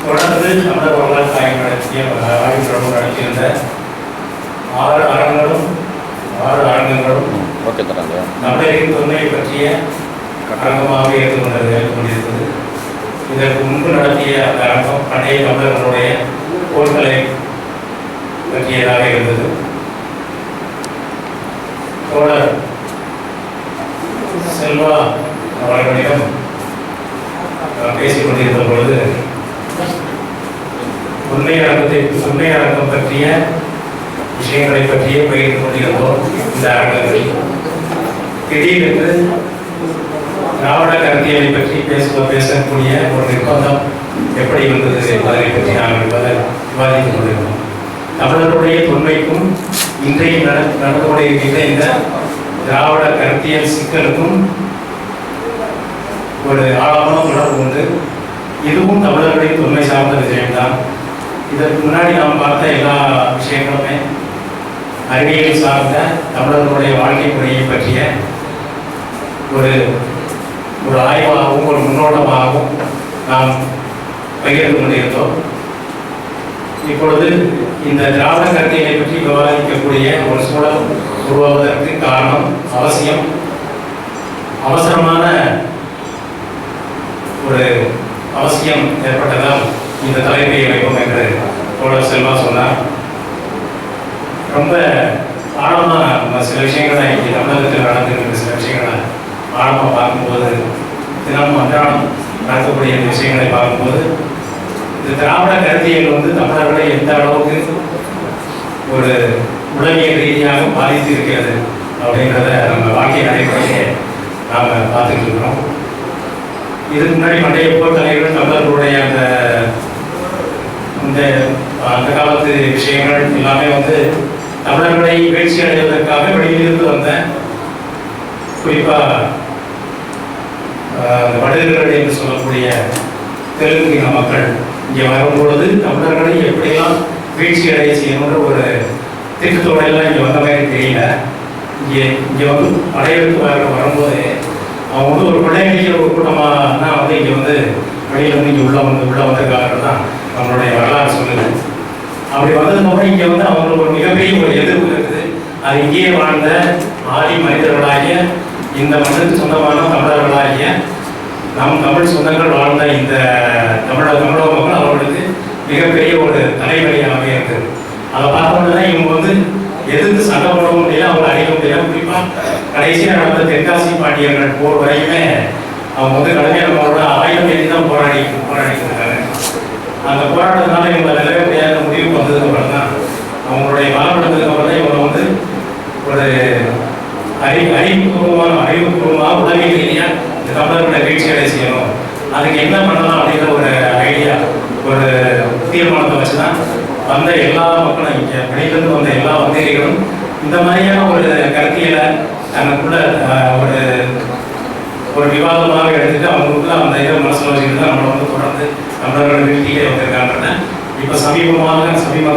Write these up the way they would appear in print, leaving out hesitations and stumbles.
தொடர்ந்து தமிழர் வரலாற்று ஆய்வு நடத்தியிருந்த 6 அரங்கங்களும் தமிழரின் தொன்மையை பற்றிய அரங்கமாக ஏற்றுக்கொண்டிருக்கிறது. இதற்கு முன்பு நடத்திய அந்த அரங்கம் பண்டைய தமிழர்களுடைய போர்களை பற்றியதாக இருந்தது. தோழர் செல்வா அவர்களிடம் பேசிக் கொண்டிருந்த பொழுது உண்மை அரங்கம் பற்றிய விஷயங்களை பற்றியே பகிர்ந்து கொண்டிருந்தோம். இந்த அரங்கங்களில் திடீரென்று திராவிட கருத்தியலை பற்றி பேசக்கூடிய ஒரு நிர்பந்தம் எப்படி வந்தது என்பதை பற்றி நாங்கள் விவாதித்துக் கொண்டிருந்தோம். தமிழருடைய தொன்மைக்கும் இன்றைய நடந்து கொண்டிருக்கின்ற இந்த திராவிட கருத்தியல் சிக்கலுக்கும் ஒரு ஆழமான தொடர்பு உண்டு. இதுவும் தமிழர்களின் தொன்மை சார்ந்த விஷயம்தான். இதற்கு முன்னாடி நாம் பார்த்த எல்லா விஷயங்களுமே அறிவியல் சார்ந்த தமிழர்களுடைய வாழ்க்கை முறையை பற்றிய ஒரு ஆய்வாகவும் ஒரு முன்னோட்டமாகவும் நாம் பகிர்ந்து கொண்டிருந்தோம். இப்பொழுது இந்த திராவிட கருத்தியலை பற்றி விவாதிக்கக்கூடிய ஒரு சூழல் உருவாவதற்கு காரணம் அவசரமான ஒரு அவசியம் ஏற்பட்டதால் இந்த தலைப்பை வைப்போம் என்று தோழர் செல்வா சொன்னார். ரொம்ப ஆழமாக சில விஷயங்களை இங்கே தமிழகத்தில் நடந்திருக்கிற சில விஷயங்களை ஆழமாக பார்க்கும்போது, தினமும் அன்றாடம் நடக்கக்கூடிய இந்த விஷயங்களை பார்க்கும்போது, இந்த திராவிட கருத்தியல் தமிழர்களை எந்த அளவுக்கு ஒரு உளவியல் ரீதியாக பாதித்து இருக்கிறது அப்படின்றத நம்ம வாழ்க்கை நடைமுறையே நாம் பார்த்துட்டு இருக்கிறோம். இதுக்கு முன்னாடி பண்டைய போர் தலைவர்கள் தமிழர்களுடைய அந்த காலத்து விஷயங்கள் எல்லாமே தமிழர்களை வீழ்ச்சி அடைவதற்காக வெளியிலிருந்து வந்த குறிப்பாக வடகர்கள் என்று சொல்லக்கூடிய தெலுங்கு இன மக்கள் இங்கே வரும்பொழுது தமிழர்களை எப்படியெல்லாம் வீழ்ச்சி அடைய செய்யணுன்ற ஒரு திட்டத்தோடு எல்லாம் இங்கே வந்த மாதிரி தெரியல. இங்கே படையெடுத்து வரும்போது அவங்க ஒரு கொள்ளையடிக்கிற ஒரு கூட்டமாக தான் இங்கே வெளியில் இங்கே உள்ள வந்திருக்காங்க தான் நம்மளுடைய வரலாறு சொல்லுது. அப்படி வந்ததுக்கப்புறம் இங்கே அவங்களுக்கு ஒரு மிகப்பெரிய ஒரு எதிர்ப்பு இருக்குது. அது இங்கேயே வாழ்ந்த ஆதி மனிதர்களாகிய இந்த மண்ணுக்கு சொந்தமான தமிழர்களாகிய நம் தமிழ் சொந்தங்கள் வாழ்ந்த இந்த தமிழக மக்கள் அவர்களுக்கு மிகப்பெரிய ஒரு தலைவலியாக இருக்குது. அதை பார்த்தோம்னா இவங்க எதிர்த்து சண்டை போடவும் முடியல, அவங்களை அழிக்க முடியல. குறிப்பாக கடைசியாக நடந்த தெற்காசி பாண்டியர்கள் போர் வரைக்குமே அவங்க கடுமையாக அவங்களோட ஆயுதம் ஏற்றி தான் போராடிட்டு இருக்காங்க. அந்த போராட்டத்தினால இவங்களை நிலவே முடியாத முடிவுக்கு வந்ததுக்கு அப்புறம் தான் அவங்களுடைய பலப்படுத்ததுக்கு அப்புறம் தான் இவங்க ஒரு அறிவுபூர்வமாக உளவியல் ரீதியாக இந்த தமிழர்களை வீழ்ச்சி அடைய செய்யணும், அதுக்கு என்ன பண்ணலாம் அப்படிங்கிற ஒரு ஐடியா, ஒரு தீர்மானத்தை வச்சு தான் வந்த எல்லா மக்களும் இங்கே வெளியிலிருந்து வந்த எல்லா வந்தேரிகளும் இந்த மாதிரியான ஒரு கருத்தியலை தனக்குள்ள ஒரு விவாதமாக எடுத்துட்டு அவங்களுக்குள்ள அந்த இதை மனசில் வச்சுக்கிட்டு தான் நம்மளை தொடர்ந்து தமிழர்கள் வீழ்த்தியே வந்திருக்காங்க. இப்போ சமீப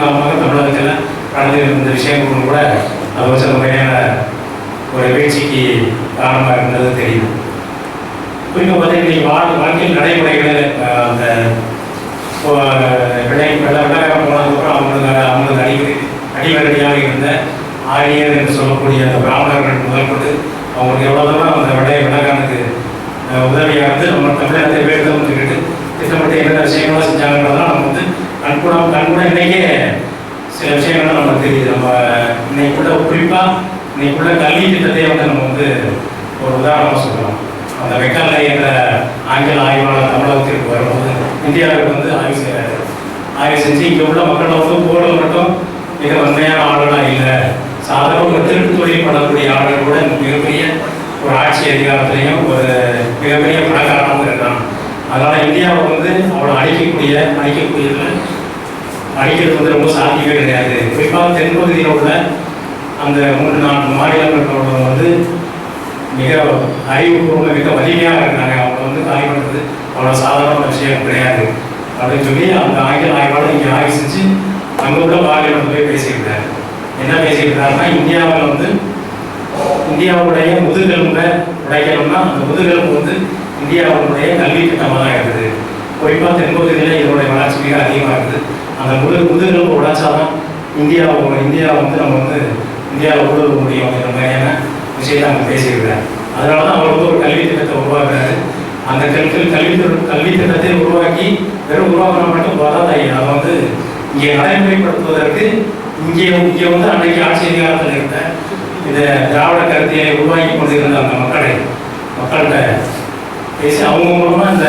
காலமாக தமிழகத்தில் நடந்து இருந்த விஷயங்களும் கூட அதை வச்சு அந்த மாதிரியான ஒரு வீழ்ச்சிக்கு காரணமாக இருந்தது தெரியுது. குறிப்பாக பார்த்தீங்கன்னா வாழ்க்கையில் நடைமுறைகள் அந்த வெள்ளக்காரம் போனதுக்கப்புறம் அவங்களுக்கு அடிவரடியாக இருந்த ஆரியர் என்று சொல்லக்கூடிய அந்த பிராமணர்கள் முதல் கொண்டு அவங்களுக்கு எவ்வளோ தூரம் அந்த வெள்ளக்காரனுக்கு உதவியாக இருந்து நம்ம தமிழகத்தை வேண்டுதல் வந்துக்கிட்டு திட்டமிட்டு என்னென்ன விஷயங்கள்லாம் செஞ்சாங்கன்றதெல்லாம் நம்ம கண்கூட இன்னைக்கே சில விஷயங்கள்லாம் நமக்கு தெரியுது. நம்ம இன்னைக்குள்ள குறிப்பாக இன்னைக்குள்ள கல்வி திட்டத்தையே நம்ம ஒரு உதாரணமாக சொல்லலாம். அந்த மெக்காலே என்ற ஆங்கில ஆய்வாளர் தமிழகத்திற்கு வரும்போது இந்தியாவுக்கு ஆய்வு செய்கிறாரு. ஆய்வு செஞ்சு இங்கே உள்ள மக்கள் போரில் மட்டும் மிக வன்மையான ஆளுநராக இல்லை, சாதாரண திருட்டு தொழில் பண்ணக்கூடிய ஆளுநர் கூட மிகப்பெரிய ஒரு ஆட்சி அதிகாரத்திலையும் ஒரு மிகப்பெரிய பணக்காரனாகவும் இருக்கான். அதனால் இந்தியாவை அவ்வளோ அழிக்கிறது ரொம்ப சாத்தியமே கிடையாது. குறிப்பாக தென்பகுதியில் உள்ள அந்த 3-4 மாநிலங்களோட மிக அறிவுபூர்வமாக மிக வலிமையாக இருக்காங்க. அவங்க காலி பண்ணுறது அவ்வளோ சாதாரண விஷயம் கிடையாது அப்படின்னு சொல்லி அந்த ஆங்கில ஆய்வாளர் இங்கே ஆய்வு செஞ்சு அங்கே உள்ள பார்லிமெண்ட் போய் பேசியிருக்காரு. என்ன பேசியிருக்காருன்னா, இந்தியாவுடைய முதுகெலும்பை உடைக்கணும்னா அந்த முதுகெலும்பு இந்தியாவுடைய கல்வி திட்டமாக தான் இருக்குது. குறிப்பாக தென்பகுதியில் இதனுடைய வளர்ச்சி மிக அதிகமாக இருக்குது. அந்த முதுகெலும்பு உடைச்சாதான் இந்தியா வந்து நம்ம வந்து இந்தியாவில் ஊடுருவ முடியும் அப்படின்ற மாதிரியான விஷயத்தை அவங்க பேசியிருக்கிறார். அதனால தான் அவர் வந்து ஒரு கல்வி திட்டத்தை உருவாக்குறாரு. அந்த கல்வி திட்டத்தை உருவாக்கி வெறும் உருவாக்கினா மட்டும் போதாது, அதை வந்து இங்கே நடைமுறைப்படுத்துவதற்கு இங்கே வந்து அன்றைக்கு ஆட்சி அதிகாரத்தில் இருந்த இந்த திராவிட கருத்தியை உருவாக்கி கொண்டிருந்த அந்த மக்கள்கிட்ட பேசி அவங்க மூலமாக இந்த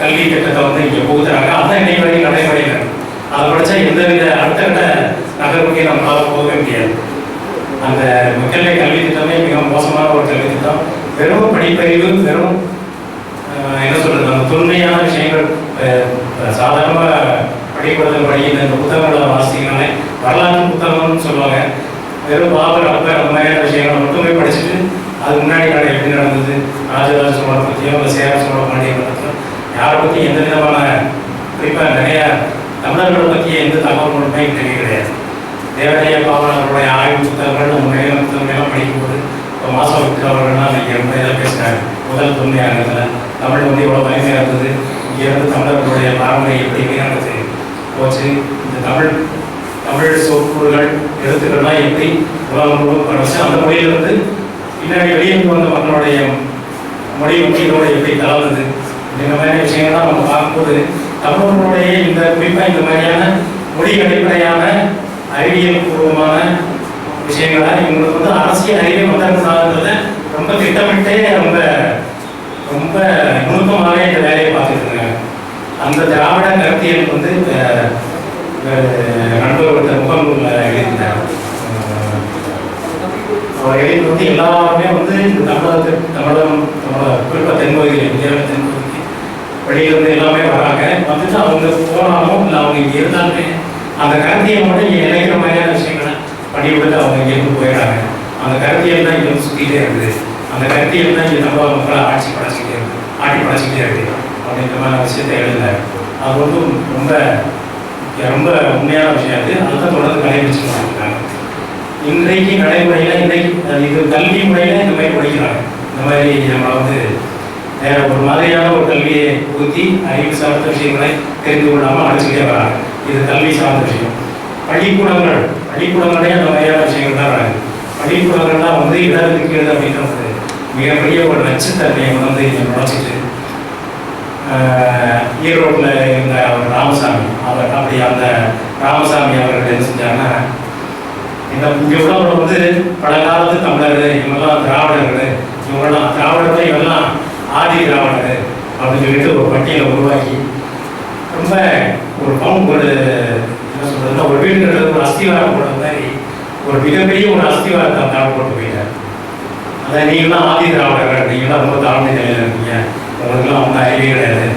கல்வி திட்டத்தை வந்து இங்கே புகுத்துறாங்க. அதான் இன்னைக்கு வரைக்கும் நடைமுறையில் அதை படித்தா எந்தவித அடுத்த நகர்வுக்கு நம்மளால் போகவே முடியாது. அந்த மக்களுடைய கல்வி திட்டமே மிக மோசமான ஒரு கல்வி திட்டம். வெறும் படிப்பறிவு, வெறும் என்ன சொல்றது, அந்த தொன்மையான விஷயங்கள் சாதாரணமாக படிப்பதில் படிக்கிற இந்த புத்தகங்களை வாசிக்கனாலே வரலாற்று புத்தகம்னு சொல்லுவாங்க. வெறும் பாபர் அக்பர் அந்த மாதிரியான விஷயங்களை மட்டுமே படிச்சுட்டு அது முன்னாடி நாடு எப்படி நடந்தது, ராஜராஜ சோழனை பற்றியோ இல்லை சேர சோழ பாண்டியனை பற்றியோ யாரை பற்றி எந்த விதமான குறிப்பாக நிறைய தமிழர்களை பற்றிய எந்த தகவல்களுமே தெரிய கிடையாது. தேவதைய பாவனர்களுடைய ஆய்வு புத்தகங்கள் நம்ம நிறைய புத்தகங்கள்லாம் படிக்கும்போது இப்போ மாசம் விட்டு அவர்கள்லாம் இன்றைக்கி ரொம்ப இதாக பேசுகிறாங்க. முதல் தொன்மையாகத்தில் தமிழ் வந்து எவ்வளோ வலிமையாக இருந்தது, இங்கே இருந்து தமிழர்களுடைய பாரம்பரியம் எப்படி வீணானது போச்சு, இந்த தமிழ் சொற்கூறுகள் எழுத்துக்கள்லாம் எப்படி உலகம் முழுவதும் படிச்சு அந்த மொழியிலிருந்து பின்னாடி வெளியிருந்து வந்த மக்களுடைய மொழி முக்கியத்தோடு எப்படி கலந்தது இந்த மாதிரி விஷயங்கள்லாம் நம்ம பார்க்கும்போது தமிழர்களுடைய இந்த குறிப்பாக இந்த மாதிரியான மொழி அடிப்படையான அறிவியல் பூர்வமான விஷயங்களை இவங்களுக்கு வந்து அரசியல் அறிவியல் வந்தாங்கிறத ரொம்ப திட்டமிட்டே ரொம்ப ரொம்ப நுணுக்கமாகவே இந்த வேலையை பார்த்துட்டு இருக்காங்க. அந்த திராவிட கருத்தியல் வந்து நண்பர் ஒருத்தர் முகநூலில் எழுதியிருந்தார். அவர் எழுதி வந்து எல்லாருமே வந்து இந்த தமிழகம் குறிப்பாக தென்பகுதியில் இந்தியாவில் தென்பகுதிக்கு வெளியிலிருந்து எல்லாமே வராங்க. வந்துட்டு அவங்க போனாலும் இல்லை அவங்க இங்கே இருந்தாலுமே அந்த கருத்தியை மட்டும் இங்கே நினைக்கிற மாதிரியான விஷயங்களை பண்ணி விட்டு அவங்க இங்கேருந்து போயிடுறாங்க. அந்த கருத்தியல் தான் இங்கே வந்து சுற்றிகிட்டே இருக்குது. அந்த கருத்தியல் தான் இங்கே தமிழக மக்களை ஆட்சி படைச்சிக்கிட்டே இருக்குது அப்படின்ற மாதிரி விஷயத்தை எழுதினார். அது வந்து ரொம்ப ரொம்ப உண்மையான விஷயம். அதுதான் தொடர்ந்து கடைபிடிச்சு இருக்காங்க. இன்றைக்கு நடைமுறையில் இது கல்வி முறையில் இந்த மாதிரி படிக்கிறாங்க. இந்த மாதிரி நம்மளை வந்து வேற ஒரு மாதிரியான ஒரு கல்வியை புகுத்தி அறிவு சார்ந்த விஷயங்களை தெரிந்து கொள்ளாமல் அழைச்சிக்கிட்டே வராங்க. இது கல்வி சார்ந்த விஷயம். பள்ளிக்கூடங்களே அந்த மாதிரியான விஷயங்கள் தான் வராங்க. பள்ளிக்கூடங்கள்லாம் வந்து இடஒதுக்கீடு அப்படின்ற ஒரு மிகப்பெரிய ஒரு நச்சுத்தன்மையை வந்து நுழைச்சிட்டு ஈரோட்டில் இருந்த அவர் ராமசாமி அப்படி அந்த ராமசாமி அவர்கள் என்ன செஞ்சாங்கன்னா, இந்த இங்கே உள்ளவங்க வந்து பழங்காலத்து தமிழர்கள், இவங்கெல்லாம் திராவிடர்கள், இவங்கெல்லாம் ஆதி திராவிடர்கள் அப்படின்னு சொல்லிட்டு ஒரு பட்டியலை உருவாக்கி ரொம்ப ஒரு என்ன சொல்றதுன்னா ஒரு வீடுங்கிறது ஒரு அஸ்திவாரம் போடுற மாதிரி ஒரு மிகப்பெரிய ஒரு அஸ்திவாரத்தை அந்த போட்டு போயிட்டார். அதான் நீங்களாம் ஆதி திராவிடர்கள், நீங்களாம் ரொம்ப தாழ்ந்த நிலையில் இருக்கீங்க, உங்களுக்குலாம் வந்து அறிவே கிடையாது,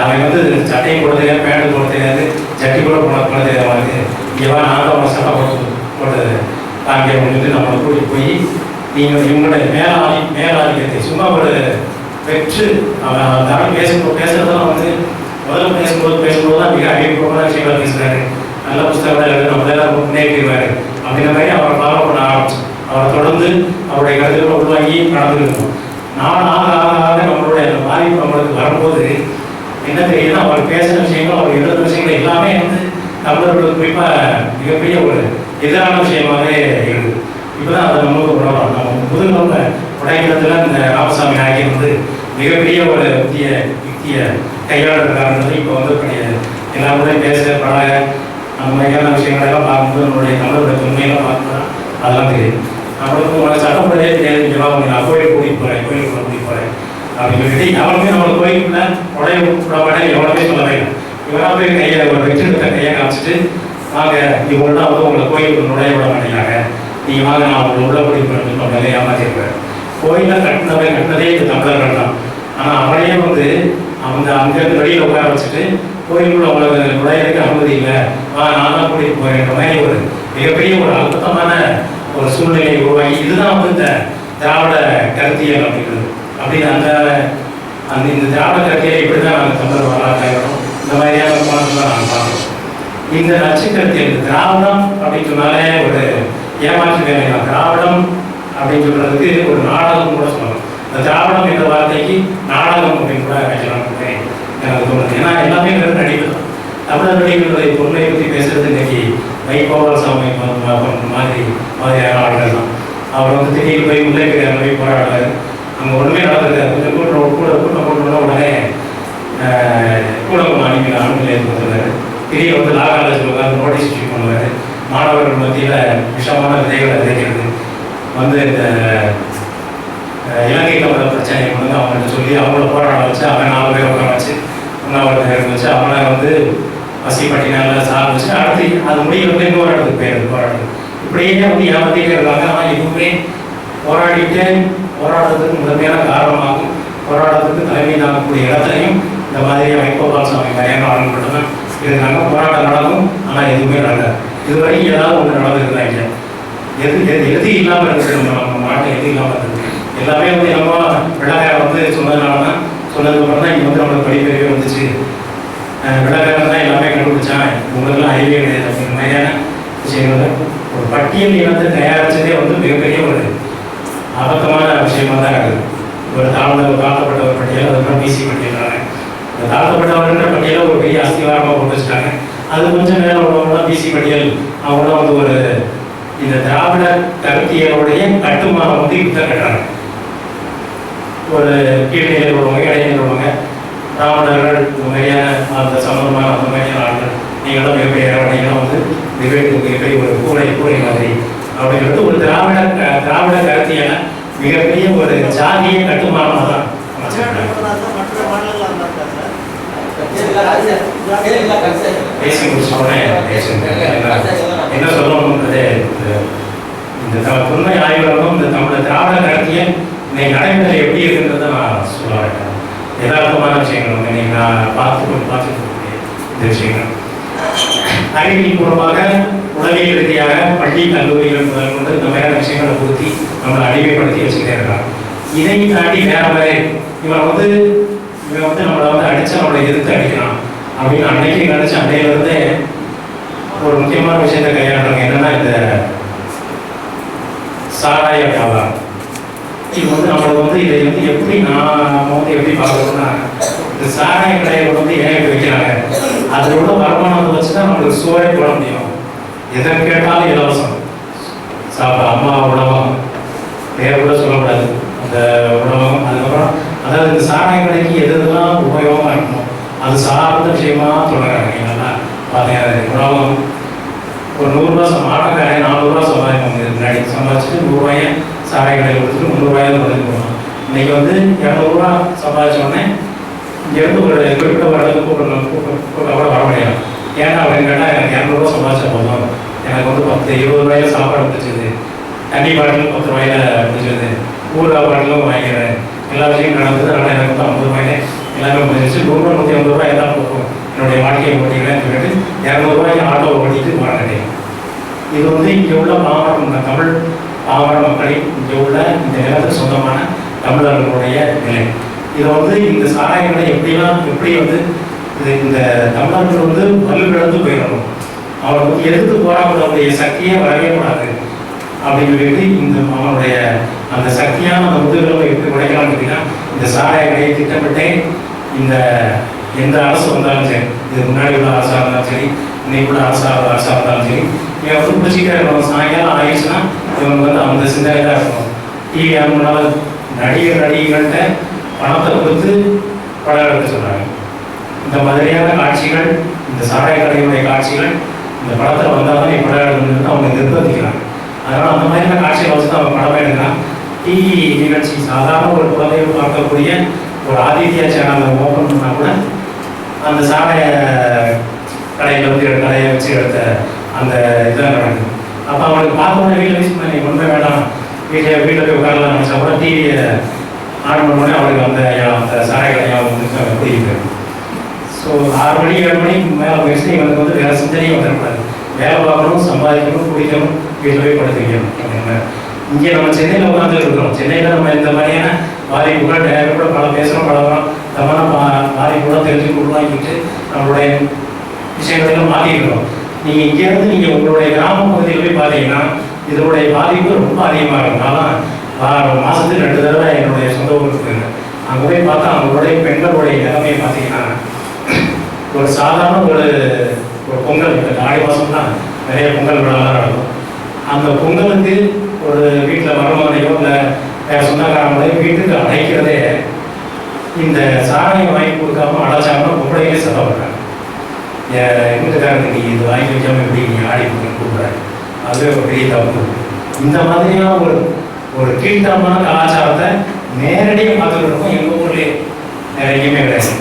அவன் வந்து சட்டையும் போட தெரியாது, பேண்ட் போட தெரியாது, ஜட்டி கூட போட தெரியாது, அவனுக்கு இவன் நான் தான் அவனை சட்டை போட்டது தாங்க அப்படின்னு நம்மளை கூட்டிட்டு போய் நீங்கள் இவங்களுடைய மேலாதிக்கத்தை சும்மா ஒரு பெற்று அவன் தமிழ் பேசுறதெல்லாம் வந்து முதல்ல பேசும்போது தான் மிக அறிவிப்பமான விஷயங்கள் பேசுகிறாரு. நல்ல புத்தகங்கள் எழுது, நம்ம எல்லாம் முன்னேறிடுவார் அப்படின்ற மாதிரி அவரை ஃபாலோ பண்ண ஆரம்பிச்சு அவரை தொடர்ந்து அவருடைய கருத்துக்களை உருவாக்கி நடந்துருக்கணும். ஆக நம்மளுடைய அந்த பாதிப்பு நம்மளுக்கு வரும்போது என்ன தெரியுதுன்னா, அவர் பேசுகிற விஷயங்கள், அவர் எழுதுகிற விஷயங்கள் எல்லாமே வந்து தமிழர்களுக்கு குறிப்பாக மிகப்பெரிய ஒரு எதிரான விஷயமாகவே இருக்குது. இப்போ தான் அதை நம்மளுக்கு உணரலாம். நம்ம முதுகெலும்பை உடைக்கிறதுல இந்த ராமசாமி நாயகி வந்து மிகப்பெரிய ஒரு யுக்தியை கையாளுற காரணத்தை இப்போ வந்து எல்லாருமே பேச பழக அந்த மாதிரியான விஷயங்களெல்லாம் பார்க்கும்போது நம்மளுடைய தமிழோட தொன்மையெல்லாம் பார்க்கும்போது அதெல்லாம் தெரியுது. நம்மளுக்கு உங்களுக்கு சட்டப்படியே தெரியாது, இங்கெல்லாம் நான் கோயிலுக்கு கூட்டிகிட்டு போகிறேன் அப்படின்னு சொல்லிட்டு எவனுமே நம்மளை கோயிலுக்குள்ள உடைய விடமாட்டே எவனுமே சொல்லவே இல்லை. இவனாக போய் கையை ஒரு வெற்றிடத்தை கையை காமிச்சிட்டு வாங்க இவங்கள்தான் வந்து உங்களை கோயிலுக்கு நுழைய விட மாட்டேங்கிறாங்க, நீங்கள் வாங்க நான் உங்களை உள்ள கூட்டிகிட்டு போகிறேன் ஏமாற்றிருப்பேன். கோயிலை கட்டினதே இந்த தமிழர்கள் தான். ஆனால் அவனையே வந்து அவங்க அங்கேருந்து வெளியில் உட்கார வச்சுட்டு கோயிலுக்குள்ள உங்களுக்கு நுழையிறதுக்கு அனுமதி இல்லை, நான் தான் கூட்டிகிட்டு போகிறேன்ற மாதிரி ஒரு மிகப்பெரிய ஒரு அழுத்தமான ஒரு சூழ்நிலையை உருவாக்கி இதுதான் வந்து இந்த திராவிட கருத்தியல் அப்படிங்கிறது. அப்படின்னு அந்த இந்த திராவிட கருத்தியலை இப்படி தான் நாங்கள் தமிழர் வரலாற்றாயிரும் இந்த மாதிரியான கோணத்தில் தான் நாங்கள் பார்க்குறோம். இந்த நச்சு கருத்தியல் திராவிடம் அப்படின்னு சொன்னாலே ஒரு ஏமாற்று வேலை தான். திராவிடம் அப்படின்னு சொல்றதுக்கு ஒரு நாடகம் கூட சொல்லலாம். இந்த திராவிடம் என்ற வார்த்தைக்கு நாடகம் அப்படின்னு கூட வைக்கலாம் எனக்கு தோணுது. ஏன்னா எல்லாமே வெறும் நடிப்பு தான். தமிழர்களுடைய பொருளை பற்றி பேசுறது இன்னைக்கு வைகோபால்சாமி மாதிரியான ஆட்கள் தான். அவர் வந்து திடீர்னு போய் முல்லை பெரியார் போய் போராடுறாரு. அங்கே ஒன்றுமே நடந்திருக்காரு. கொஞ்சம் கூட்டம் போட்டோம்னா உடனே கூட அனுப்பி ஆணுகளை கொடுத்துருக்காரு. திடீர்னு வந்து லா காலேஜில் உட்காந்து நோட்டீஸ் இஷ்யூ பண்ணுவார். மாணவர்கள் மத்தியில் விஷமான விதைகளை விதைக்கிறது வந்து இந்த இலங்கை தமிழ பிரச்சனையை வந்து அவங்கள்ட்ட சொல்லி அவங்கள போராட வச்சு அவன் 4 பேர் உட்கார வச்சு உண்ணாவிரதம் வச்சு அவனை வந்து பசிப்பட்டினால சாக வச்சு அடுத்து அது முடியல இன்னொரு இடத்துக்கு போராடுறது. இப்படியே வந்து ஏமாத்திட்டே இருக்காங்க. ஆனால் எதுவுமே போராடுறதுக்கு முதன்மையான காரணமாகும் போராட்டத்துக்கு தலைமை தாங்கக்கூடிய இடத்துலையும் இந்த மாதிரி வைகோபால்சாமி கல்யாணம் ஆரம்பிட்டு தான் இருக்காங்க. போராட்டம் நடக்கும், ஆனால் எதுவுமே நடக்காது. இதுவரை ஏதாவது ஒன்று நடந்துருக்குறாங்க. எது இல்லாமல் இருக்குது நம்ம நாட்டில் எது இல்லாமல் இருக்குது. எல்லாமே வந்து என்னமோ விளக்கார வந்து சொன்னதுனால தான் சொன்னதுக்கப்புறம் தான் இங்கே வந்து நம்மளுக்கு படிப்பறிவே வந்துச்சு. விளக்காரன் தான் எல்லாமே கண்டுபிடிச்சான், உங்களுக்கெல்லாம் அறிவே கிடையாது அப்படிங்கிற மாதிரியான விஷயங்கள். ஒரு பட்டியல் இனத்தை தயாரித்ததே வந்து மிகப்பெரிய ஒரு அபத்தமான விஷயமா தான் இருக்குது. ஒரு தாழ்த்தப்பட்ட ஒரு பட்டியல், அதுக்கப்புறம் பிசி பட்டியல்றாங்க. இந்த தாழ்த்தப்பட்டவர்கிற பட்டியலை ஒரு பெரிய அஸ்திவாரமாக போட்டு வச்சுட்டாங்க. அது கொஞ்சம் நேரம் உள்ளவங்களாம் பிசி பட்டியல் அவங்களாம் வந்து ஒரு இந்த திராவிட கருத்தியலுடைய கட்டுமானம் வந்து யுத்த கட்டுறாங்க. ஒரு கீழ்நிலையில் உள்ளவங்க, இடைநிலையில் உள்ளவங்க, பிராமணர்கள் இந்த மாதிரியான அந்த சம்பந்தமான அந்த மாதிரியான ஆட்கள் நீங்களும் மிகப்பெரிய நீங்களும் வந்து மிகப்பெரிய ஒரு கூரை மாதிரி அப்படிங்கிறது ஒரு திராவிட கருத்தியல மிகப்பெரிய ஒரு ஜாதிய கட்டுமானமாக தான் பேசி முடிச்சோடனே என்ன சொல்லணும்ன்றதே இந்த தொன்மை ஆய்வகம் இந்த திராவிட கருத்தியல் இன்னைக்கு நடைமுறை எப்படி இருக்குன்றதை நான் சொல்ல வரேன். யதார்த்தமான விஷயங்கள் வந்து இன்னைக்கு நான் பார்த்துட்டு இந்த விஷயங்கள் அறிவியல் பூர்வமாக உளவியல் ரீதியாக பள்ளி கல்லூரிகள் முதல் கொண்டு இந்த மாதிரியான விஷயங்களை பொருத்தி நம்மளை அடிமைப்படுத்தி வச்சுக்கிட்டே இருக்காங்க. இதை தாண்டி வேற மாதிரி இவன் வந்து நம்மளை வந்து அடிச்சு நம்மளை எதிர்த்து அடிக்கிறான் அப்படின்னு அன்னைக்கு நினைச்சு அன்னையிலிருந்தே ஒரு முக்கியமான விஷயத்தை கையாளுறாங்க. என்னன்னா இந்த சாராய வியாபாரம். இது வந்து நம்மளுக்கு வந்து இதை வந்து எப்படி நம்ம வந்து எப்படி பார்க்கணும்னா இந்த சாராய கடையை வந்து ஏன் வைக்கிறாங்க, அதோட வருமானத்தை வச்சு தான் நம்மளுக்கு சோறே போட முடியும். எதை கேட்டாலும் இலவசம் சாப்பிட அம்மா உணவகம் பேர் கூட சொல்லக்கூடாது அந்த உணவகம். அதுக்கப்புறம் அதாவது இந்த சாராய கடைக்கு எதுலாம் உபயோகமாக இருக்கணும் அது சார்ந்த விஷயமா தொடங்குறாங்க. என்னன்னா பார்த்தீங்கன்னா உணவகம் ஒரு 100 ரூபா ஆட்டக்காரை 400 ரூபா சம்பாதிப்பாங்க. முன்னாடி சம்பாதிச்சுட்டு 100 ரூபாயை சாராய கடையில் கொடுத்துட்டு 300 ரூபாயை குறைஞ்சி போகணும். இன்னைக்கு வந்து 200 ரூபா சம்பாதிச்ச உடனே இங்கேருந்து ஒரு குறிப்பிட்ட வரதுக்கு கூட வர முடியாது. ஏன்னா அப்படின்னு கேட்டால் எனக்கு 200 ரூபா சம்பாதிச்சா போதும், எனக்கு வந்து 10-20 ரூபாயில சாப்பாடு பிடிச்சது, தண்ணி பாட்டில் 10 ரூபாயில பிடிச்சது, ஊறுகாய் பாட்டிலும் வாங்கிக்கிறேன், எல்லா விஷயமும் நடந்தது. அதனால் எனக்கு வந்து 50 ரூபாயில எல்லாமே முடிஞ்சிச்சு. 100-150 ரூபாய் தான் போகும் என்னுடைய வாழ்க்கையை ஓட்டிக்கிறேன்னு சொல்லிட்டு 200 ரூபாய்க்கு ஆட்டோவை ஓட்டிட்டு மாட்டேன். இது வந்து இங்கே உள்ள பாமர தமிழ் பாமர மக்களின் இங்கே உள்ள இந்த நிலத்துக்கு சொந்தமான தமிழர்களுடைய நிலை. இதை வந்து இந்த சாராயங்களை எப்படி வந்து இந்த தமிழர்கள் வந்து வலுவிழந்து போயிடணும், அவனுக்கு வந்து எதிர்த்து போராடக்கூடிய சக்தியே வரவே கூடாது அப்படின்னு சொல்லிட்டு இந்த அவனுடைய அந்த சக்தியான அந்த முதுகெலும்பை எப்படி உடைக்கலாம்னு கேட்டீங்கன்னா இந்த சாராயங்களை திட்டமிட்டே இந்த எந்த அரசு வந்தாலும் சரி, இது முன்னாடி உள்ள அரசாக இருந்தாலும் சரி, இன்னைக்கு உள்ள அரசாக இருந்தாலும் சரி, இவன் வந்து பிடிச்சிக்கிட்டே இருக்கணும். சாயங்காலம் ஆயிடுச்சுன்னா இவங்க வந்து அந்த சிந்தனையாக இருக்கணும். டிவி அனுமனால நடிகர்கள்ட்ட பணத்தை கொடுத்து படம் எடுக்க சொல்கிறாங்க. இந்த மாதிரியான காட்சிகள், இந்த சாராய கடையுடைய காட்சிகள் இந்த படத்தில் வந்தால் தான் படம் எடுக்கணும்னு அவங்க நிர்பந்திக்கிறாங்க. அதனால் அந்த மாதிரியான காட்சிகளை வச்சு தான் அவங்க படமே எடுக்கிறான். டிவி நிகழ்ச்சி சாதாரண ஒரு குழந்தையை பார்க்கக்கூடிய ஒரு ஆதித்யா சேனலை ஓப்பன் பண்ணால் கூட அந்த சாராய கடையில் வந்து கடையை வச்சு எடுத்த அந்த இதான் நடக்குது. அப்போ அவனுக்கு பார்த்தோன்னே வீட்டில் வீசி பண்ணி ஒன்றுமே வேண்டாம், வீட்டில் போய் உட்காரலாம் நினச்சா கூட டிவியை ஆன் பண்ணோடனே அவனுக்கு அந்த சாராய கடையை வந்து புரியுது. ஸோ 6 மணி 7 மணிக்கு மேலே போயிடுச்சு. இவனுக்கு வந்து வேறு சிந்தனையும் வந்துடக்கூடாது. வேலை பார்க்கணும், சம்பாதிக்கணும், குடிக்கணும், வீட்டில் போய் படுத்து வைக்கணும் அப்படிங்கிற. இங்கே நம்ம சென்னையில் உட்காந்து இருக்கிறோம். சென்னையில் நம்ம இந்த மாதிரியான பாதிப்புகள் நேரம் கூட பல பேசுகிறோம், பழகிறோம், தமான பாதிப்புகளை தெரிஞ்சு உருவாக்கிட்டு நம்மளுடைய விஷயங்களெல்லாம் மாற்றிக்கிறோம். நீங்கள் இங்கேருந்து நீங்கள் உங்களுடைய கிராம பகுதியில் போய் பார்த்தீங்கன்னா இதனுடைய பாதிப்பு ரொம்ப அதிகமாக இருக்கும். ஆனால் மாதத்துக்கு 2 தடவை என்னுடைய சொந்த ஊருக்கு போயிருக்கேன். அங்கே போய் பார்த்தா அவங்களுடைய பெண்களுடைய நிலைமையை பார்த்தீங்கன்னா ஒரு சாதாரண ஒரு ஒரு பொங்கல், இப்போ ஆடி மாதம்னா நிறைய பொங்கல் விழாலாம் நடக்கும். அந்த பொங்கலுக்கு ஒரு வீட்டில் மருமகனையோ இல்லை சொந்தக்காரங்களையோ வீட்டுக்கு அழைக்கிறதே இந்த சாராயம் வாங்கி கொடுக்காம அழைச்சாங்கன்னா பொம்பளையே செலவிடுறாங்க. வீட்டுக்காரனுக்கு இது வாங்கி வைக்காம எப்படி நீ ஆடி கொடுக்குற, அதுவே ஒரு பெரிய தப்பு. இந்த மாதிரியான ஒரு ஒரு கீழ்த்தரமான கலாச்சாரத்தை நேரடியாக பார்த்துக்கிட்டு எங்கள் ஊர்லேயே எங்கேயுமே கிடையாது.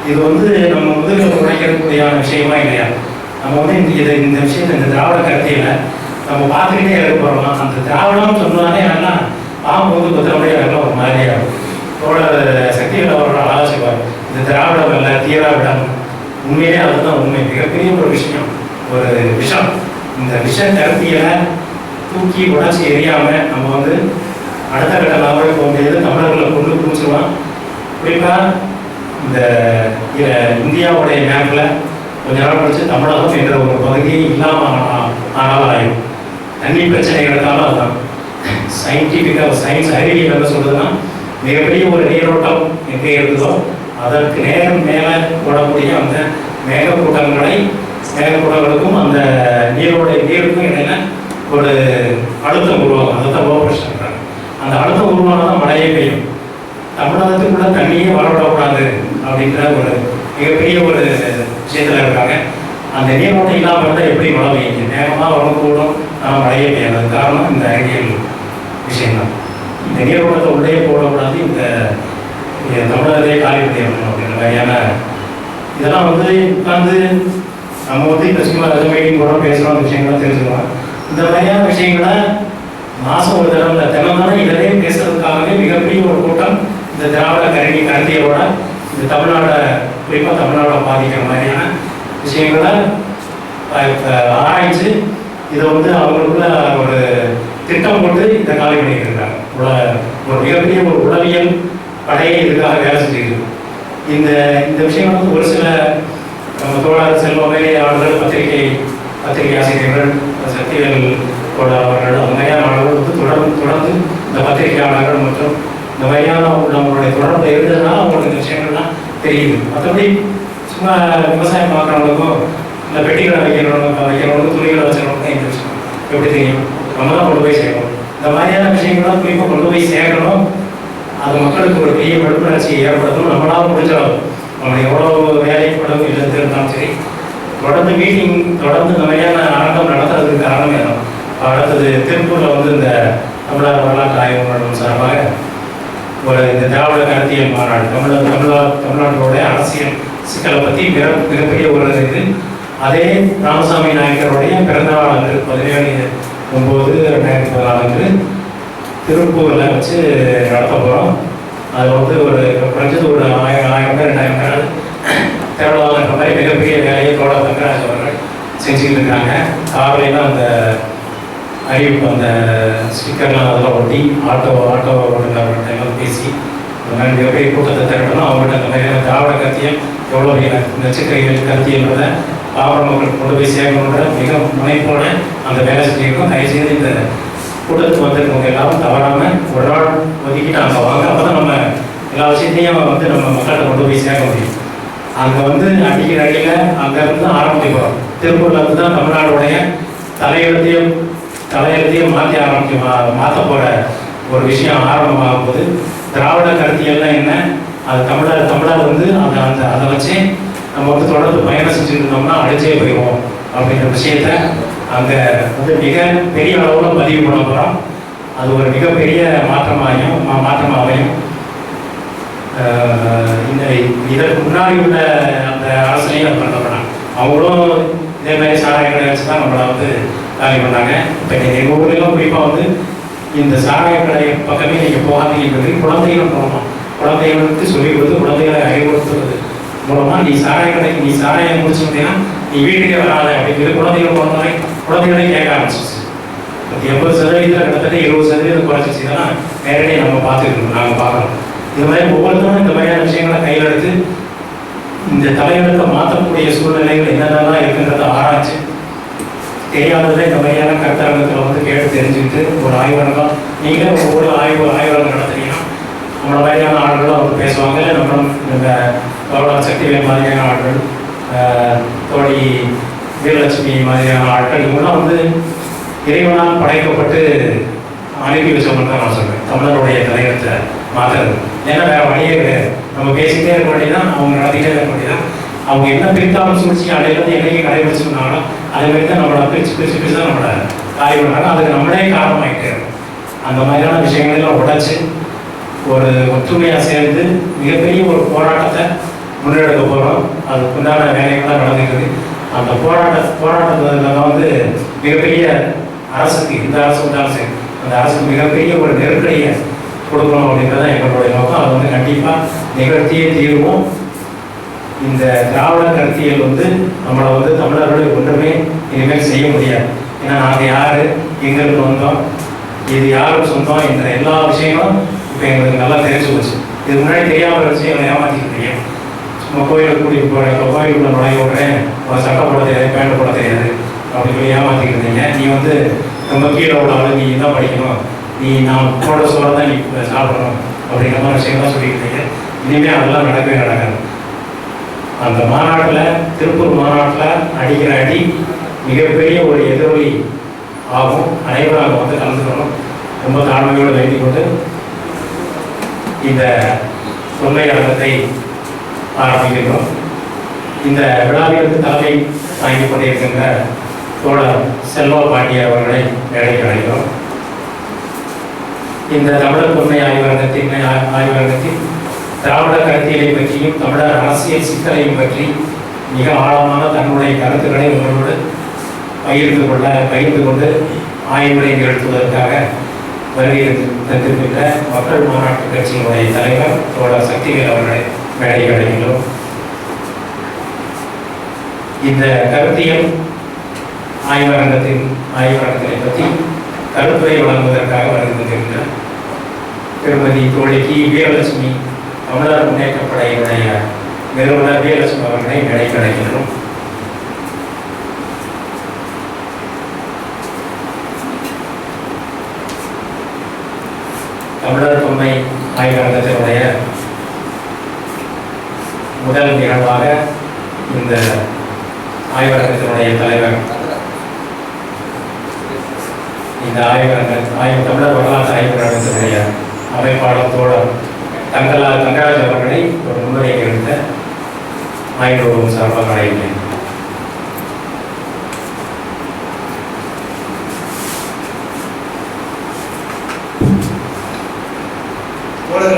இது வந்து நம்ம முதலில் உழைக்கக்கூடியான விஷயமா இல்லையா? நம்ம வந்து இந்த விஷயத்தை இந்த திராவிட கருத்தியில் நம்ம பார்த்துக்கிட்டே இருக்க போகிறோம். அந்த திராவிடம் சொன்னாலே எல்லாம் பாம்பு வந்து கொத்தமல்லியாக இருக்கலாம் ஒரு மாதிரியாக தோழர் சக்திகள் அவரோட ஆலோசிப்பார். இந்த திராவிடம் இல்லை தீராவிடம், உண்மையிலே அதுதான் உண்மை. மிகப்பெரிய ஒரு விஷயம், ஒரு விஷம். இந்த விஷ கருத்தியலை தூக்கி உடச்சி எரியாமல் நம்ம வந்து அடுத்த கட்ட லாபம் போக முடியாது. தமிழர்களை கொண்டு புரிஞ்சுருவான். குறிப்பாக இந்த இந்தியாவுடைய மேப்பில் கொஞ்ச நாள் கழிச்சு தமிழகம் என்ற ஒரு பகுதியை இல்லாமல் ஆனாலும் ஆயிடும். தண்ணி பிரச்சனை எடுத்தாலும் அதுதான் சயின்டிஃபிக்காக சயின்ஸ் அறிவியல் என்ன சொல்றதுன்னா, மிகப்பெரிய ஒரு நீரோட்டம் எங்கே இருக்குதோ அதற்கு நேரம் மேலே போடக்கூடிய அந்த மேகக்கூட்டங்களுக்கும் அந்த நீருக்கும் இடையில ஒரு அழுத்தம் உருவாகும். அதுதான் ஓவர்ஷன் பண்ணுறாங்க. அந்த அழுத்தம் உருவானதான் மழையே பெய்யும். தமிழகத்துக்குள்ள தண்ணியே வரவிடக்கூடாது அப்படின்ற ஒரு மிகப்பெரிய ஒரு விஷயத்தில் இருக்காங்க. அந்த நீரோட்டம் இல்லாமல் இருந்தால் எப்படி மழை பெய்யுங்க? நேரமாக வரக்கூடும், ஆனால் மழையே பெய்யாது. காரணம் இந்த அறிவியல் விஷயம்தான். இந்த நீரோட்டத்தை உள்ளே போடக்கூடாது, இந்த தமிழகத்தையே காலி பண்ணிடணும் அப்படின்ற மாதிரியான இதெல்லாம் வந்து உட்காந்து நம்ம வந்து இப்போ சும்மா மீட்டிங் கூட பேசுகிறோம், அந்த விஷயங்கள்லாம் தெரிஞ்சுக்கலாம். இந்த மாதிரியான விஷயங்களை மாதம் ஒரு தடவை தினந்தானே இதே பேசுறதுக்காகவே மிகப்பெரிய ஒரு கூட்டம் இந்த திராவிட கருத்தியலோட இந்த தமிழ்நாடை குறிப்பாக தமிழ்நாடை பாதிக்கிற மாதிரியான விஷயங்களை ஆராய்ச்சி இதை வந்து அவங்களுக்குள்ள ஒரு திட்டம் போட்டு இதை காலி பண்ணிட்டு இருக்காங்க. ஒரு மிகப்பெரிய ஒரு உளவியல் படையை இதுக்காக வேலை செஞ்சுருக்கு. இந்த விஷயம் வந்து ஒரு சில தோழர் செல்வமே அவர்கள் பத்திரிகை ஆசிரியர்கள் சக்திவேல் அவர்கள் அந்த மாதிரியான ஆளுநர்கள் வந்து தொடர்ந்து இந்த பத்திரிகையாளர்கள் மற்றும் இந்த மாதிரியான நம்மளுடைய தொடர்பு இருந்ததுனால அவங்களுக்கு இந்த விஷயங்கள்லாம் தெரியுது. மற்றபடி சும்மா விவசாயம் பார்க்குறவங்களுக்கும் இல்லை பெட்டிகளை வைக்கிறவங்களுக்கும் துணிகளை வச்சுக்கிறவங்களுக்கும் இந்த விஷயம் எப்படி தெரியும்? நம்ம தான் கொண்டு போய் சேர்க்கணும். இந்த மாதிரியான விஷயங்கள்லாம் குறிப்பாக கொண்டு போய் சேர்க்கணும். அது மக்களுக்கு ஒரு பெரிய விழிப்புணர்ச்சியை ஏற்படுத்தணும். நம்மளால் முடிஞ்சாலும் நம்ம எவ்வளோ வேலைப்படும் இல்லை இருந்தாலும் சரி தொடர்ந்து மீட்டிங் தொடர்ந்து இந்த மாதிரியான அரங்கம் நடத்துறதுக்கு காரணமே தான். அடுத்தது திருப்பூரில் வந்து இந்த தமிழக வரலாற்று ஆய்வு மன்றம் சார்பாக ஒரு இந்த திராவிட கருத்தியல் மாநாடு தமிழ்நாட்டோடைய அரசியல் சிக்கலை பற்றி மிகப்பெரிய ஒரு இது. அதே ராமசாமி நாயக்கருடைய பிறந்தநாள் அன்று 17/9/2014 திருப்பூரில் வச்சு நடத்த போகிறோம். அதில் வந்து ஒரு குறைஞ்சது ஒரு 1000 பேர் 2000 பேர் தேவையான மாதிரி மிகப்பெரிய வேலையை தோழர் தங்கராஜ் அவர்கள் செஞ்சுக்கிட்டு இருக்காங்க. காலையில் அந்த அறிவிப்பு அந்த ஸ்டிக்கர்லாம் அதெல்லாம் ஒட்டி ஆட்டோ ஓட்டுநர்கள்ட்ட பேசி இந்த மாதிரி மிகப்பெரிய கூட்டத்தை திரட்டணும். அவங்கள்ட்ட அந்த மாதிரியான திராவிட கருத்தியம் எவ்வளோ நச்சுக்கைகள் கருத்தியன்றதை பாவர மக்களுக்கு கொண்டு போய் சேர்க்கணுன்ற மிக முனைப்போட அந்த வேலை செஞ்சுருக்கோம். தயவுசெய்து இந்த கூட்டத்துக்கு வந்திருக்கவங்க எல்லாரும் தவறாமல் ஒரு நாள் ஒதுக்கிட்டு அங்கே வாங்க. அப்போ தான் நம்ம எல்லா விஷயத்தையும் வந்து நம்ம மக்கள்கிட்ட கொண்டு போய் சேர்க்க முடியும். அங்கே வந்து அடிக்கிற அடியில் அங்கேருந்து ஆரம்பிக்கிறோம். திருப்பூரில் இருந்து தான் தமிழ்நாடுடைய தலையெழுத்தையும் மாற்ற போகிற ஒரு விஷயம் ஆரம்பமாகும் போது திராவிட கருத்தியெல்லாம் என்ன, அது தமிழர் வந்து அதை வச்சு நம்ம வந்து தொடர்ந்து பயணம் செஞ்சுட்டு இருந்தோம்னா அடிச்சே போயிடுவோம் அப்படின்ற விஷயத்த அங்கே வந்து மிக பெரிய அளவில் பதிவு பண்ண போகிறோம். அது ஒரு மிகப்பெரிய மாற்றமாகவும் இதற்கு முன்னாடி உள்ள அந்த அரசனையும் அது பண்ணப்படாங்க. அவங்களும் இதே மாதிரி சாராய கடை வச்சு தான் நம்மளை வந்து காலி பண்ணாங்க. இப்போ எங்கள் ஊர்லாம் குறிப்பாக வந்து இந்த சாராய கடை பக்கமே நீங்கள் போகாதீங்கிறது குழந்தைகளும் போகணும். குழந்தைகளுக்கு சொல்லிக் கொடுத்து குழந்தைகளை அறிவுறுத்துறது மூலமாக நீ சாராயம் முடிச்சு வந்தீங்கன்னா நீ வீட்டுக்கே வராத அப்படிங்கிறது குழந்தைகள் போனோடனே குழந்தைகளையும் கேட்க ஆரம்பிச்சிச்சு. 80% கிட்டத்தட்ட 20% குறைச்சிச்சு. இதெல்லாம் நேரடியாக நம்ம பார்த்துருக்கோம், நாங்கள் பார்க்குறோம். இது மாதிரி ஒவ்வொருத்தரும் இந்த மாதிரியான விஷயங்களை கையில் எடுத்து இந்த தலைவர்களை மாற்றக்கூடிய சூழ்நிலைகள் என்னென்னலாம் இருக்குன்றதை ஆராய்ச்சி தெரியாததை இந்த மாதிரியான கருத்தரங்கத்தில் வந்து கேட்டு தெரிஞ்சுக்கிட்டு ஒரு ஆய்வரங்கம் நீங்களே ஒவ்வொரு ஆய்வரங்கம் நடத்துறீங்கன்னா நம்மள மாதிரியான ஆட்களும் வந்து பேசுவாங்க. நம்ம இந்த கவர்னர் சக்திவேல் மாதிரியான ஆட்கள் தோழி வீரலட்சுமி மாதிரியான ஆட்கள் இவங்களாம் வந்து இறைவனால் படைக்கப்பட்டு அனுப்பி வச்சவங்க தான் நான் சொல்கிறேன். தமிழருடைய தலைவத்தை மாற்றுறது. ஏன்னா வேறு வழியே கிடையாது. நம்ம பேசிக்கிட்டே இருக்க வேண்டியதான், அவங்க நடத்திக்கிட்டே இருக்க வேண்டியதான். அவங்க என்ன பிரித்தாலும் சூழ்ச்சி அடையிலேருந்து என்னைக்கு கடைபிடிச்சுனாலும் அதே மாதிரி தான் நம்மளை பிரித்து தான் நம்மளை காய் பண்ணாங்க. அதுக்கு நம்மளே காரணமாகிட்டே இருக்கும். அந்த மாதிரியான விஷயங்களெல்லாம் உடைச்சி ஒரு ஒற்றுமையாக சேர்ந்து மிகப்பெரிய ஒரு போராட்டத்தை முன்னெடுக்க போகிறோம். அதுக்குண்டான வேலைகள்லாம் நடந்துக்குது. அந்த போராட்டத்தில் தான் வந்து மிகப்பெரிய அரசுக்கு, இந்த அரசு வந்தாலும் சரி, அந்த அரசுக்கு மிகப்பெரிய ஒரு நெருக்கடியை கொடுக்கணும் அப்படின்றத எங்களுடைய நோக்கம். அதை வந்து கண்டிப்பாக நிகழ்த்தியே தீர்வோம். இந்த திராவிட கருத்தியல் வந்து நம்மளை வந்து தமிழர்களுடைய ஒன்றுமே இனிமேல் செய்ய முடியாது. ஏன்னா நாங்கள் யார், எங்களுக்கு வந்தோம், இது யாரும் சொந்தம் என்ற எல்லா விஷயங்களும் இப்போ எங்களுக்கு நல்லா தெரிஞ்சு போச்சு. இது முன்னாடி தெரியாமல் வச்சு எங்களை ஏமாற்றிட்டு தெரியும். சும்மா கோயிலுக்கு கூட்டிகிட்டு போகிறேன், இப்போ கோயிலுக்குள்ள நுழைய விட்றேன், சட்டை போட தெரியாது, பேண்ட் போட தெரியாது அப்படி போய் ஏமாற்றிக்கிட்டு இருந்தீங்க. நீ வந்து ரொம்ப கீழே உள்ள ஆளு, நீ தான் படிக்கணும், நீ நான் போட சொல்ல தான் நீ சாப்பிடணும் அப்படிங்கிற மாதிரி விஷயங்கள்லாம் சொல்லிக்கிட்டீங்க. இனிமேல் அதெல்லாம் நடக்கவே நடக்காது. அந்த மாநாட்டில், திருப்பூர் மாநாட்டில் அடிக்கிற அடி மிகப்பெரிய ஒரு எதிரொலி ஆகும். அனைவரும் அங்கே வந்து கலந்துக்கணும். ரொம்ப தாழ்மையோடு வேண்டிக் கொண்டு இந்த தொல்லை அரங்கத்தை ஆரம்பிக்கிறோம். இந்த விழாவிற்கு தலைமை தாங்கி கொண்டிருக்கின்ற தோழர் செல்வா பாண்டிய அவர்களை மேடைக்கு அழைக்கிறோம். இந்த தமிழர் தொன்மை ஆய்வரங்கத்தில் திராவிட கருத்தியலை பற்றியும் தமிழர் அரசியல் சிக்கலையும் பற்றி மிக ஆழமான தன்னுடைய கருத்துக்களை உங்களோடு பகிர்ந்து கொண்டு ஆய்வுரை நிகழ்த்துவதற்காக வருகை தந்திருக்கின்ற மக்கள் மாநாட்டு கட்சியினுடைய தலைவர் தோழர் சக்திவேல் அவர்களை மேடையை அடைகின்றோம். இந்த கருத்தியல் ஆய்வரங்கத்தை பற்றி கருத்துரை வழங்குவதற்காக வருகை தந்திருக்கின்ற திருமதி தோழிக்கு வீரலட்சுமி, தமிழர் முன்னேற்றப் படையினுடைய நிறுவனர் வீரலட்சுமி அவர்களை மேடைக்கு அடைகின்றோம். தமிழர் தொன்மை ஆய்வரங்கத்தினுடைய முதல் நிகழ்வாக இந்த ஆய்வரங்கத்தினுடைய தலைவர், இந்த தமிழர் வரலாற்று ஆய்வரங்கத்தினுடைய அமைப்பாளர் தோழர் தங்கராஜ் அவர்களை ஒரு முன்னுரையை எடுத்த ஆய்வு சார்பாக அழைக்கிறேன்.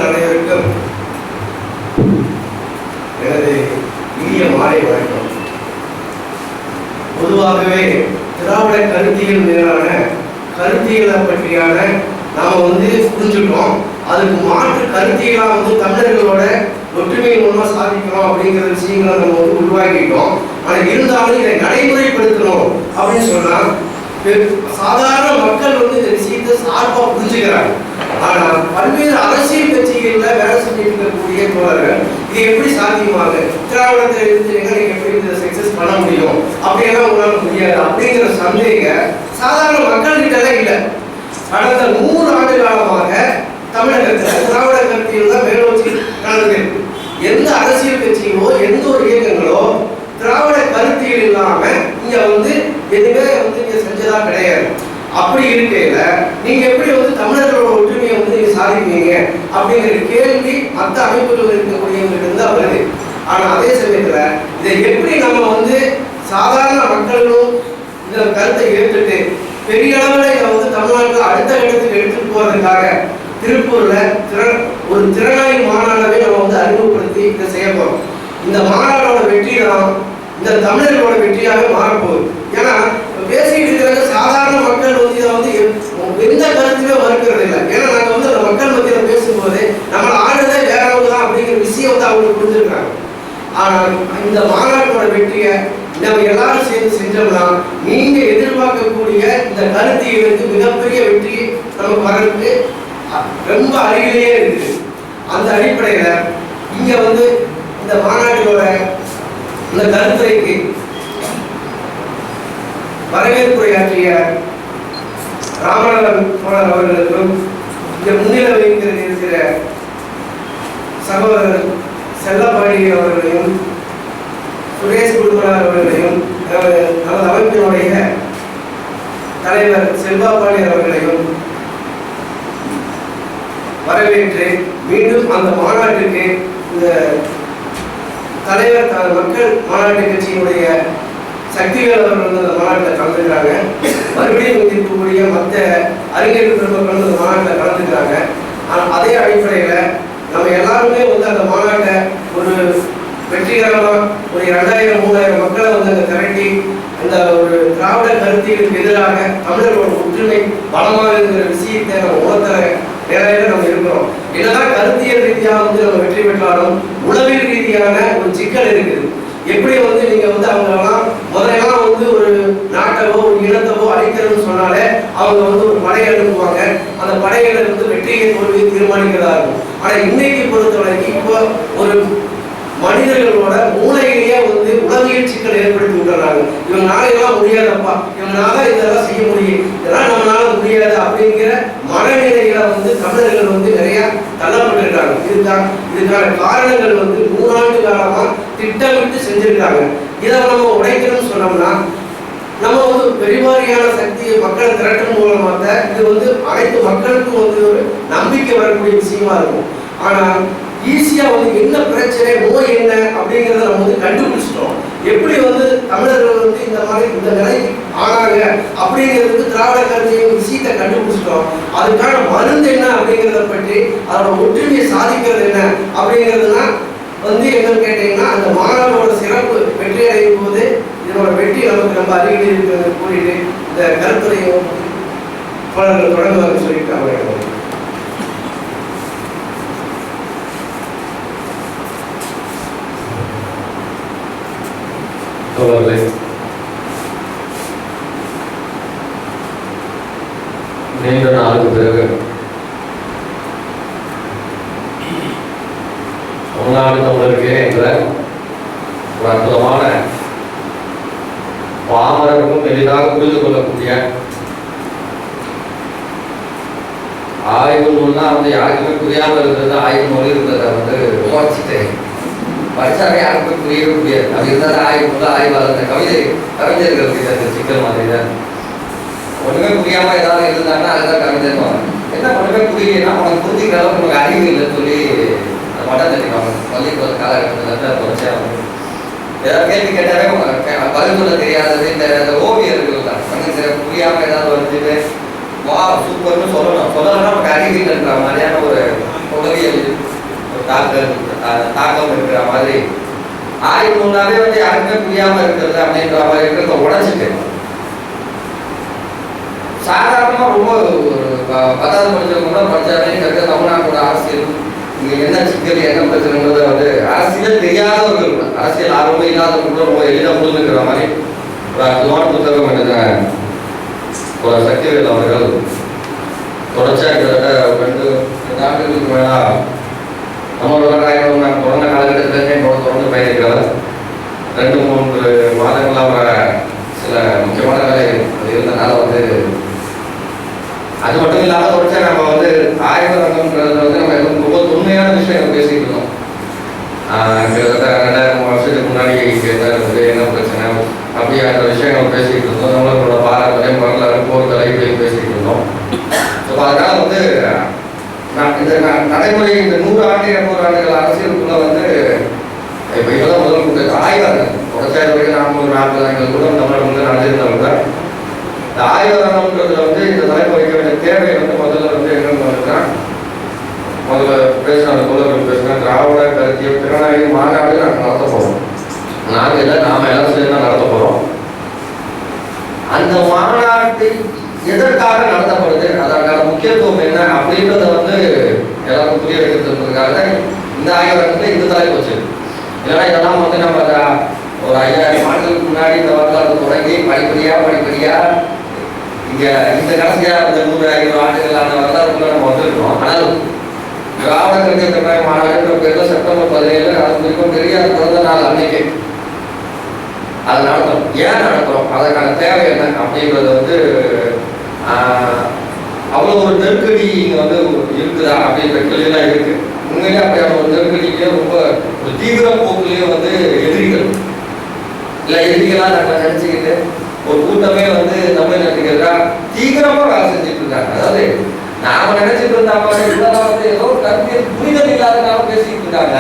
அனைவருக்கும் எனது இனிய மாலை வணக்கம். பொதுவாகவே திராவிட கருத்தியல் மீதான கருத்தியலை பற்றியான நாம புரிஞ்சுட்டோம். அதுக்கு மாற்று கருத்தியலா தமிழர்களோட ஒற்றுமையின் மூலமா சாதிக்கணும் அப்படிங்கிற விஷயங்களை நம்ம உருவாக்கிட்டோம். ஆனா இருந்தாலும் இதை நடைமுறைப்படுத்தணும் அப்படின்னு சொன்னா சாதாரண மக்கள் இந்த விஷயத்தை சார்பா புரிஞ்சுக்கிறாங்க. ஆனா பல்வேறு அரசியல் கட்சிகள்ல வேலை செஞ்சுட்டு இருக்கக்கூடிய தோழர்கள் இது எப்படி சாத்தியமாக திராவிடத்தை நீங்க எப்படி இதை சக்சஸ் பண்ண முடியும் அப்படியெல்லாம் உங்களால முடியாது அப்படிங்கிற சந்தேகம் சாதாரண மக்கள் கிட்ட எல்லாம் இல்லை. கடந்த 100 ஆண்டு காலமாக தமிழகத்தில் திராவிட கருத்தியல் தான் மேலோச்சி நடந்தது. எந்த அரசியல் கட்சிகளோ எந்த ஒரு இயக்கங்களோ திராவிட கருத்தியல் இல்லாம இங்க எதுவுமே இங்க செஞ்சதா கிடையாது. அப்படி இருக்கையில நீங்க எப்படி தமிழர்களோட ஒற்றுமையை நீங்க சாதிப்பீங்க அப்படிங்கிற கேள்வி மற்ற அமைப்புகள் இருக்கக்கூடியவங்களுக்கு இருந்தா வருது. ஆனா அதே சமயத்துல இதை எப்படி நம்ம சாதாரண மக்களும் இந்த கருத்தை ஏற்றுட்டு பெரிய அளவில் இதை தமிழ்நாட்டில் அடுத்த இடத்துக்கு எடுத்துட்டு போறதுக்காக திருப்பூர்ல ஒரு திறனாய்வு மாநாடவே நம்ம அறிமுகப்படுத்தி இதை செய்ய போறோம். இந்த மாநாடோட வெற்றி தான் இந்த தமிழர்களோட வெற்றியாக மாறப்போகுது. ஏன்னா பேசிட்டு இருக்கிற சாதாரண மக்கள் இதை எந்த கருத்துமே மறுக்கிறது இல்லை. ஏன்னா நாங்க அந்த மக்கள் மத்தியில பேசும்போது நம்ம ஆடுறதே வேறவங்க தான் அப்படிங்கிற விஷயம் அவங்களுக்கு புரிஞ்சிருக்காங்க. ஆனால் இந்த மாநாட்டோட வெற்றியை நம்ம எல்லாரும் சேர்ந்து செஞ்சோம்னா நீங்க எதிர்பார்க்கக்கூடிய இந்த கருத்தியலுக்கு மிகப்பெரிய வெற்றி நமக்கு வரதுக்கு ரொம்ப அருகிலேயே இருக்குது. அந்த அடிப்படையில இங்க இந்த மாநாட்டோட இந்த கருத்துரைக்கு வரவேற்புரையாற்றிய ராமநாதன் தோழர் அவர்களுக்கும் இந்த முன்னிலை வைத்திருக்கிற சகோதரர் செல்லப்பாடி அவர்களையும் சுரேஷ் குடும்பனார் அவர்களையும் நமது அமைப்பினுடைய தலைவர் செல்வா பாண்டியன் அவர்களையும் வரவேற்று மீண்டும் அந்த மாநாட்டுக்கு இந்த தலைவர் மக்கள் மாநாட்டு கட்சியினுடைய சக்திகள் அவர்கள் வந்து அந்த மாநாட்டில் கலந்துக்கிறாங்க. மறுபடியும் இருக்கக்கூடிய மற்ற அறிஞர்கள் பெருமக்கள் அந்த மாநாட்டில் கலந்துக்கிறாங்க. ஆனால் அதே அடிப்படையில் நம்ம எல்லாருமே வந்து அந்த மாநாட்டை ஒரு வெற்றிகரமாக ஒரு 2000-3000 மக்களை வந்து அங்கே திரட்டி இந்த ஒரு திராவிட கருத்தியலுக்கு எதிராக தமிழர்களோட ஒற்றுமை பலமாக இருக்கிற விஷயத்தை நம்ம உணர்த்துற நிலையில நம்ம இருக்கிறோம். என்னதான் கருத்தியல் ரீதியாக வந்து நம்ம வெற்றி பெற்றாலும் உளவியல் ரீதியான ஒரு சிக்கல் இருக்குது. எப்படி வந்து நீங்க வந்து அவங்களெல்லாம் முதலெல்லாம் வந்து ஒரு நாட்டவோ ஒரு இனத்தவோ அழிக்கிறதுன்னு சொன்னாலே அவங்க வந்து ஒரு படையை அனுப்புவாங்க. அந்த படைகளை வந்து வெற்றியை தோல்வியை தீர்மானிக்கிறதா இருக்கும். ஆனா இன்னைக்கு பொறுத்தவரைக்கும் இப்போ ஒரு மனிதர்களோட மூளையிலேயே வந்து உளவியல் சிக்கல் ஏற்படுத்தி விட்டுறாங்க. இவங்களால எல்லாம் முடியாதப்பா, இவங்களால இதெல்லாம் செய்ய முடியும், இதெல்லாம் நம்மளால முடியாது அப்படிங்கிற மனநிலைகளை வந்து தமிழர்கள் வந்து நிறைய தள்ளப்பட்டிருக்காங்க. இதுக்கான காரணங்கள் வந்து 3 ஆண்டு காலமா திட்டமிட்டு செஞ்சிருக்காங்க. இதை நம்ம உடைக்கணும்னு சொன்னோம்னா நம்ம வந்து பெருவாரியான சக்தியை மக்களை திரட்டும் மூலமாக இது வந்து அனைத்து மக்களுக்கும் வந்து ஒரு நம்பிக்கை வரக்கூடிய விஷயமா இருக்கும். ஆனால் ஈஸியா வந்து என்ன பிரச்சனை, நோய் என்ன அப்படிங்கிறத நம்ம வந்து கண்டுபிடிச்சிட்டோம். எப்படி வந்து தமிழர்கள் வந்து இந்த மாதிரி இந்த நிலைக்கு ஆனாங்க அப்படிங்கிறதுக்கு திராவிட கருத்தையும் விஷயத்தை கண்டுபிடிச்சிட்டோம். அதுக்கான மருந்து என்ன அப்படிங்கிறத பற்றி அதோட ஒற்றுமையை சாதிக்கிறது என்ன அப்படிங்கிறதுனா வந்து என்னன்னு கேட்டீங்கன்னா அந்த மாணவரோட சிறப்பு வெற்றி அடையும் போது இதோட வெற்றி நமக்கு ரொம்ப அருகில் இருக்கிறது கூறிட்டு இந்த கருத்துரையும் தொடங்குவாங்க சொல்லிட்டு அவங்க தோழர்களே, நீண்ட நாளுக்கு பிறகு தமிழ்நாடு தமிழருக்கு என்ற ஒரு அற்புதமான பாமரருக்கும் எளிதாக புரிந்து கொள்ளக்கூடிய ஆய்வு நூல்னா வந்து யாருக்குமே புரியாமல் இருக்கிறது ஆய்வு நூல் இருந்ததை வந்து விமர்சித்து படித்தாலே யாருக்குமே புரியவே முடியாது. அப்படி இருந்தாலும் ஆய்வு நூல் ஆய்வாளர் கவிஞர்களுக்கு அந்த சிக்கல் மாதிரி தான். ஒன்றுமே புரியாமல் ஏதாவது இருந்தாங்கன்னா அதுதான் கவிஞர். என்ன ஒன்றுமே புரியலைன்னா உனக்கு புரிஞ்சுக்கிற அளவுக்கு நமக்கு அறிவு இல்லைன்னு சொல்லி அந்த மட்டம் தட்டிப்பாங்க. பள்ளிக்கூட காலகட்டத்தில் தொடர்ச்சியாக ஏதாவது கேள்வி கேட்டாலே பதில் சொல்ல தெரியாதது இந்த ஓவியர்கள் தான். கொஞ்சம் புரியாமல் ஏதாவது வந்துட்டு வா சூப்பர்னு சொல்லணும்னா நமக்கு அறிவு இல்லைன்ற மாதிரியான ஒரு உளவியல் தாக்கம் இருக்கிற மாதிரி ஆய்வு நூலாவே வந்து யாருக்குமே புரியாம இருக்கிறது அப்படின்ற மாதிரி இருக்கிறத உடைச்சிட்டு சாதாரணமா ரொம்ப ஒரு 10வது படிச்சவங்க கூட படிச்சாலே தமிழ்நாட்டோட அரசியல் இங்க என்ன சிக்கல் என்ன பிரச்சனைங்கிறத வந்து அரசியல் தெரியாதவர்கள் கூட அரசியல் ஆர்வமே இல்லாதவங்க கூட ரொம்ப எளிதாக புரிஞ்சுக்கிற மாதிரி ஒரு அற்புதமான புத்தகம் எழுதின ஒரு சக்திவேல் அவர்கள் தொடர்ச்சியாக கிட்டத்தட்ட 2 ஆண்டுகளுக்கு மேலா நம்மளோட நாங்கள் தொடர்ந்த காலகட்டத்திலேருந்தே தொடர்ந்து பயணிக்கிறவர் 2-3 மாதங்களாக வர சில முக்கியமான வேலைகள் அது இருந்தனால வந்து அது மட்டும் இல்லாமல் தொடர்ச்சியாக நம்ம வந்து ஆய்வகம்ன்றது வந்து நம்ம ரொம்ப தொன்மையான விஷயம் பேசிட்டு இருந்தோம். கிட்டத்தட்ட 2000 வருஷத்துக்கு முன்னாடி என்ன இருந்தது, என்ன பிரச்சனை அப்படின்ற விஷயங்கள் பேசிக்கிட்டு இருந்தோம். நம்மளோட பாரம்பரியம் வரலாறு போர்களை இப்படின்னு பேசிக்கிட்டு இருந்தோம். ஸோ அதனால் வந்து இந்த நடைமுறை இந்த 100 ஆண்டு 200 ஆண்டுகள் அரசியலுக்குள்ள வந்து இப்போ இப்போதான் முதல் ஆய்வரங்கம் தொடர்ச்சியாக வரைக்கும் 40 ஆண்டுகள் கூட தமிழ் வந்து நடந்திருந்தவங்க இந்த ஆய்வரங்கம்ன்றதுல வந்து இந்த தலைமுறைக்கு வேண்டிய தேவை வந்து முதல்ல வந்து என்னன்னு வந்துன்னா முதல்ல பேசின தோழர்கள் பேசினா திராவிட கருத்தியல் திறனாய்வு மாநாடு நாங்கள் நடத்த போகிறோம். நாங்கள் இல்லை நாம எல்லாம் சேர்ந்து தான் நடத்த போகிறோம். அந்த மாநாட்டை எதற்காக நடத்தப்படுது, அதற்கான முக்கியத்துவம் என்ன அப்படின்றத வந்து எல்லாருக்கும் புரிய வைக்கிறதுக்காக தான் இந்த ஆய்வகத்தில் இந்த தலைப்பு வச்சு. இல்லைன்னா இதெல்லாம் வந்து நம்ம ஒரு 5000 ஆண்டுகளுக்கு முன்னாடி இந்த வரலாறு தொடங்கி படிப்படியாக இங்கே இந்த கடைசியாக இந்த 100-500 ஆண்டுகளான வரலாறுக்குள்ள நம்ம வந்துருக்கோம். ஆனால் திராவிட கருத்தியல் மாநாடுன்ற பேரில் செப்டம்பர் 17 அது குறிக்கும் பெரியார் பிறந்த நாள் அன்னைக்கு அதை நடத்துகிறோம். ஏன் நடத்துகிறோம், அதற்கான தேவை என்ன அப்படின்றது வந்து அவ்வளோ ஒரு நெருக்கடி இங்கே வந்து இருக்குதா அப்படின்ற கேள்விதான் இருக்கு. உண்மையிலே அப்படியான ஒரு நெருக்கடிக்கே ரொம்ப ஒரு தீவிர போக்குலேயே வந்து எதிரிகள் இல்லை எதிரிகளாக நாங்கள் நினச்சிக்கிட்டு ஒரு கூட்டமே வந்து தமிழ்நாட்டுக்கு எதிராக தீவிரமாக வேலை செஞ்சுட்டு இருக்காங்க. அதாவது நாம நினைச்சிட்டு இருந்தாங்க இதெல்லாம் வந்து ஏதோ கருத்தியல் புரிதல் இல்லாதனால பேசிட்டு இருக்காங்க,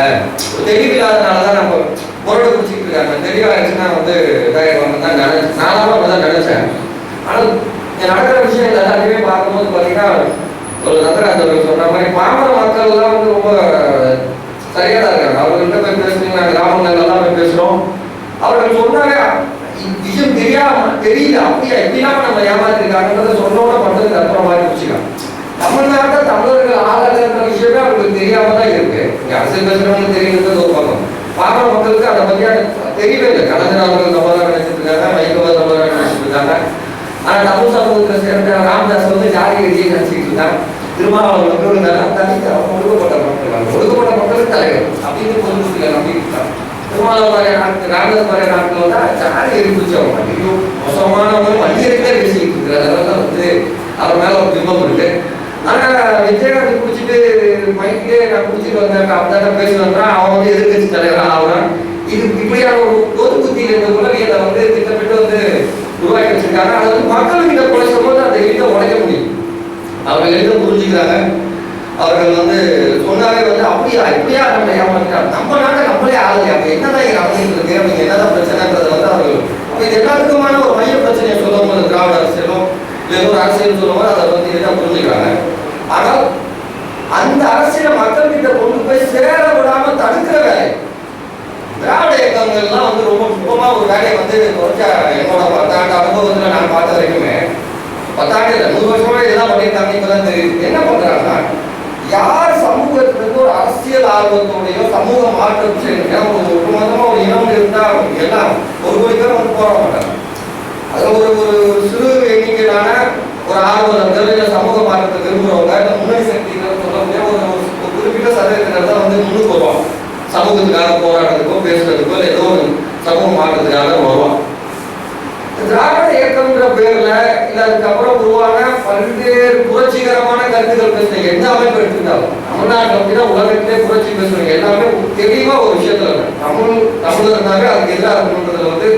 தெளிவு இல்லாதனாலதான் நம்ம முரடு பிடிச்சிட்டு இருக்காங்க. தெளிவாயிருச்சுன்னா வந்து இதாயிருவாங்க தான் நினைச்சேன். நானும் அப்படிதான் நினைச்சேன். ஆனால் நடக்கிற விஷயம் எல்லாத்தையுமே பார்க்கும்போது பார்த்தீங்கன்னா ஒரு நந்தராஜ் சொன்ன மாதிரி பாமர மக்கள் எல்லாம் வந்து ரொம்ப சரியா தான் இருக்காங்க. அவர்கள்ட்ட போய் பேசுறீங்க, நாங்கள் கிராமங்கள்லாம் போய் பேசுறோம். அவர்கள் சொன்னாங்க விஷயம் தெரியல அப்படியா எப்படிலாம் நம்ம ஏமாத்திருக்காங்கன்றத சொன்னோட பண்றதுக்கு அப்புறம் மாதிரி வச்சுக்கலாம். தமிழ்நாட்டில் தமிழர்கள் ஆளுங்கிற விஷயமே அவங்களுக்கு தெரியாம தான் இருக்கு. இங்க அரசியல் பேசுறவங்களுக்கு தெரியுது ஒரு பக்கம், பாமர மக்களுக்கு அதை பத்தியான தெரியவே இல்லை. கலைஞர் அவர்கள் தமிழக நினைச்சிட்டு இருக்காங்க, வைகோ தமிழக நினைச்சிட்டு இருக்காங்க. ஆனா தமிழ் சமூகத்தை சேர்ந்த ராமதாஸ் வந்து ஜாதி வெளியே நினைச்சிட்டு இருக்காங்க. திருமாவளவர்களுக்கு ஒடுக்கப்பட்ட மக்கள், ஒடுக்கப்பட்ட மக்களுக்கு தலைவர் அப்படின்னு பொதுமக்களை நம்பியிருக்காங்க. திருமாவளவன் ராமதாஸ் மாதிரி நாட்கள் வந்து ஜாதி எரிப்பிடிச்சவங்க ஐயோ மோசமானவங்க மனிதர்களே பேசிக்கிட்டு இருக்கிறாங்க. அதெல்லாம் வந்து அவர் மேல ஒரு பிம்பம் இருக்கு. ஆனா விஜயகாந்த் குடிச்சிட்டு மைக்கிலே நான் குடிச்சிட்டு வந்தேன் அப்படிதான் பேசி வந்தான், அவன் வந்து எதிர்கட்சி தலைவராக ஆகுறான். இது இப்படியான ஒரு பொது புத்தியில் இருந்த உலகியலை வந்து திட்டமிட்டு வந்து உருவாக்கி வச்சிருக்காங்க. அது வந்து மக்களுக்கு இதை குறைச்சும் போது அதை எளிதாக உடைக்க முடியும். அவர்கள் எளிதாக புரிஞ்சுக்கிறாங்க. அவர்கள் வந்து சொன்னாவே வந்து அப்படியா இப்படியா நம்ம ஏமாற்றாங்க, நம்ம நாட்டை நம்மளே ஆளுங்க, அப்ப என்னதான் அப்படின்னு இருக்கு, அவங்க என்னதான் பிரச்சனைன்றதை வந்து அவர்கள் அப்ப இது எல்லாத்துக்குமான ஒரு மைய பிரச்சனையை சொல்லும் போது திராவிட அரசியலும் ஏதோ ஒரு அரசியல் சொல்லும்போது அதை வந்து எளிதாக புரிஞ்சுக்கிறாங்க. ஆனால் அந்த அரசியலை மக்கள் கிட்ட கொண்டு போய் சேர விடாம தடுக்கிற வேலை திராவிட இயக்கங்கள்லாம் வந்து ரொம்ப முக்கியமா ஒரு வேலையை வந்து குறைச்சா என்னோட 10 ஆண்டு அனுபவத்துல நான் பார்த்த வரைக்குமே 10 ஆண்டு இல்லை 100 வருஷமா இதெல்லாம் பண்ணியிருக்காங்க. இப்பதான் தெரியுது என்ன பண்றாங்கன்னா, யார் சமூகத்துக்கு ஒரு அரசியல் ஆர்வத்தோடையோ சமூக மாற்றம் செய்யணும், ஒரு ஒட்டுமொத்தமா ஒரு இனம் இருந்தா எல்லாம் 1 கோடி பேர் வந்து போராட மாட்டாங்க. அது ஒரு சிறு எண்ணிக்கையிலான ஒரு ஆர்வலர்கள் இல்லை சமூக மாற்றத்தை விரும்புறவங்க இந்த முன்னணி சக்திகள் சொல்லக்கூடிய ஒரு குறிப்பிட்ட சதவீதத்தினர் தான் வந்து முன்னுக்கு வருவாங்க. சமூகத்துக்காக போராடுறதுக்கோ பேசுறதுக்கோ இல்லை ஏதோ ஒரு சமூக மாற்றத்துக்காக வருவாங்க. திராவிட இயக்கம்ன்ற பேர்ல இல்ல அதுக்கப்புறம் உருவான பல்வேறு புரட்சிகரமான கருத்துக்கள் பேசுற எந்த அமைப்பு எடுத்துக்கிட்டாலும் தமிழ்நாட்டில் அப்படின்னா உலகத்திலே புரட்சி பேசுறவங்க எல்லாமே தெளிவா ஒரு விஷயத்துல தமிழர்னாவே அதுக்கு எதிராக இருக்கணுன்றதுல வந்து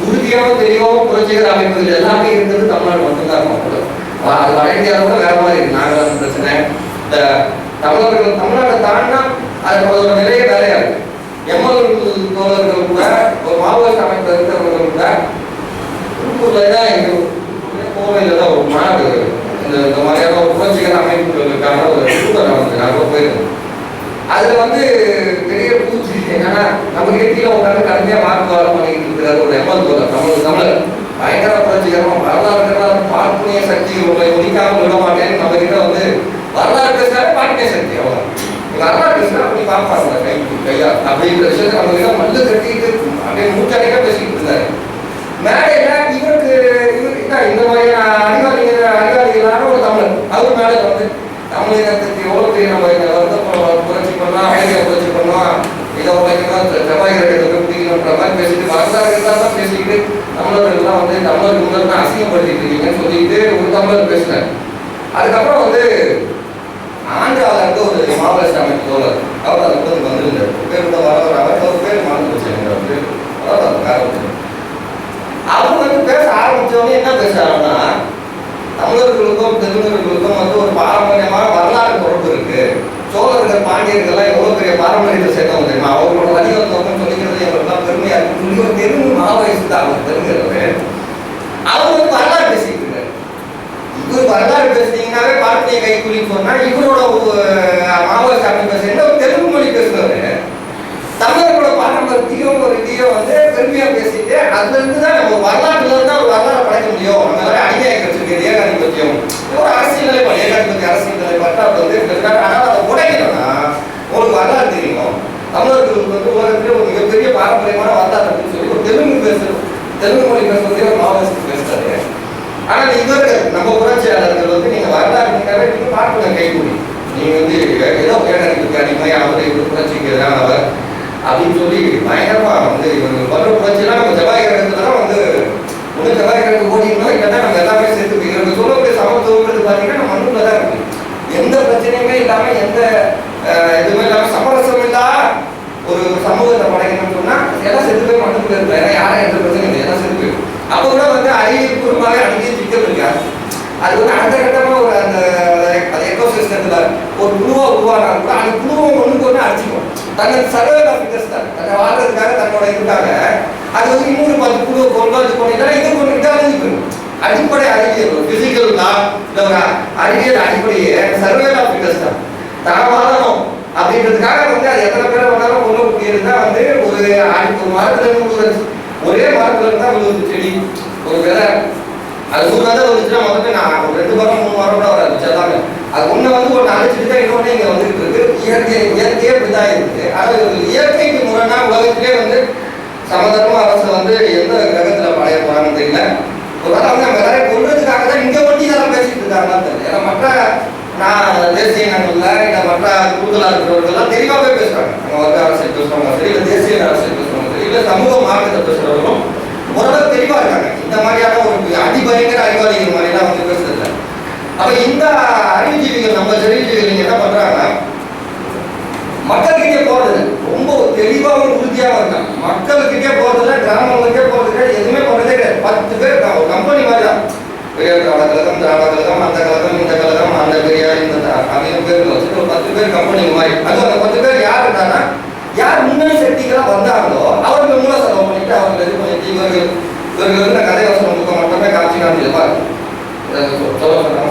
உறுதியாக தெளிவாக புரட்சிகர அமைப்புகள் எல்லாமே இருக்கிறது தமிழ்நாடு மட்டும்தான் இருக்கும். அது வட இந்தியாவில் கூட வேற மாதிரி இருக்கு. நாகாலாந்து பிரச்சனை, இந்த தமிழர்கள் தமிழ்நாட்டை தாண்டினா அதோட நிலையே வேலையா இருக்கு. எம்எல் தோழர்கள் கூட ஒரு மாவோயிஸ்ட் அமைப்பு இருக்கிறவர்கள் கூட திருப்பூர்ல தான் எங்க கோவையில தான் ஒரு மாநாடு இந்த மாதிரியான ஒரு புரட்சிகர அமைப்புகளுக்கான ஒரு கூட்டம் நடந்தது. நாங்கள் போயிருந்தோம். அதுல வந்து பெரிய பூச்சி என்னன்னா நம்ம கீழே உட்காந்து கடுமையா வாக்குவாதம் பண்ணிட்டு இருக்கிறாரு ஒரு எம்எல் தோழர் தமிழர் பயங்கர புரட்சிகரமா வரலாறு பார்ப்புனிய சக்தி உங்களை ஒழிக்காம விட மாட்டேன்னு நம்ம கிட்ட வந்து வரலாறு பேசுறாரு பார்ப்புனிய சக்தி அவ்வளோ வரலாறு பேசுறா அப்படி பார்ப்பாங்க கையா அப்படின்ற விஷயத்தை நம்ம கிட்ட மல்லு கட்டிட்டு அப்படியே மூச்சடைக்கா பேசிக்கிட்டு இருந்தாரு. மேடையில இவருக்கு இந்த மாதிரியான அறிவாளிகளான ஒரு தமிழர் அவர் மேலே வந்து தமிழினத்துக்கு எவ்வளவு பெரிய நம்ம வந்து புரட்சி பண்ணலாம், அமைதியை புரட்சி பண்ணலாம், இதை உழைக்கணும், ஜபாகிரத்தை பிடிக்கணுன்ற மாதிரி பேசிட்டு வரலாறுகள்லாம் பேசிக்கிட்டு தமிழர்கள்லாம் வந்து தமிழருக்கு முன்னாடி அசிங்கப்படுத்திட்டு இருக்கீங்கன்னு சொல்லிட்டு ஒரு தமிழர் பேசினார். அதுக்கப்புறம் வந்து ஆந்திராவில் இருக்க ஒரு மாவோயிஸ்ட் அமைப்பு தோழர் அவர் அதை வந்து வந்திருந்தார். பேர் கூட வரவர் ஒரு பேர் மறந்து வச்சாங்க வந்து அவங்க வந்து பேச ஆரம்பிச்சவங்க என்ன பேசுறாங்கன்னா, தமிழர்களுக்கும் தெலுங்கர்களுக்கும் வந்து ஒரு பாரம்பரியமான வரலாறு தொடர்பு இருக்கு. சோழர்கள் பாண்டியர்கள்லாம் எவ்வளவு பெரிய பாரம்பரியத்தை சேர்த்தவங்க தெரியுமா, அவங்களோட வடிவத்தோக்கம் சொல்லிக்கிறது எங்களுக்குலாம் பெருமையா இருக்கு சொல்லி ஒரு தெலுங்கு மாவோயிஸ்ட் அவங்க தெலுங்குறவர் அவர் வந்து வரலாறு பேசிட்டு இருக்காரு. இவர் வரலாறு பேசுனீங்கன்னாவே பார்ப்பனிய கைக்கூலின்னு சொன்னா இவரோட மாவோயிஸ்ட் அமைப்பு சேர்ந்த ஒரு தெலுங்கு மொழி பேசுறவரு தமிழர்களோட பாரம்பரியத்தையும் ஒரு இதையும் வந்து பெருமையா பேசிட்டு அதுல இருந்து தான் நம்ம வரலாற்றுல இருந்தா ஒரு வரலாறு படைக்க முடியும். நம்ம எல்லாரும் அடிமையாக வச்சிருக்கிறது ஏகாதிபத்தியம் ஒரு அரசியல் நிலைப்பாடு, ஏகாதிபத்திய அரசியல் நிலைப்பாடு அது வந்து ஆனால் அதை உடைக்கணும்னா உங்களுக்கு வரலாறு தெரியும். தமிழர்களுக்கு வந்து உலகத்திலே ஒரு மிகப்பெரிய பாரம்பரியமான வரலாறு அப்படின்னு சொல்லி ஒரு தெலுங்கு மொழி பேசுறதே ஒரு மாவோயிஸ்ட் பேசுறாரு. ஆனால் இவர்கள் நம்ம புரட்சியாளர்கள் வந்து நீங்க வரலாறு நீங்க பார்க்கணும் கைகூடி நீங்க வந்து ஏதோ ஏகாதிபத்திய அடிமை அவரை புரட்சிக்கு எதிரானவர் அப்படின்னு சொல்லி பயங்கரமா வந்து இவங்க வர்ற புரட்சியெல்லாம் நம்ம ஜபாகிரகத்துலாம் வந்து ஒன்று ஜபாகிரகத்துக்கு ஓடிக்கணும், இல்லைன்னா நம்ம எல்லாமே சேர்த்து இவங்க சொல்லக்கூடிய சமத்துவங்கிறது பார்த்தீங்கன்னா நம்ம மண்ணுக்குள்ள தான் இருக்கு. எந்த பிரச்சனையுமே இல்லாம எந்த இதுவுமே இல்லாம சமரசம் இல்லா ஒரு சமூகத்தை படைக்கணும்னு சொன்னா எல்லாம் செத்து போய் மண்ணுக்குள்ள பேர் ஏன்னா யாரும் எந்த பிரச்சனை இல்லை எல்லாம் செத்து போயிடும். அப்போ கூட வந்து அறிவுபூர்வமாகவே அடிக்கடி சிக்கல் இருக்காது. அது வந்து அடுத்த கட்டமா ஒரு அந்த எக்கோசிஸ்டத்துல ஒரு குழுவா உருவானா கூட அந்த குழுவை ஒண்ணுக்கு ஒண்ணு அடிச்சுக்கும். தன்னை சர்வே ஆஃபீஸர்ஸ் தான் தன்னை வாழ்றதுக்காக தன்னோட இதுக்காக அது வந்து இன்னொரு 10 குழுவை கொண்டு போனீங்கன்னா இது கொண்டு போயிடும். அடிப்படை அறிவியல் பிசிக்கல் தான் இல்ல ஒரு அறிவியல் அடிப்படையே சர்வே ஆஃபீஸர்ஸ் தான் தான் வாழணும் அப்படின்றதுக்காக வந்து அது எத்தனை பேரை வேணாலும் கொண்டு போயிருந்தா வந்து ஒரு மரத்துல இருந்து ஒரே மரத்துல இருந்தா ஒரு செடி ஒரு விதை அது 100 விதை வந்துச்சுன்னா முதல்ல நான் ஒரு 2 வாரம் 3 வாரம் கூட வராது எல்லாமே. அது ஒண்ணு வந்து ஒரு அழைச்சிட்டு தான் இன்னொன்னு இங்க வந்துட்டு இருக்கு. இயற்கையே இப்படிதான் இருக்கு. அது இயற்கைக்கு முரணா உலகத்திலே வந்து சமதர்ம அரசு வந்து எந்த கிரகத்துல படைய போறாங்கன்னு தெரியல. ஒருவேளை அவங்க எல்லாரையும் கொள்றதுக்காக தான் இங்க ஒட்டி இதெல்லாம் பேசிட்டு இருக்காங்கன்னு தெரியல. ஏன்னா மற்ற நான் தேசிய இனங்கள்ல இல்ல மற்ற குழுக்களா இருக்கிறவர்கள்லாம் தெளிவாகவே பேசுறாங்க. நம்ம வர்க்க அரசியல் பேசுறவங்க சரி இல்ல தேசிய அரசியல் பேசுறவங்க சரி இல்ல சமூக மாற்றத்தை பேசுறவர்களும் ஓரளவு தெளிவா இருக்காங்க. இந்த மாதிரியான ஒரு அதிபயங்கர அறிவாளிகள் மாதிரிலாம் வந்து பேசுறது. அப்ப இந்த அறிவுஜீவிகள் நம்ம அறிவுஜீவிகள் என்ன பண்றாங்கன்னா மக்கள்கிட்டே போறது ரொம்ப தெளிவாகவும் உறுதியாகவும் இருக்காங்க. மக்கள்கிட்டே போறதுல கிராமங்களுக்கே போறதுல எதுவுமே போறதே கிடையாது. 10 பேர் ஒரு கம்பெனி மாதிரி தான். பெரியார் கழகம் திராவிட கழகம் அந்த கழகம் இந்த கழகம் அந்த பெரியார் இந்த அப்படின்னு பேர்கள் வச்சுட்டு ஒரு 10 பேர் கம்பெனி மாதிரி. அது அந்த 10 பேர் யார் இருந்தாங்கன்னா யார் முன்னணி சக்திகளா வந்தாங்களோ அவர்கள் மூலம் செலவு பண்ணிட்டு அவங்க இது பண்ணிட்டு இவர்கள் இந்த கதை வசனம் புத்தகம் மட்டுமே காமிச்சு இருப்பாரு.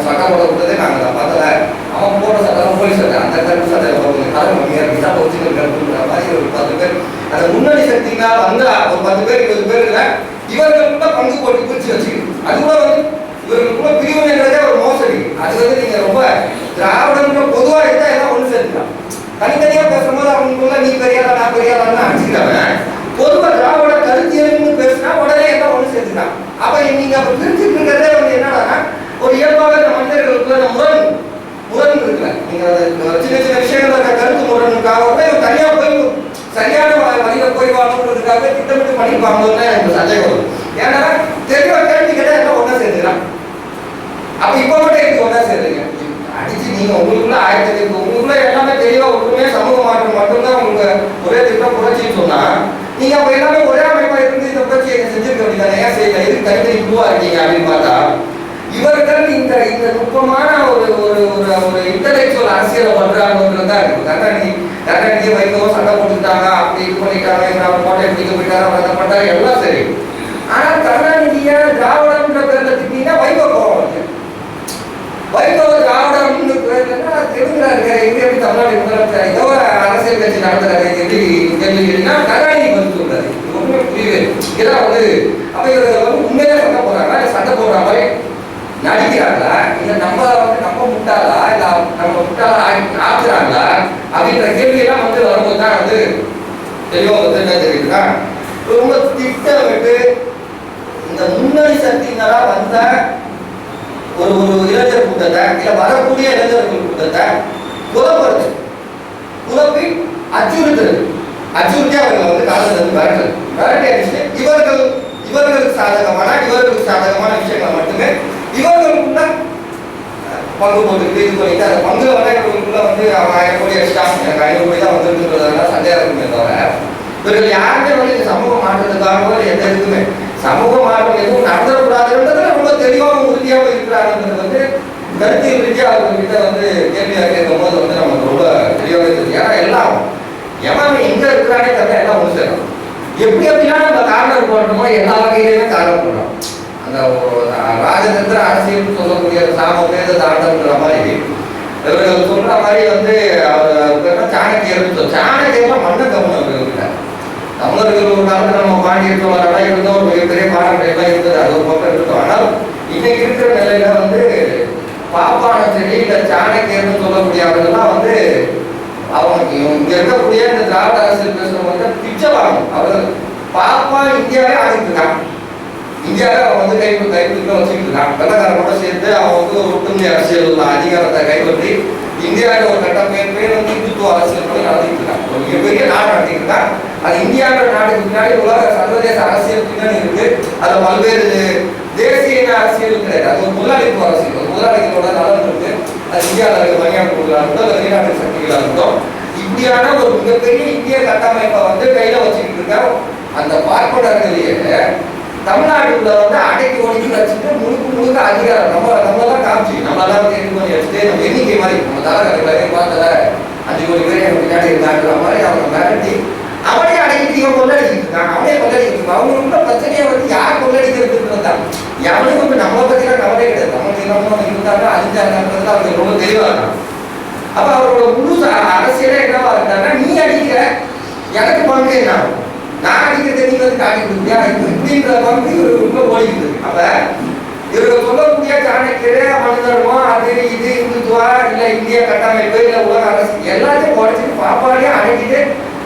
சட்டம் போட விட்டதே நாங்கள் தான் பார்த்தல அவன் போட சட்டம் போலீஸ் சட்டை அந்த கருப்பு சட்டையை போடுறது காலம் கம்மியாக விசா வச்சுக்கிற கருப்புன்ற மாதிரி ஒரு 10 பேர் அந்த முன்னணி சக்திகளால் வந்தா ஒரு 10 பேர் 20 பேர்ல இவர்களுக்குள்ள பங்கு போட்டு பிரிச்சு வச்சுக்கணும். அது கூட வந்து இவர்களுக்குள்ள பிரிவினைங்கிறதே ஒரு மோசடி. அது வந்து நீங்க ரொம்ப திராவிடம்ன்ற பொதுவாக இருந்தால் எல்லாம் ஒன்று சேர்த்துக்கலாம். தனித்தனியா பேசும்போது அவங்களுக்குள்ள நீ பெரியாரா நான் பெரியாரான்னு அடிச்சுக்கிறவன் பொதுவாக திராவிட கருத்தியல்னு பேசினா உடனே எல்லாம் ஒன்று சேர்த்துக்கலாம். அப்ப நீங்க அப்ப பிரிச்சுட்டு இருக்கிறதே வந்து என்னன்னா ஒரு இயல்பாக இந்த மனிதர்களுக்குள்ள முரண் இருக்குல்ல. நீங்க சின்ன சின்ன விஷயங்கள் இருக்க கருத்து முரணுக்காகவே தனியா போய் சரியான வழியில போய் வாழணுன்றதுக்காக திட்டமிட்டு பண்ணிப்பாங்கன்னு எனக்கு சந்தேகம் வரும். ஏன்னா தெளிவா கேள்வி கேட்டா எல்லாம் ஒன்னா சேர்த்துக்கலாம். அப்ப இப்ப மட்டும் எனக்கு ஒன்னா சேர்த்துங்க அடிச்சு நீங்க உங்களுக்குள்ள உங்களுக்குள்ள எல்லாமே தெளிவா ஒற்றுமையா சமூக மாற்றம் மட்டும்தான் உங்களுக்கு ஒரே திட்டம் புரட்சின்னு சொன்னா நீங்க அப்ப எல்லாமே ஒரே அமைப்பா இருந்து இந்த புரட்சியை செஞ்சிருக்க வேண்டியதானே. ஏன் செய்யல எதுக்கு தனித்தனி குழுவா இருக்கீங்க அப்படின்னு பார்த்தா இவர்கள் இந்த நுட்பமான ஒரு ஒரு ஒரு இன்டலெக்சுவல் அரசியலை பண்றாங்கன்றதா இருக்கு. கருணாநிதி வைகோ சண்டை போட்டுக்கிட்டாங்க அப்படி இது பண்ணிட்டாங்க அவர் கோட்டை பிடிக்க போயிட்டாரு அவர் அதை பண்ணாரு எல்லாம் சரி. ஆனா கருணாநிதிய திராவிடம்ன்ற பேர்ல திட்டீங்கன்னா வைகோ கோவம் வருது. வைகோ திராவிடம்னு பேர்லன்னா தெலுங்குல இருக்காரு எங்க எப்படி தமிழ்நாடு முதலமைச்சர் ஏதோ அரசியல் கட்சி நடத்துறாரு எப்படி கேள்வி கேட்டீங்கன்னா கருணாநிதி பதில் சொல்றாரு. ஒண்ணுமே புரியவே இதெல்லாம் வந்து அப்ப இவர்கள் வந்து உண்மையிலே சண்டை போடுறாங்களா இல்ல சண்டை போடுற மாதிரி நடிக்கிறாங்களா இல்ல நம்ம வந்து நம்ம முட்டாளா இல்ல நம்ம முட்டாளா ஆக்குறாங்களா அப்படின்ற கேள்வி எல்லாம் வந்து வரும்போது தான் வந்து தெளிவா வந்து என்ன தெரியுதுன்னா ரொம்ப திட்டமிட்டு இந்த முன்னணி சக்தியினரா வந்த ஒரு இளைஞர் கூட்டத்தை இல்ல வரக்கூடிய இளைஞர்கள் கூட்டத்தை குழப்பி அச்சுறுத்தி அவர்களை வந்து காலத்திலிருந்து விரட்டி அடிச்சு இவர்களுக்கு சாதகமான விஷயங்களை மட்டுமே இவர்களுக்குள்ள பங்கு போட்டுக்கிட்டு இது பண்ணிட்டு அந்த பங்கு வரையறவங்களுக்குள்ள வந்து அவன் 1000 கோடி அடிச்சான் எனக்கு 500 கோடி தான் வந்துருக்குன்றதுனால சண்டையா இருக்குமே தவிர இவர்கள் யாருமே வந்து இந்த சமூக மாற்றத்துக்காக எந்த இதுக்குமே சமூக மாற்றம் எதுவும் நடத்தக்கூடாதுன்றதுல ரொம்ப தெளிவாகவும் உறுதியாகவும் இருக்கிறாங்கன்றது வந்து கருத்தியல் ரீதியா அவர்கிட்ட வந்து கேள்வியா கேட்கும் போது வந்து நமக்கு ரொம்ப தெளிவாக தெரியும். ஏன்னா எல்லாம் எவன் எங்க இருக்கிறானே தவிர எல்லாம் ஒன்று சேரும். எப்படிலாம் நம்ம காரணம் போடணுமோ எல்லா வகையிலுமே காரணம் போடுறோம். அந்த ராஜதந்திர அரசியல் சொல்லக்கூடிய சாமவேத தாண்டம்ன்ற மாதிரி இவர்கள் சொல்ற மாதிரி வந்து சாணக்கியர் மன்ன கவனம் இருக்கார். தமிழர்கள் ஒரு காலத்தில் நம்ம பாண்டியிருக்கோம் நல்லா இருந்தோம் ஒரு மிகப்பெரிய பாரம்பரியம் இருந்தது அது ஒரு பக்கம் இருந்தோம். ஆனால் இன்னைக்கு இருக்கிற நிலையில வந்து பாப்பான சரி இந்த சாணக்கியர்னு சொல்லக்கூடிய அவர்கள்லாம் வந்து அவங்க இங்க இருக்கக்கூடிய இந்த திராவிட அரசியல் பேசுறவங்க வந்து பிச்சை வாங்கணும். அவர்கள் பாப்பா இந்தியாவே ஆடிட்டு இருக்காங்க. இந்தியாவை அவன் வந்து கைப்பிடிக்க வச்சுக்கிட்டு இருக்கான். வெள்ளக்காரனோட சேர்ந்து அவன் வந்து ஒரு ஒட்டுமை அரசியல் அதிகாரத்தை கைப்பற்றி இந்தியாவில் ஒரு கட்டமைப்பே வந்து இந்துத்துவ அரசியல் கூட நடத்திட்டு இருக்கான். ஒரு மிகப்பெரிய நாடு நடத்திட்டு இருக்கான். அது இந்தியாவோட நாட்டுக்கு பின்னாடி உலக சர்வதேச அரசியல் பின்னாடி இருக்கு. அது பல்வேறு தேசிய அரசியல் கிடையாது. அது ஒரு முதலாளித்துவ அரசியல். ஒரு முதலாளிகளோட நலன் இருக்கு. அது இந்தியாவில் இருக்க பணியாற்ற இருக்கட்டும் வெளிநாட்டு சக்திகளாக இருக்கட்டும் இப்படியான ஒரு மிகப்பெரிய இந்திய கட்டமைப்பை வந்து கையில வச்சுக்கிட்டு இருக்க அந்த பார்ப்பனர்களையே தமிழ்நாட்டுக்குள்ள வந்து அடைக்கி ஒடுக்கி வச்சுட்டு முழுக்க அதிகாரம் நம்ம தான் காமிச்சு நம்மளால வந்து எட்டு பண்ணி வச்சுட்டு நம்ம எண்ணிக்கை மாதிரி நம்ம தலைவர்களை பார்த்தல 5 கோடி பேர் எனக்கு பின்னாடி இருந்தாங்கிற மாதிரி அவங்க மிரட்டி அவனே அடைக்கிட்டு இவன் கொள்ளடிக்கிட்டு இருக்கான், அவனே கொள்ளடிக்கிட்டு இருக்கான். அவங்களுக்குள்ள பிரச்சனையை வந்து யார் கொள்ளடிக்கிறதுன்னு தான் எவனுக்கு வந்து நம்மளை பத்திலாம் கவலை கிடையாது. நமக்கு நம்ம இருந்தாங்க அழிஞ்சாங்கிறது அவங்க ரொம்ப தெளிவா இருக்காங்க. அப்ப அவரோட முழு அரசியலே என்னவா இருந்தாங்கன்னா, நீ அடிக்கிற எனக்கு பங்கு என்ன ஆகும், நான் அடிக்கிறத நீ வந்து காட்டி கொடுப்பியா இப்படின்ற பங்கு இவருக்கு ரொம்ப ஓடிக்கிட்டு இருக்கு. அப்ப இவர்கள் சொல்லக்கூடிய சாணக்கியரே மனிதர்மோ அது இது இந்துத்துவா இல்ல இந்திய கட்டமைப்பு இல்ல உலக அரசு எல்லாத்தையும் உடச்சிட்டு பாப்பாடியே அடக்கிட்டு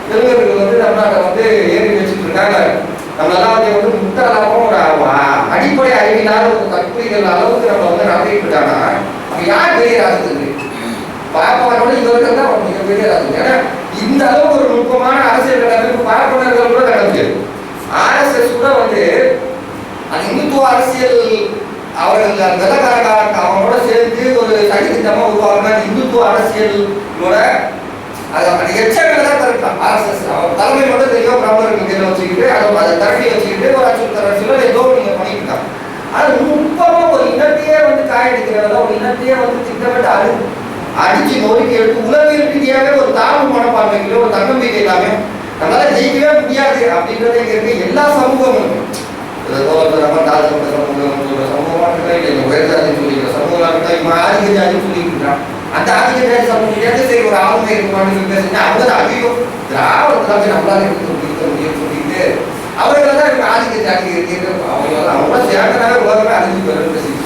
தெலுங்கர்கள் வந்து தமிழ்நாட்டை வந்து ஏறி வச்சுட்டு இருக்காங்க. நம்மளெல்லாம் வந்து முட்டாளாகவும் ஒரு அடிப்படை அறிவில்லாத ஒரு கற்புரிகள் அளவுக்கு நம்ம வந்து நடத்திட்டு இருக்காங்கன்னா அப்ப யார் பெரிய ராஜத்துக்கு பார்ப்பனோட இவர்கள் தான் ஒரு மிகப்பெரிய ராஜ்யம். ஏன்னா இந்த அளவுக்கு ஒரு நுட்பமான அரசியல் கட்டமைப்பு பார்ப்பனர்கள் கூட நடந்தது. ஆர்எஸ்எஸ் கூட வந்து அந்த இந்துத்துவ அரசியல் அவர்கள் வெள்ளக்காரங்க அவங்களோட சேர்ந்து ஒரு சதித்திட்டமா உருவாக்குனா இந்துத்துவ அரசியலோட அந்த எச்சங்களை தான் தரலாம். ஆர்எஸ்எஸ் அவர் தலைமை மட்டும் தெரியும் பிராமணர்கள் கையில் வச்சுக்கிட்டு அதை தரட்டி வச்சுக்கிட்டு ஒரு அச்சுறுத்தல் அரசியல் ஏதோ நீங்க பண்ணிட்டு இருக்காங்க. அது நுட்பமா ஒரு இனத்தையே வந்து காயடிக்கிறதா ஒரு இனத்தையே வந்து திட்டமிட்டு அடிச்சு நோக்கி எடுத்து உளவியல் ரீதியாகவே ஒரு தாழ்வு மனப்பான்மைகளோ ஒரு தன்னம்பிக்கை இல்லாம நம்மளால ஜெயிக்கவே முடியாது அப்படின்றத இங்க இருக்க எல்லா சமூகங்களும் சமூகமா இருக்கா இல்லை உயர்ஜாதின்னு சொல்லிக்கிற சமூகமா இருக்கா இவன் ஆதிக்க ஜாதின்னு சொல்லிட்டு இருக்கான். அந்த ஆதிக்க ஜாதி சமூகத்திலேருந்து சரி ஒரு ஆளுமை இருக்குமான்னு பேசுனா அவங்க தான் அதிகோ திராவிடத்துல நம்மளால இருக்க முடியும் சொல்லிட்டு அவர்கள் தான் இவங்க ஆதிக்க ஜாதி இருக்கு அவங்களோட சேர்ந்தனாவே உலகமே அழிஞ்சு போயிருந்து பேசிட்டு.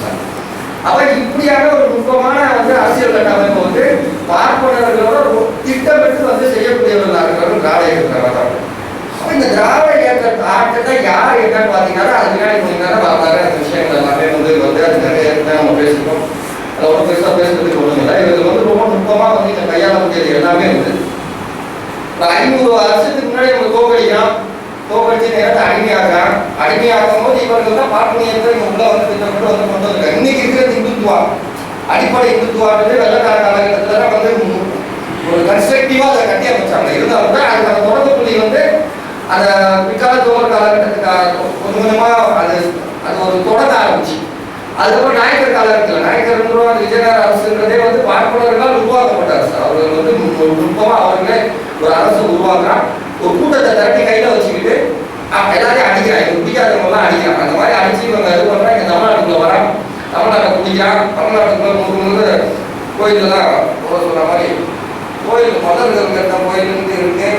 அப்ப இப்படியான ஒரு நுட்பமான வந்து அரசியல் கட்டமைப்பு வந்து பார்ப்பனர்களோட திட்டமிட்டு வந்து செய்யக்கூடியவர்களாக இருக்கிறவர்கள் திராவிட இயக்கத்தில். அப்ப இந்த திராவிட இயக்க ஆட்டத்தை யார் என்னன்னு பாத்தீங்கன்னா அது பின்னாடி போனீங்கன்னா வரலாறு அந்த விஷயங்கள் எல்லாமே வந்து அது நிறைய நம்ம பேசிருக்கோம். அதில் ஒரு பெருசா பேசுறதுக்கு ஒண்ணும் இல்லை. இவர்கள் வந்து ரொம்ப நுட்பமா வந்து இந்த கையாள முடியாது எல்லாமே வந்து 500 வருஷத்துக்கு முன்னாடி நம்ம தோக்கடிச்சு நேரத்தை அடிமையாக்கும் போது இவர்கள் தான் பார்ப்பனியத்தை உள்ள வந்து திட்டமிட்டு வந்து கொண்டு வந்திருக்காங்க. இன்னைக்கு இருக்கிறது இந்துத்துவா அடிப்படை இந்துத்துவான்றது வெள்ளக்கார காலகட்டத்துல வந்து ஒரு கன்ஸ்ட்ரக்டிவா அதை கட்டி அமைச்சாங்க. இருந்தாலும் தான் அதுக்கான தொடர்பு புள்ளி வந்து அந்த பிற்கால தோழர் காலகட்டத்துக்கு கொஞ்சம் கொஞ்சமா அது ஒரு தொடங்க ஆரம்பிச்சு. அதுக்கப்புறம் நாயக்கர் காலகட்டத்தில் நாயக்கர் விஜயநகர அரசுன்றதே வந்து பார்ப்பனர்களால் உருவாக்கப்பட்ட அரசு. அவர்கள் வந்து நுட்பமா அவர்களே ஒரு அரசு உருவாக்குறான். ஒரு கூட்டத்தை தரட்டி கையில வச்சுக்கிட்டு எல்லாரையும் அடிக்கிறாங்க, பிடிக்காதவங்கலாம் அடிக்கிறாங்க. அந்த மாதிரி அடிச்சு இவங்க இது பண்றாங்க. இங்க தமிழ்நாட்டுக்குள்ள வரான், தமிழ்நாட்டை பிடிக்கிறான். தமிழ்நாட்டுக்குள்ள முழு கோயிலெல்லாம் சொல்ற மாதிரி கோயில் மதர்கள் கட்ட கோயில் இருக்கு.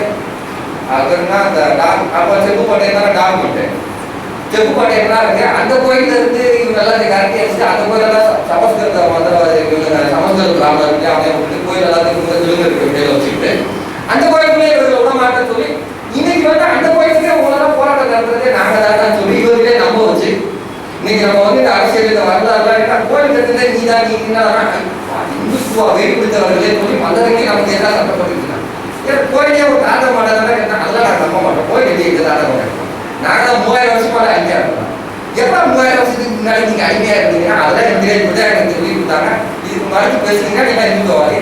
அதுன்னா அந்த அப்ப செப்புப்பாட்டையம் தானே டாக்குமெண்ட் செப்புப்பாட்டையம் தான் இருக்கு. அந்த கோயில இருந்து இவங்க எல்லாம் கரெக்டி அடிச்சுட்டு அந்த கோயிலெல்லாம் சமஸ்கிருத மந்திரவாதி சமஸ்கிருத கிராமம் இருக்கு அவனை விட்டு கோயில் எல்லாத்தையும் தெலுங்கு கையில வச்சுக்கிட்டு அந்த கோயிலுக்குள்ளே இவர்களை விட மாட்டேன்னு சொல்லி இன்னைக்கு வந்து அந்த கோயிலுக்கே உங்களெல்லாம் போராட்டம் நடத்துறதே நாங்க தான் சொல்லி இவர்களே நம்ப வச்சு இன்னைக்கு நம்ம வந்து இந்த அரசியல் இந்த வரலாறுலாம் கோயில் கட்டுறதே நீ இந்துத்துவா வெளிப்படுத்தவர்களே சொல்லி மந்தரங்களே நமக்கு எல்லாம் சட்டப்பட்டு கோயிலே ஒரு தாண்ட மாட்டேன் கேட்டால் அதெல்லாம் நாங்கள் நம்ப மாட்டோம். கோயில் எங்கே தாண்ட மாட்டோம். நாங்கள் 3000 வருஷமா அடிமையா இருக்கோம். எப்போ 3000 வருஷத்துக்கு முன்னாடி நீங்க அடிமையா இருந்தீங்கன்னா அதெல்லாம் எனக்கு சொல்லி கொடுத்தாங்க. இதுக்கு மறுத்து பேசுனீங்கன்னா நீங்க இந்துத்துவாதி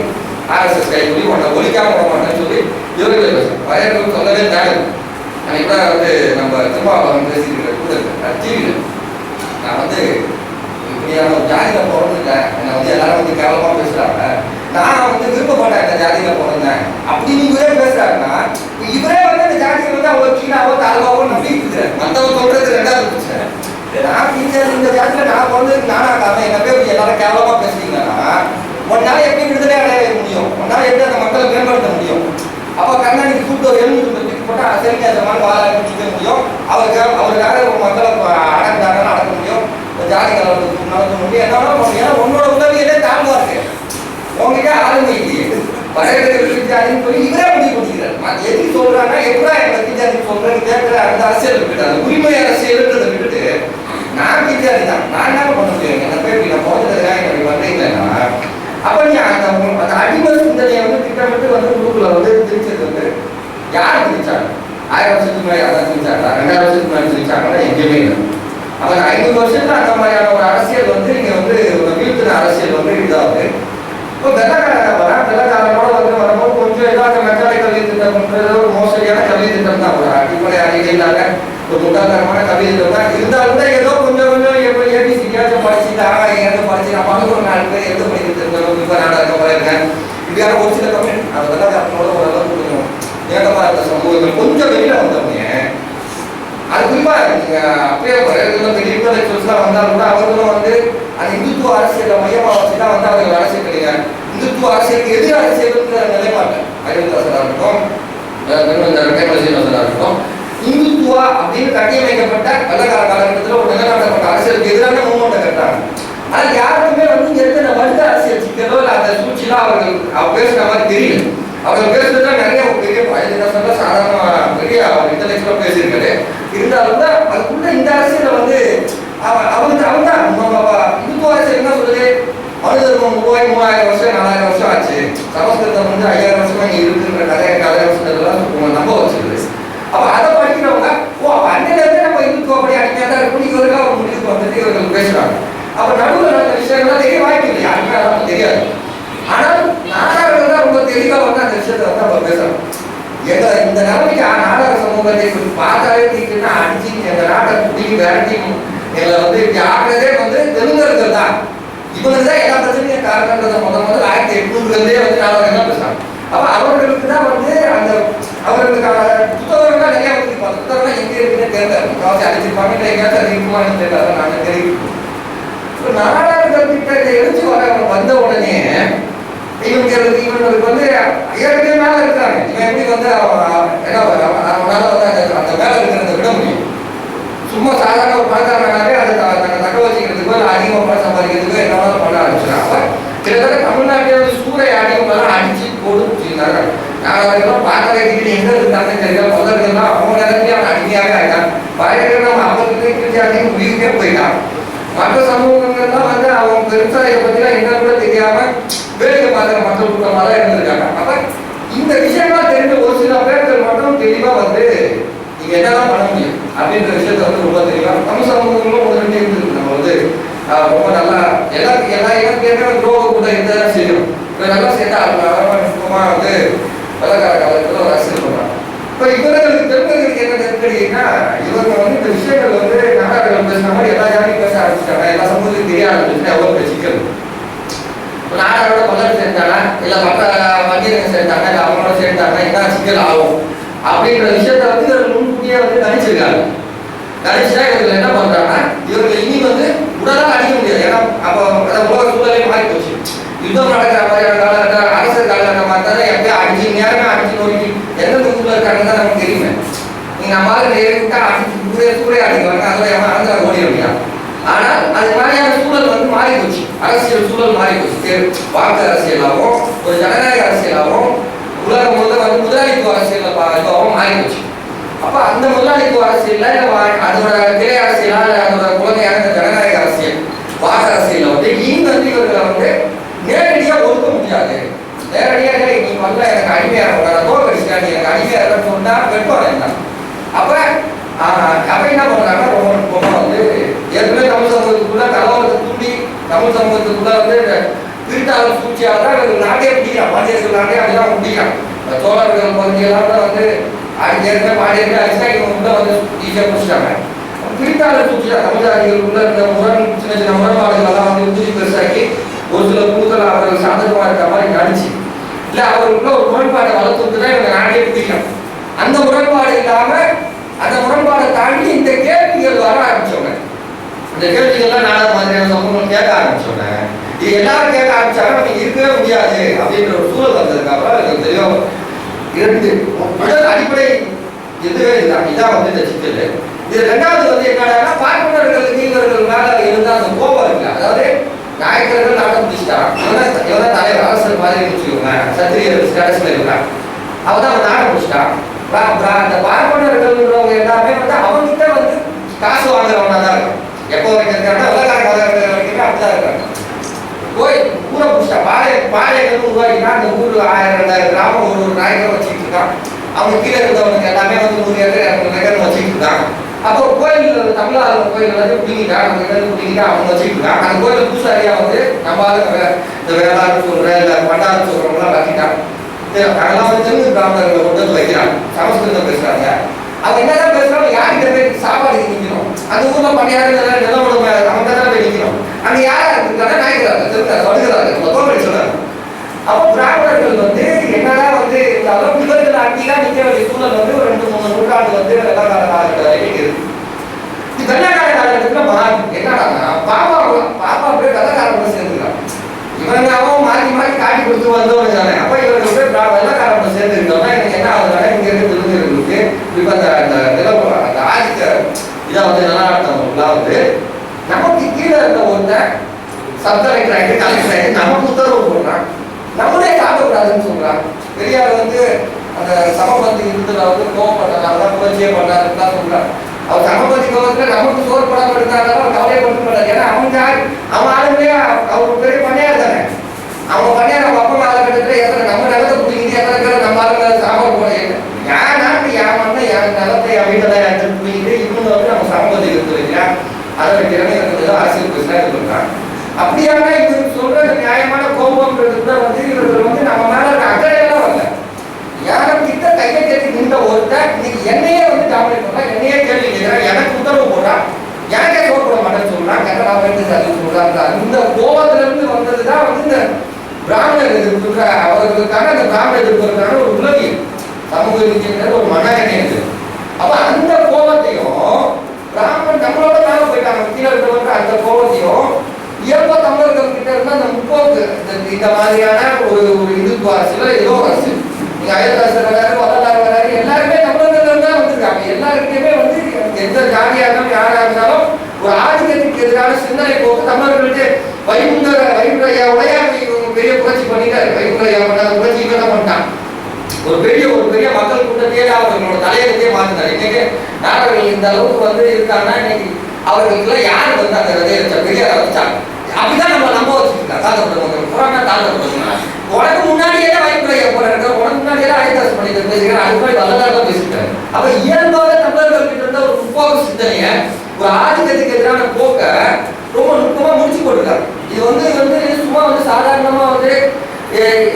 ஆர்எஸ்எஸ் கை சொல்லி உன்னை ஒழிக்காம விட மாட்டேன்னு சொல்லி இவர்களே பேசுவோம். வரையர்கள் சொல்லவே தேவை. அன்னைக்கு கூட வந்து நம்ம திருமாவளவன் பேசிக்கிற கூட டிவியில் நான் வந்து இப்படியான ஒரு ஜாதியில பிறந்துட்டேன், என்னை வந்து எல்லாரும் வந்து கேவலமா பேசுறாங்க, நான் வந்து விருப்பப்பட்டேன் இந்த ஜாதியில பிறந்தேன் அப்படின்னு இவரே பேசுறாருன்னா இவரே வந்து அந்த ஜாதியை வந்து அவ்வளோ கீழாவோ தாழ்வாவோ நம்பிட்டு இருக்கிறேன். மற்றவங்க சொல்றது ரெண்டாவது பிரச்சனை. நான் இந்த ஜாதியில நான் பிறந்ததுக்கு நானாக்காம என்ன பேர் எல்லாரும் கேவலமா பேசுறீங்கன்னா உன்னால எப்படி விடுதலை அடைய முடியும்? உன்னால எப்படி அந்த மக்களை மேம்படுத்த முடியும்? அப்ப கண்ணாடி கூப்பிட்டு ஒரு 700 போட்டா சரிக்காத மாதிரி வாழ நிற்க முடியும். அவருக்காக மக்களை அடக்குறாங்கன்னா அடக்க முடியும். ஜாதி கலவரத்துக்கு நடத்த முடியும். என்ன உன்னோட உதவியிலே தாழ்வா இருக்கு, உங்ககிட்ட ஆளுமை இல்லையே ஜாதின்னு சொல்லி இவரே முடிவு பண்ணிக்கிறார். எதுக்கு சொல்றாங்க எப்படா எங்களை பிஜாதி சொல்றேன்னு கேட்கிற அந்த அரசியல் விட்டுட்டு அந்த உரிமை அரசியல்ன்றதை விட்டுட்டு நான் பிஜாதி தான் நான் என்ன பண்ண முடியும்? என்ன பேர் நான் போகிறதுக்காக எனக்கு வந்தீங்கன்னா அப்ப நீ அந்த அடிமை சிந்தனையை வந்து திட்டமிட்டு வந்து குழுக்குள்ள வந்து திரிச்சது வந்து யார் திரிச்சாங்க? 1000 வருஷத்துக்கு முன்னாடி அதான் திரிச்சாங்களா? 2000 வருஷத்துக்கு முன்னாடி திரிச்சாங்கன்னா எங்கேயுமே இல்லை. அப்ப 500 வருஷத்துல அந்த மாதிரியான ஒரு அரசியல் வந்து இங்க வந்து ஒரு வீழ்த்தின அரசியல் வந்து இதாகுது. இப்போ வெள்ளக்காரங்க வெள்ளக்காரனோட வந்து வரும்போது கொஞ்சம் ஏதோ அந்த மெக்கானிக் கல்வி திட்டம்ன்றது ஒரு மோசடியான கல்வி திட்டம் தான், ஒரு அடிப்படை அறிவு இல்லாத ஒரு முட்டாள்தனமான கல்வி திட்டம் தான். இருந்தாலும் கூட ஏதோ கொஞ்சம் கொஞ்சம் ஏபிசிடியாச்சும் படிச்சுட்டு ஏதோ படிச்சு நான் பக்கத்துல 4 பேர் எது படிக்கிறது இருந்தாலும் இப்போ நாடகம் போயிருக்கேன். இப்படியான ஒரு சில கம்யூனிட்டி அதெல்லாம் அவங்களோட ஓரளவுக்கு கொஞ்சம் ஏகமாக இருந்த சமூகங்கள் கொஞ்சம் வெளியில வந்தவங்க அது குறிப்பா நீங்க அப்பயே பெரிய இன்டலெக்சுவல்ஸ்லாம் வந்தாலும் கூட அவர்களும் வந்து அந்த இந்துத்துவ அரசியலை மையமா வச்சுதான் வந்து அவர்கள் அரசியல் கிடையாது. இந்துத்துவ அரசியலுக்கு எதிர் அரசியலுங்கிற நிலைப்பாடு அறிவுதாசனா இருக்கட்டும், இருக்கட்டும், இந்துத்துவா அப்படின்னு கட்டியமைக்கப்பட்ட வெள்ளக்கார காலகட்டத்தில் ஒரு நிலைநாட்டப்பட்ட அரசியலுக்கு எதிரான மூமெண்ட்டை கட்டாங்க. ஆனால் யாருக்குமே வந்து எத்தனை வருட அரசியல் சிக்கலோ இல்லை அந்த சூழ்ச்சியெல்லாம் அவர்கள் பேசுற மாதிரி தெரியல. அவர்கள் பேசுறதுலாம் நிறைய பெரிய சாதாரண பெரிய இன்டலெக்சுவலா பேசியிருக்காரு. இருந்தாலும் தான் அதுக்குள்ள இந்த அரசியலை வந்து அவங்க தான் இந்துத்துவ அரசியல் என்ன சொல்லுது, மனு தர்மம் உருவாகி 3000 வருஷம் 4000 வருஷம் ஆச்சு, சமஸ்கிருதம் வந்து 5000 வருஷமா இங்க இருக்குன்ற கதை வருஷம் நம்ப வச்சிருக்கு. அப்ப அதை படிக்கிறவங்க அன்னையில இருந்து நம்ம இந்துத்துவ படி அடிமையா தான் இருக்கும் இவருக்காக ஒரு முடிவுக்கு வந்துட்டு இவர்கள் பேசுறாங்க. அப்ப நடுவில் நடந்த விஷயங்கள்லாம் தெரிய வாய்ப்பு இல்லை, யாருமே அதெல்லாம் தெரியாது. ஆனால் நாடார்கள் தான் ரொம்ப தெளிவாக வந்து அந்த விஷயத்தை வந்து நம்ம பேசுறோம். இந்த நிலைமைக்கு நாடக சமூகத்தை பார்த்தாலே தீக்குன்னா அடிச்சு எங்க நாட்டை குடிக்கு விரட்டி எங்களை வந்து ஆகிறதே வந்து தெலுங்கர்கள் தான். இவங்க தான் எல்லா பிரச்சனையும் காரணன்றதை முதல்ல 1800 வந்து நாடகம் பேசுறாங்க. அப்ப அவர்களுக்கு தான் வந்து அந்த அவர்களுக்கான புத்தகங்கள்லாம் நிறைய வச்சிருப்பாங்க. புத்தகம்லாம் எங்க இருக்குன்னு தெரியாது, காசு அடிச்சிருப்பாங்க, இல்லை எங்கேயாச்சும் அது இருக்குமான்னு தெரியாது. நாங்கள் தெரிவிப்போம். இப்போ நாடார்கள் கிட்ட எழுச்சி வந்த உடனே இவங்களுக்கு வந்து ஏற்கனவே மேல இருக்கிறாங்க. இவன் எப்படி வந்து அவனால வந்து அந்த மேல இருக்கிறத விட முடியும். சும்மா சாதாரண ஒரு பணக்காரனாலே அதை தக்க வச்சுக்கிறதுக்கோ இல்லை அதிகமாக பணம் சம்பாதிக்கிறதுக்கோ என்ன பண்ண ஆரம்பிச்சிடாங்க. கிட்டத்தட்ட தமிழ்நாட்டில் வந்து சூறை அடிவங்கெல்லாம் அடிச்சு போட்டு வச்சுருந்தாங்க. நாங்கள் பார்க்கவே எங்க இருந்தாங்கன்னு தெரியல. முதல்கள்லாம் அவங்க நேரத்துலேயே அவன் அடிமையாக ஆகிட்டான். பழைய நம்ம அவங்களுக்கு கிருச்சியாங்க முடிவுக்கே போயிட்டான். மற்ற சமூகங்கள்லாம் வந்து அவங்க பெருசா இதை பத்திலாம் என்ன கூட தெரியாம வேடிக்கை பார்க்குற மக்கள் கூட்டமாக தான் இருந்திருக்காங்க. அப்ப இந்த விஷயம்லாம் தெரிஞ்ச ஒரு சில பேர்கள் மட்டும் தெளிவா வந்து நீங்க என்னதான் பண்ண முடியும் அப்படின்ற விஷயத்த வந்து ரொம்ப தெளிவா தமிழ் சமூகங்களும் முதல்ல இருந்திருக்கு. நம்ம வந்து ரொம்ப நல்லா எல்லாரும் கேட்கற துரோக கூட இருந்தாலும் செய்யும். நல்லா சேர்த்தா சுத்தமா வந்து வெள்ளக்கார காலத்துல ஒரு அரசியல் பண்றாங்க. இப்ப இவர்களுக்கு தெலுங்கர்களுக்கு என்ன நெருக்கடினா இவங்க வந்து இந்த விஷயங்கள் வந்து நாடார்கள் பேசுற மாதிரி எல்லா ஜாதியும் பேச ஆரம்பிச்சிட்டாங்க. எல்லா சமூகத்துக்கும் தெரிய ஆரம்பிச்சுன்னா எவ்வளவு சிக்கல். நாடாரோட பல்லர் சேர்ந்தாங்க இல்ல மற்ற வண்டியர்கள் சேர்ந்தாங்க இல்ல அவங்களோட சேர்ந்தாங்க என்ன சிக்கல் ஆகும் அப்படின்ற விஷயத்த வந்து இவர்கள் முன்கூட்டியே வந்து கணிச்சிருக்காங்க. கணிச்சுட்டா இவர்கள் என்ன பண்றாங்கன்னா இவர்கள் இனி வந்து உடலாக அடிக்க முடியாது. ஏன்னா அப்போ உலக சூழலே மாறி போச்சு. யுத்தம் நடக்கிற மாதிரியான காலகட்டம் அரசர் காலகட்டம் பார்த்தாலே எப்படியா அடிச்சு நேரமே அடிச்சு நோக்கி எந்த ஊர்ல இருக்காங்கன்னு தான் நமக்கு தெரியுமே. நீங்க நம்மளால நேரிட்டா அடிச்சு சூறையா அடிக்கிறாங்க, அதில் ஆந்திரா ஓடி முடியாது. ஆனால் அது மாதிரியான சூழல் வந்து மாறி போச்சு. அரசியல் சூழல் மாறி போச்சு. வாக்கு அரசியலாகவும் ஒரு ஜனநாயக அரசியலாகவும் உலகம் முழுக்க வந்து முதலாளித்துவ அரசியலாகவும் மாறி போச்சு. அப்ப அந்த முதலாளித்துவ அரசியல்ல அதோட கிளை அரசியலா அதோட குழந்தையான ஜனநாயக அரசியல் வாக்கு அரசியல் வந்து இங்க வந்து இவர்களை வந்து நேரடியா ஒதுக்க முடியாது. நேரடியாக நீ வந்து எனக்கு அடிமையாக தோற்கடிச்சா நீ எனக்கு அடிமையாக சொன்னா வெட்டுவாங்க என்ன. அப்ப என்ன பண்றாங்கன்னா ரொம்ப வந்து ஏற்கனவே தமிழ் சமூகத்துக்குள்ள கலவரத்தை தூண்டி தமிழ் சமூகத்துக்குள்ள வந்து திருட்டாளர் சூழ்ச்சியாக தான் இவர்கள் நாட்டே பிடிக்கிறான். பாண்டியர்கள் நாட்டே அப்படிதான் பிடிக்கிறான். சோழர்கள் பகுதியெல்லாம் தான் வந்து ஏற்கனவே பாண்டியர்கள் அடிச்சா இவங்க வந்து ஈஸியாக பிடிச்சிட்டாங்க. திருட்டாளர் சூழ்ச்சி தான் தமிழ் ஜாதிகளுக்குள்ள இந்த சின்ன சின்ன முரண்பாடுகள் எல்லாம் வந்து ஊதி பெருசாக்கி ஒரு சில குழுக்கள் அவர்கள் சாதகமா இருக்கிற மாதிரி நடிச்சு இல்ல அவர்களுக்குள்ள ஒரு முரண்பாடை வளர்த்து தான் இவங்க நாட்டே பிடிக்கிறான். அந்த முரண்பாடு இல்லாம அந்த முரண்பாடை தாண்டி இந்த கேள்விகள் வர ஆரம்பிச்சோங்க. இந்த கேள்விகள்லாம் நாடக மாதிரியான சமூகம் கேட்க ஆரம்பிச்சோங்க. இது எல்லாரும் கேட்க ஆரம்பிச்சாலும் நமக்கு இருக்கவே முடியாது அப்படின்ற ஒரு சூழல் வந்ததுக்கு அப்புறம் எனக்கு தெரியும். இரண்டு முதல் அடிப்படை எதுவே இதான் வந்து இந்த சிக்கல். இது ரெண்டாவது வந்து என்னன்னா பார்ப்பனர்களுக்கு இவர்கள் மேல இருந்தா அந்த கோபம் இருக்குல்ல, அதாவது நாயக்கர்கள் நாட்டம் பிடிச்சிட்டான் இவன் தலைவர் அரசர் மாதிரி வச்சுக்கோங்க, சத்திரியர் ஸ்டேட்டஸ்ல இருக்கான், அவதான் அவன் நாட்டம் பிடிச்சிட்டான். அந்த பார்ப்பனர்கள்ன்றவங்க எல்லாமே வந்து அவங்ககிட்ட வந்து காசு வாங்குறவனா தான் இருக்கும். எப்போ வரைக்கும் இருக்காங்கன்னா வெள்ளக்கார காலகட்டத்தில் வரைக்கும் அப்படிதான் இருக்காங்க. போய் ஊரை பிடிச்சிட்டா பாளையங்கள் உருவாக்கினா அந்த ஊர்ல 1000-2000 கிராமம் ஒரு நாயக்கரை வச்சுக்கிட்டு இருக்கான். அவங்க கீழே இருந்தவனுக்கு எல்லாமே வந்து 100 ஏக்கர் 200 ஏக்கர் வச்சுக்கிட்டு இருக்காங்க. அப்போ கோயில் தமிழ்நாடு கோயில் எல்லாத்தையும் பிடிங்கிட்டா அவங்க வச்சுக்கிட்டு இருக்காங்க. அந்த கோயில் பூசாரியா வந்து நம்ம இந்த வேளாண் சொல்ற இல்லை பண்டாரம் சொல்றவங்களாம் வச்சுட்டாங்க. நாங்களாம் வந்து தெலுங்கு பிராமணர்களை கொண்டு வந்து வைக்கிறாங்க, சமஸ்கிருதம் பேசுறாங்க. அவங்க என்னதான் பேசுறாங்க, யார்கிட்ட போய் சாப்பாடு நிற்கணும், அந்த ஊர்ல பணியாளர் நிலம் அவங்க தான் போய் நிற்கணும். அங்க யாரா இருக்கிறாங்க, நாய்க்கிறாங்க, திரும்ப வருகிறாங்க, தோல்வி சொல்றாங்க. அப்போ பிராமணர்கள் வந்து என்னதான் வந்து இருந்தாலும் இவர்கள் அங்கேதான் நிற்க வேண்டிய சூழல் வந்து ஒரு 2-3 நூற்றாண்டு வந்து வெள்ளக்கார காலகட்டத்தில் இருக்கு. இது வெள்ளக்கார காலகட்டத்துல மாறும். என்னன்னா பாப்பா அப்படியே வெள்ளக்காரங்க சேர்ந்துக்கிறாங்க. இவங்க அவன் மாறி மாறி காட்டி கொடுத்து வந்தவங்க தானே. அப்ப இவர்கள் போய் வெள்ளக்காரங்க சேர்ந்துருக்கோம்னா எனக்கு என்ன ஆகுதுன்னா, இங்க இருந்து திருநெல்வேலிக்கு இப்ப அந்த ஆதிக்க இதை வந்து நிலநாட்டவங்களாம் வந்து நமக்கு கீழே இருந்த ஒருத்தர் சப் கலெக்டர் ஆகிட்டு கலெக்டர் ஆகிட்டு நமக்கு உத்தரவு போடுறான், நம்மளே சாப்பிடக்கூடாதுன்னு சொல்றாங்க. பெரியார் வந்து அந்த சமபந்தி இருந்ததுல வந்து கோவப்பட்டனால புரட்சியே பண்ணாருன்னு சொல்றாங்க. அவர் சமபந்தி கோவத்துல நமக்கு சோறு படாம இருந்தாலும் அவர் கவலைப்பட்டு பண்ணாரு. ஏன்னா அவன் ஆளுங்களே அவர் பெரிய பண்ணியார் தானே. அவன் பண்ணியார் நம்ம அப்பா காலகட்டத்தில் எத்தனை நம்ம நிலத்தை பிடிக்கிது, எத்தனை பேர் நம்ம ஆளுங்க சாப்பாடு போட என் நாட்டு என் மண்ணை என் நிலத்தை என் வீட்டில் எடுத்து பிடிக்கிட்டு இவங்க வந்து நம்ம சமபந்தி இருந்து வைக்கிறா அதை வைக்கிறேன்னு எனக்கு அரசியல் பேசுனா இது பண்றாங்க. அப்படியான இவருக்கு சொல்ற நியாயமான கோபம்ன்றது கூட வந்து இவர்கள் வந்து நம்ம மேல இருக்க அக்கறையெல்லாம் வரல. யாரும் கிட்ட கையை கேட்டு நின்ற ஒருத்தர் இன்னைக்கு என்னையே வந்து டாமினேட் பண்றா, என்னையே கேள்வி கேட்கிறா, எனக்கு உத்தரவு போடுறா, எனக்கே சோறு போட மாட்டேன்னு சொல்றான், கேட்டா நான் சொல்றாங்க. இந்த கோபத்துல இருந்து வந்ததுதான் வந்து இந்த பிராமணர் எதிர்ப்பு, அவர்களுக்கான அந்த பிராமண எதிர்ப்புக்கான ஒரு உலகி சமூக நீதின்றது ஒரு மனநே இருக்கு. அப்ப அந்த கோபத்தையும் பிராமணன் நம்மளோட மேல போயிட்டாங்க கீழே இருக்கிறவங்க, அந்த கோபத்தையும் இயல்பா தமிழர்கள் கிட்ட இருந்தா அந்த முற்போக்கு இந்த மாதிரியான ஒரு இந்துத்துவ அரசியல ஏதோ அரசு, நீங்க அயல்வாசர் வராரு, வரலாறு வராரு, எல்லாருமே தமிழர்கள் தான் வந்திருக்காங்க. எல்லாருக்குமே வந்து எந்த ஜாதியா இருந்தாலும் யாரா இருந்தாலும் ஒரு ஆதிக்கத்துக்கு எதிரான சிந்தனை போக்கு தமிழர்களுக்கு வைகுண்டையாவுடைய பெரிய புரட்சி பண்ணிட்டாரு. வைகுண்டையா பண்ணாத புரட்சி இவன் பண்ணிட்டான். ஒரு பெரிய மக்கள் கூட்டத்தையே அவர்களோட தலையெழுத்தையே மாத்தினார். இன்னைக்கு நாடகங்கள் இந்த அளவுக்கு வந்து இருக்காங்கன்னா இன்னைக்கு அவர்களுக்குலாம் யாரு வந்து அந்த விதையை பெரியார வச்சாங்க. அப்படிதான் நம்ம நம்ப வச்சுருக்கோம். தாழ்த்தப்பட்ட புறானா தாழ்த்தப்பட்ட உனக்கு முன்னாடியே வைப்புடைய போறாங்க, உனக்கு முன்னாடியே அழைத்தாசு பண்ணிட்டு பேசுகிறேன், அது மாதிரி வரலாறு பேசிட்டாரு. அப்ப இயல்பாக தமிழர்கள் கிட்ட இருந்த ஒரு முற்போக்கு சிந்தனைய, ஒரு ஆதிக்கத்துக்கு எதிரான போக்க ரொம்ப நுட்பமா முடிச்சு போட்டுருக்காங்க. இது வந்து சும்மா வந்து சாதாரணமா வந்து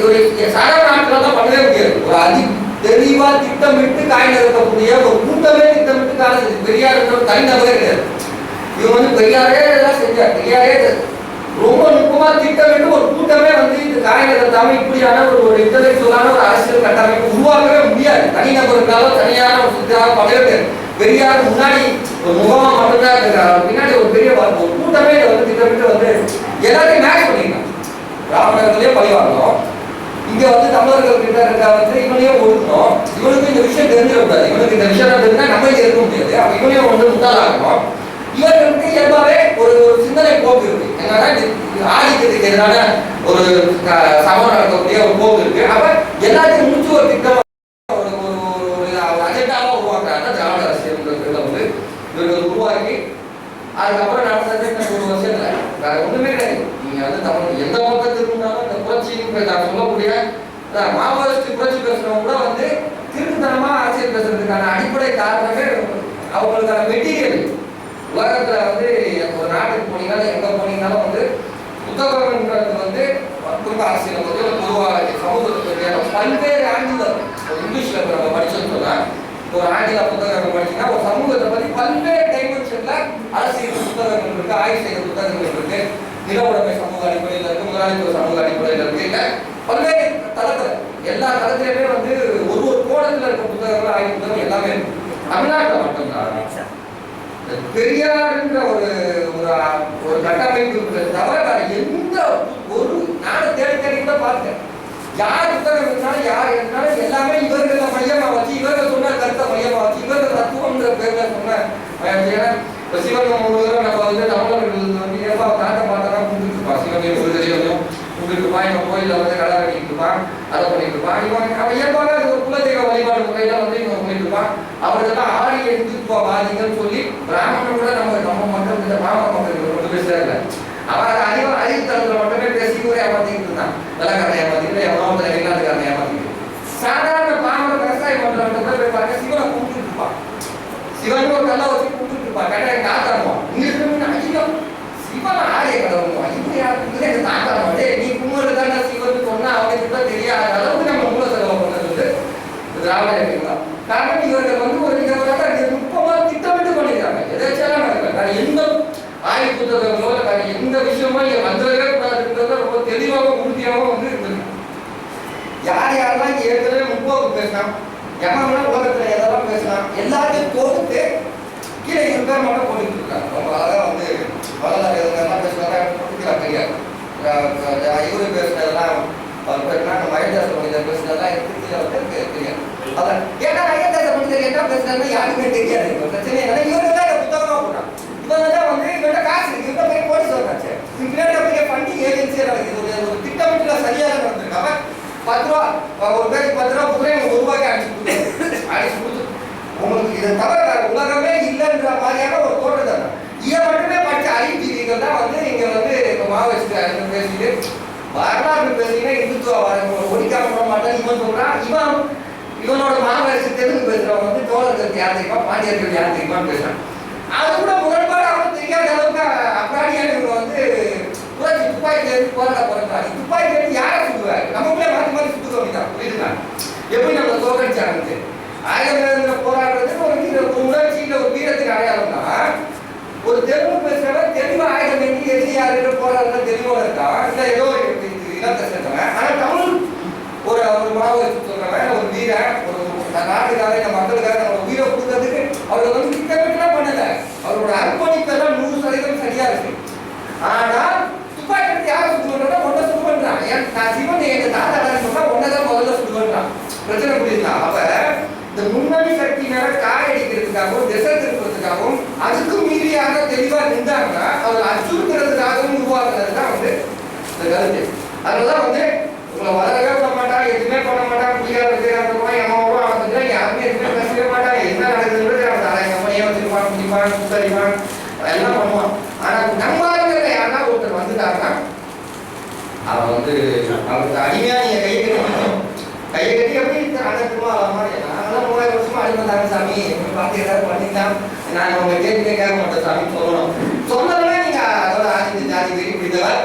ஒரு சாதாரண நாட்கள் தான் பண்ணவே முடியாது. ஒரு தெளிவா திட்டமிட்டு காய் இருக்கக்கூடிய ஒரு கூட்டமே திட்டமிட்டு கால பெரியார் தனிநபரே கிடையாது. இவங்க வந்து பெரியாரே இதெல்லாம் செஞ்சார். பெரியாரே ரொம்ப நுட்பமா திட்டமிட்டு ஒரு கூட்டமே வந்து இந்த காய் நகர்த்தாம இப்படியான ஒரு இன்டலெக்சுவலான ஒரு அரசியல் கட்டமைப்பு உருவாக்கவே முடியாது. தனிநபருக்காக தனியான ஒரு சித்தாக பண்ணவே பெரியார் முன்னாடி ஒரு முகமா மட்டும்தான் இருக்காரு, பின்னாடி ஒரு பெரிய ஒரு கூட்டமே இதை வந்து திட்டமிட்டு வந்து எல்லாத்தையும் மேட்ச் பண்ணிருக்காங்க. பிராமணர்களே பழிவாங்கணும், இங்க வந்து தமிழர்கள் கிட்ட இருக்க வந்து இவனையும் ஒடுக்கணும், இவனுக்கு இந்த விஷயம் தெரிஞ்சிடக்கூடாது, இவனுக்கு இந்த விஷயம் தெரிஞ்சா நம்ம இங்க இருக்க முடியாது, அப்ப இவனையும் வந்து முட்டாளாகணும். இவர்களுக்கு இயல்பாவே ஒரு சிந்தனை போக்கு இருக்கு. என்னன்னா ஆதிக்கத்துக்கு எதிரான ஒரு சமம் நடக்கக்கூடிய ஒரு போக்கு இருக்கு. அப்ப எல்லாத்தையும் முடிச்சு ஒரு திட்டம் அஜெண்டாவா உருவாக்குறாங்க திராவிட அரசியல் வந்து இவர்கள் உருவாக்கி அதுக்கப்புறம் நடந்தது ஒரு வருஷத்துல வேற ஒண்ணுமே கிடையாது. நீங்க வந்து தமிழ் எந்த பக்கத்துக்கு இருந்தாலும் இந்த புரட்சி நான் சொல்லக்கூடிய மாவோயிஸ்ட் புரட்சி பேசுறவங்க கூட வந்து திருட்டுத்தனமா அரசியல் பேசுறதுக்கான அடிப்படை காரணமே அவங்களுக்கான மெட்டீரியல். உலகத்துல வந்து ஒரு நாட்டுக்கு போனீங்கன்னா எங்க போனீங்கன்னாலும் வந்து புத்தகம்ன்றது வந்து குடும்ப அரசியல் வந்து பொதுவாக சமூகத்துக்கு பல்வேறு ஆங்கிலம் இங்கிலீஷ்ல நம்ம படிச்சோம்னு சொன்னா ஒரு ஆங்கில புத்தகம் படிச்சீங்கன்னா ஒரு சமூகத்தை பத்தி பல்வேறு டைமென்ஷன்ல அரசியல் புத்தகங்கள் இருக்கு, ஆய்வு செய்த புத்தகங்கள் இருக்கு, நில உடைமை சமூக அடிப்படையில் இருக்கு, முதலாளித்துவ சமூக அடிப்படையில் இருக்கு, இல்ல பல்வேறு தளத்துல எல்லா தளத்திலுமே வந்து ஒரு கோணத்துல இருக்க புத்தகங்கள் ஆய்வு புத்தகம் எல்லாமே இருக்கு. தமிழ்நாட்டில் மட்டும்தான் பெரியாருன்ற ஒரு கட்டமைப்பு தவிர வேற எந்த ஒரு நாடு தேடி தேடி கூட பார்த்தேன். யார் புத்தகம் இருந்தாலும் யார் இருந்தாலும் எல்லாமே இவர்களை மையமா வச்சு இவர்கள் சொன்ன கருத்தை மையமா வச்சு இவர்கள் தத்துவம்ன்ற பேர்ல சொன்ன சிவன் முழுவதும் நம்ம வந்து தமிழர்கள் வந்து ஏற்பா தாண்ட பார்த்தா கும்பிட்டு இருப்பான். சிவனையும் முருகரையும் கும்பிட்டு இருப்பான், இவன் கோயில வந்து கடை கட்டிட்டு இருப்பான், அதை பண்ணிட்டு இருப்பான். அவன் இயல்பாக ஒரு குலதெய்வ வழிபாடு முறையில வந்து இவன் பண்ணிட்டு இருப்பான். அவர்களெல்லாம் ஆரிய இந்துத்துவவாதிகள் சொல்லி பிராமணன் கூட நம்ம மக்கள் இந்த பிராமண மக்கள் கொண்டு பேசுறாங்க. அவன் அறிவுத்தளத்துல மட்டுமே பேசி கூட ஏமாத்திக்கிட்டு இருந்தான். வெள்ளக்காரனை ஏமாத்திக்கிட்டு எவ்வளவு வெளிநாட்டுக்காரனை ஏமாத்திக்கிட்டு சாதாரண பாமர விவசாயம் பண்றவங்க கூட போய் பார்க்க சிவனை கும்பிட்டு இருப்பான். சிவன் ஒரு கல்லை வச்சு கும்பிட்டு இருப்பான். கேட்டா எங்க தாத்தாடுவான். இங்க அதிகம் சிவன் ஆரிய கடவுள் இது யாருக்கு தாத்தாடுவான். நீ கும்பிட்டு தானே சிவன் சொன்னா அவனுக்கு கூட தெரியாத அளவுக்கு நம்ம மூல செலவு காரணம் இவர்கள் வந்து ஒரு நுட்பமா திட்டமிட்டு பண்ணிக்கிறாங்க. எதாச்சும் நடக்கல. எந்த ஆய்வு புத்தகங்களோ எந்த விஷயமோ இங்க வந்துடவே கூடாதுன்றத ரொம்ப தெளிவாகவும் உறுதியாகவும் வந்து இருந்தது. யார் யாரெல்லாம் இங்க ஏற்கனவே முற்போக்கு பேசலாம், எவரெல்லாம் உலகத்துல எதெல்லாம் பேசலாம், எல்லாத்தையும் தோத்து கீழே இருக்கார் மட்டும் போட்டுட்டு இருக்காங்க. ரொம்ப அழகா வந்து வரலாறு எதெல்லாம் பேசுவாங்க தெரியாது. இவரு பேசுனதெல்லாம் மகேந்திர மனிதர் பேசுனதெல்லாம் தெரியாது. அதான் ஏன்னா மகேந்திர மனிதர் என்ன பேசுனாருன்னா யாருக்குமே தெரியாது. பிரச்சனை என்னன்னா இவரு தான் புத்தகமா போட்டான். இவங்க தான் வந்து இவங்க காசு இருக்கு, இவங்க போய் போலீஸ் வந்தாச்சு, பின்னாடி போய் பண்ணி ஏஜென்சியா நடக்குது. ஒரு திட்டமிட்டுல சரியாக நடந்திருக்காம 10 ரூபா ஒரு பேருக்கு 10 ரூபா புத்தகம் எனக்கு 1 ரூபாய்க்கு அடிச்சு கொடுத்து உங்களுக்கு இதை தவிர உலகமே இல்லைன்ற மாதிரியான ஒரு தோட்டத்தை இதை மட்டுமே படிச்ச அறிவுஜீவிகள் தான் வந்து இங்க வந்து மாவோயிஸ்ட் பேசிட்டு வரலாறு பேசினா இந்துத்துவ ஒழிக்காம விட மாட்டேன் இவன் சொல்றான். இவனோட மாவோயிஸ்ட் தெலுங்கு பேசுறவன் வந்து தோழர்கள் யார் தெரியுமா, பாண்டியர்கள் யார் தெரியுமான்னு பேசுறான். அது கூட முரண்பாடு அவனுக்கு தெரியாத அளவுக்கு அப்படியான இவங்க வந்து புரட்சி துப்பாக்கி எடுத்து போராட போறாங்க. துப்பாக்கி எடுத்து யாரை சுடுவாரு, நமக்குள்ளே மாற்றி மாற்றி சுட்டுக்க வேண்டியதான். புரியுதுங்களா? எப்படி நம்ம தோக்கடிச்சாங்க ஆயுத போராடுறதுக்கு ஒரு உணர்ச்சியில ஒரு வீரத்துக்கு அடையாளம் தான். ஒரு தெலுங்கு பேசுறவன் தெளிவா ஆயுதம் எடுத்து எதிரி யாரு போராடுற தெளிவோட இருக்கான். இல்ல ஏதோ இனத்தை சேர்ந்தவன். ஆனா தமிழ் ஒரு மாவோயிஸ்ட் சொல்றவன் ஒரு வீரன், ஒரு நாட்டுக்காக இந்த மக்களுக்காக நம்ம உயிரை கொடுக்கறதுக்கு அவர்கள் வந்து திட்டமிட்டுலாம் பண்ணல. அவரோட அர்ப்பணிப்பெல்லாம் 100% சரியா இருக்கு. ஆனா துப்பாக்கி எடுத்து யாரை சுட்டு பண்றா, ஒன்ன சுட்டு பண்றான். நான் சிவன் எங்க தாத்தா சொன்னா ஒன்னதான் முதல்ல சுட்டு பண்றான். பிரச்சனை புரியுதுங்களா? அப்ப இந்த முன்னணி சக்தியினால காயடிக்கிறதுக்காகவும் திசை திருப்பதுக்காகவும் அதுக்கும் மீறியாக தெளிவா நின்றாங்கன்னா அவர் அச்சுறுத்துறதுக்காகவும் உருவாக்குறது தான் வந்து இந்த கருத்து. அதனாலதான் வந்து உங்களை வளரவே விட மாட்டான், எதுவுமே பண்ண மாட்டான், புரியாத அவன் யாருமே எதுவுமே பேசவே மாட்டான். என்ன நடக்குதுன்றது அவன் தலைவன் வச்சிருப்பான், குடிப்பான், சுத்தரிப்பான், எல்லாம் பண்ணுவான். ஆனா நம்மளுங்கிற யாருன்னா ஒருத்தர் வந்துட்டாருன்னா அவன் வந்து அவருக்கு அடிமையா நீங்க கையை கட்டி எப்படி அடக்குமா நாங்களாம் 3000 வருஷமா அடிமந்தாங்க சாமி பார்த்து ஏதாவது பண்ணிக்கலாம், நான் உங்க கேட்க கேட்க மாட்டேன் சாமி சொல்லணும். சொன்னதுமே நீங்க அதோட ஆதி ஜாதி வெறி பிடித்தவர்